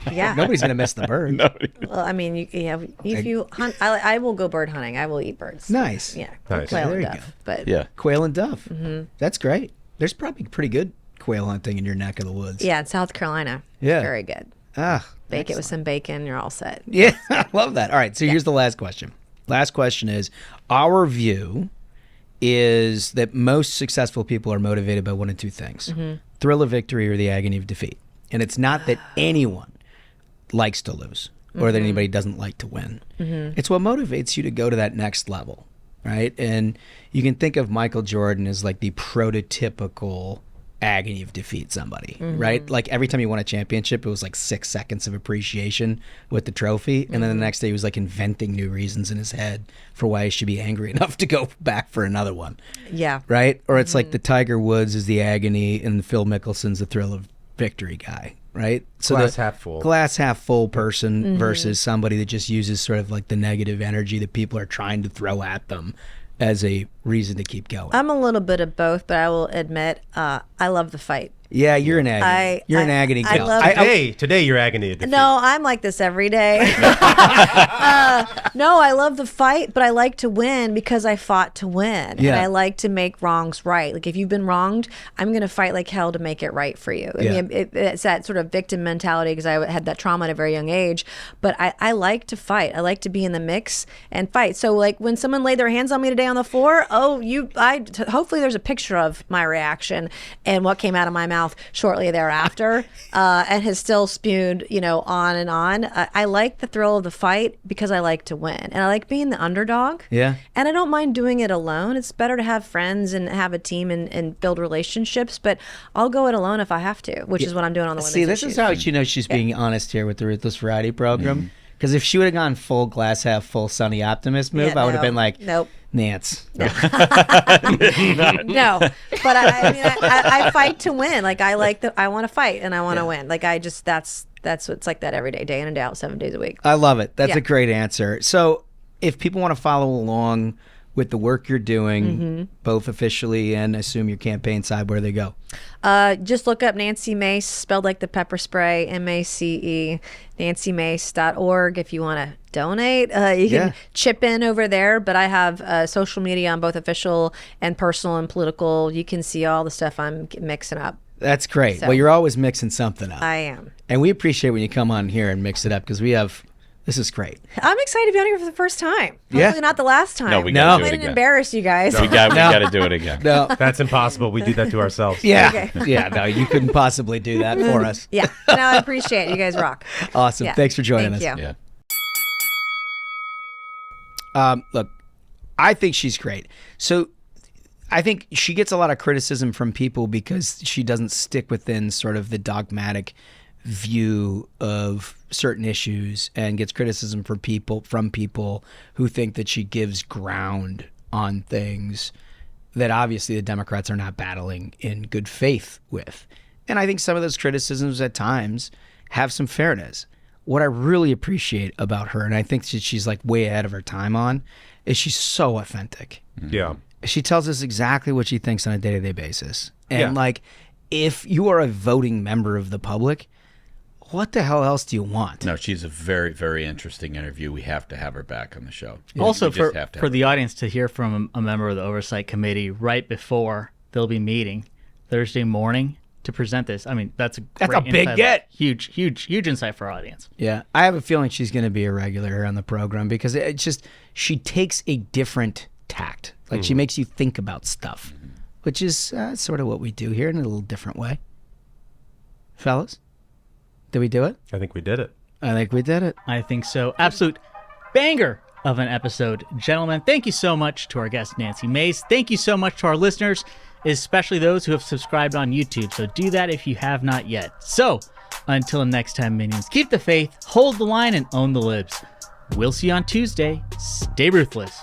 Yeah. Nobody's going to miss the bird. Well, I mean, if you hunt, I will go bird hunting. I will eat birds. Nice. Yeah. Nice. Quail There and you dove. go. But Yeah. Quail and dove. That's great. There's probably pretty good quail hunting in your neck of the woods. yeah, in South Carolina. Yeah. Very good. Ah, Bake it with some bacon. You're all set. yeah, I love that. All right, so here's the last question. Last question is, our view is that most successful people are motivated by one of two things. Thrill of victory or the agony of defeat. And it's not that anyone likes to lose or that anybody doesn't like to win. It's what motivates you to go to that next level, right? And you can think of Michael Jordan as like the prototypical agony of defeat somebody, right? Like every time he won a championship, it was like 6 seconds of appreciation with the trophy. And then the next day he was like inventing new reasons in his head for why he should be angry enough to go back for another one. Yeah. Right? Or it's like the Tiger Woods is the agony and Phil Mickelson's the thrill of victory guy, right? So Glass the half full. glass half full person versus somebody that just uses sort of like the negative energy that people are trying to throw at them as a reason to keep going. I'm a little bit of both, but I will admit I love the fight. Yeah, you're an agony. You're an agony gal. Today you're agony. No, I'm like this every day. No, I love the fight, but I like to win because I fought to win. Yeah. And I like to make wrongs right. Like if you've been wronged, I'm going to fight like hell to make it right for you. I mean, it's that sort of victim mentality because I had that trauma at a very young age. But I like to fight. I like to be in the mix and fight. So like when someone laid their hands on me today on the floor, hopefully there's a picture of my reaction and what came out of my mouth shortly thereafter, and has still spewed, on and on. I like the thrill of the fight because I like to win, and I like being the underdog. Yeah. And I don't mind doing it alone. It's better to have friends and have a team and build relationships, but I'll go it alone if I have to, which is what I'm doing on the women's this issues. is how she's being honest here with the Ruthless Variety program. Because if she would have gone full glass half full Sunny Optimist move, I would have been like, nope. Nance. No, but I fight to win. Like I want to fight and I want to win. Like that's what's like that every day, day in and day out, 7 days a week. I love it. That's a great answer. So if people want to follow along with the work you're doing, both officially and assume your campaign side, where do they go? Just look up Nancy Mace, spelled like the pepper spray, MACE, nancymace.org. If you want to donate, you can chip in over there. But I have social media on both official and personal and political. You can see all the stuff I'm mixing up. That's great. Well, you're always mixing something up. I am. And we appreciate when you come on here and mix it up because this is great. I'm excited to be on here for the first time. Hopefully not the last time. No, we got to do it again. I didn't embarrass you guys. We got to do it again. No, that's impossible. We do that to ourselves. Yeah. Okay. Yeah, no, you couldn't possibly do that for us. Yeah. No, I appreciate it. You guys rock. Awesome. Yeah. Thanks for joining us. Thank you. Yeah. Look, I think she's great. So I think she gets a lot of criticism from people because she doesn't stick within sort of the dogmatic view of certain issues and gets criticism from people who think that she gives ground on things that obviously the Democrats are not battling in good faith with. And I think some of those criticisms at times have some fairness. What I really appreciate about her, and I think she's like way ahead of her time on, is she's so authentic. Yeah. She tells us exactly what she thinks on a day-to-day basis. And like, if you are a voting member of the public, what the hell else do you want? No, she's a very, very interesting interview. We have to have her back on the show. Also, for the audience to hear from a member of the Oversight Committee right before they'll be meeting Thursday morning to present this, I mean, that's a big get. Huge insight for our audience. Yeah, I have a feeling she's going to be a regular here on the program because she takes a different tact. Like she makes you think about stuff, which is sort of what we do here in a little different way. Fellas? Did we do it? I think we did it. I think we did it. I think so. Absolute banger of an episode. Gentlemen, thank you so much to our guest, Nancy Mace. Thank you so much to our listeners, especially those who have subscribed on YouTube. So do that if you have not yet. So until next time, minions, keep the faith, hold the line, and own the libs. We'll see you on Tuesday. Stay ruthless.